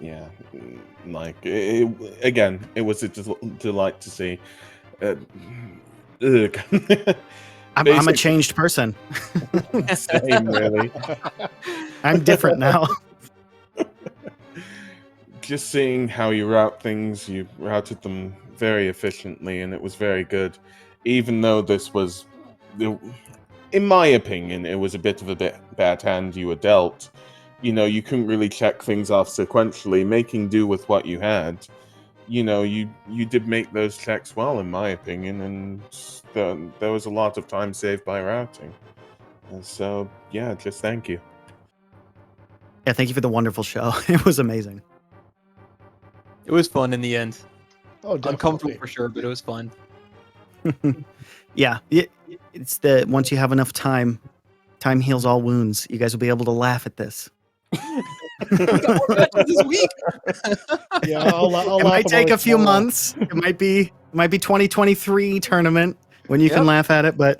Yeah, again, it was a delight to see. I'm a changed person. Same, really. I'm different now. just seeing how you route things, you routed them very efficiently, and it was very good. Even though this was, in my opinion, it was a bit of a bad hand you were dealt. You know, you couldn't really check things off sequentially, making do with what you had. You know, you did make those checks well, in my opinion, and there was a lot of time saved by routing. And so, yeah, just thank you. Yeah, thank you for the wonderful show. It was amazing. It was fun in the end. Oh, Uncomfortable definitely. for sure, but it was fun. Yeah, it's the once you have enough time heals all wounds. You guys will be able to laugh at this. We got more matches this week. Yeah, I'll It laugh might take about a few tomorrow. months. It might be 2023 tournament when you can Yep. laugh at it, but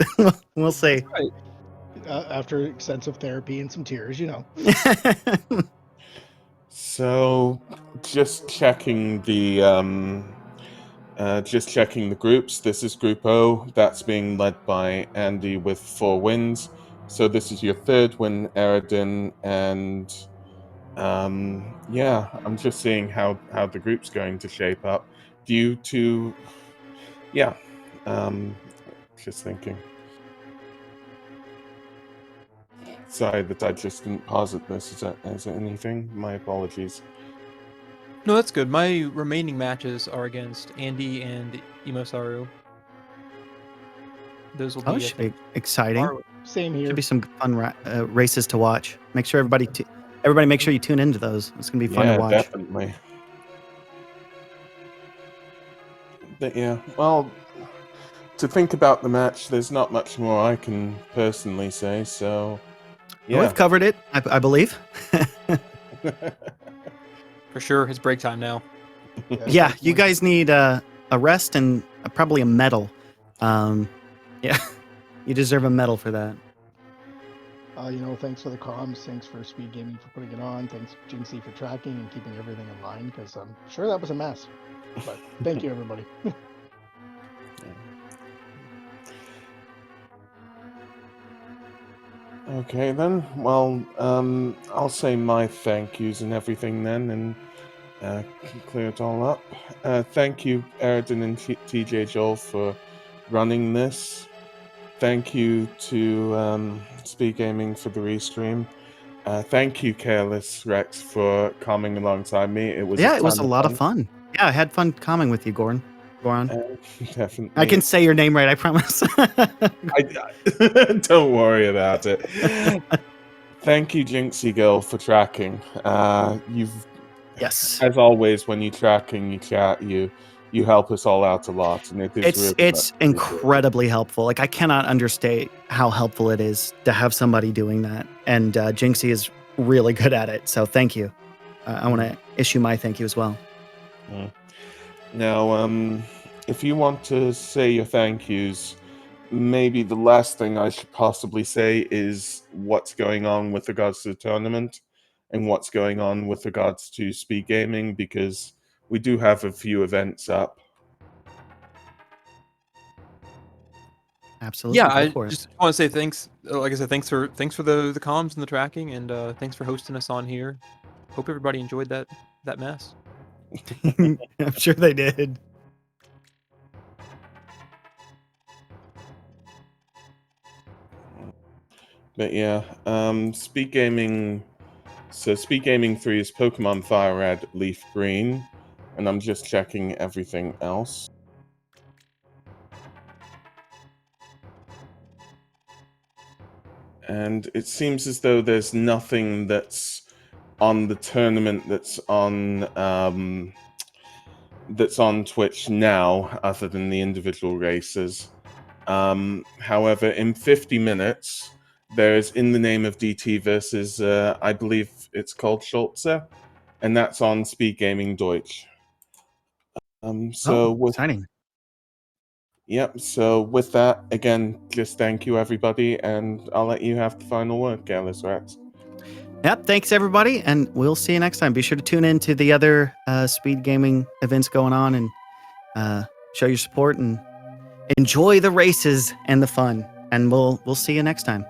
we'll see. Right. After extensive therapy and some tears, you know. So, just checking the groups. This is Group O. That's being led by Andy with 4 wins. So this is your 3rd win, Eradin, and yeah, I'm just seeing how the group's going to shape up due to, yeah, just thinking. Sorry that I just didn't pause at this. Is there anything? My apologies. No, that's good. My remaining matches are against Andy and Imosaru. Those will be Oh, it should be exciting. Same here. Should be some fun races to watch. Make sure everybody make sure you tune into those. It's gonna be fun Yeah, to watch. definitely. But yeah, well, to think about the match, there's not much more I can personally say. So, Yeah. yeah. We've covered it, I believe. For sure, it's break time now. Yeah, you guys need a rest and probably a medal. Yeah, you deserve a medal for that. You know, thanks for the comms. Thanks for SpeedGaming for putting it on. Thanks, Jinxie, for tracking and keeping everything in line, because I'm sure that was a mess. But thank you, everybody. Okay then. Well, I'll say my thank yous and everything then, and clear it all up. Thank you, Eradin and TJ Joll, for running this. Thank you to SpeedGaming for the restream. Thank you, Careless Rex, for coming alongside me. It was it was a lot of fun. Yeah, I had fun calming with you, Goran. Definitely. I can say your name right, I promise. Don't worry about it. Thank you, Jinxie Girl, for tracking. Yes. As always, when you track and you chat, you help us all out a lot, and It's incredibly helpful. Like, I cannot understate how helpful it is to have somebody doing that, and Jinxie is really good at it. So thank you. I want to issue my thank you as well. Now, if you want to say your thank yous, maybe the last thing I should possibly say is what's going on with regards to the tournament and what's going on with regards to SpeedGaming, because we do have a few events up. Absolutely. Yeah, I just want to say thanks. Like I said, thanks for the comms and the tracking, and thanks for hosting us on here. Hope everybody enjoyed that mess. I'm sure they did. But yeah, SpeedGaming. So SpeedGaming 3 is Pokemon Fire Red, Leaf Green, and I'm just checking everything else. And it seems as though there's nothing that's on the tournament that's on Twitch now, other than the individual races. However, in 50 minutes, there's In the Name of DT versus, I believe it's called Schulze, and that's on SpeedGaming Deutsch. Exciting. Yep, so with that, again, just thank you, everybody, and I'll let you have the final word, Careless Rex. Yep, thanks, everybody, and we'll see you next time. Be sure to tune in to the other SpeedGaming events going on and show your support and enjoy the races and the fun. And we'll see you next time.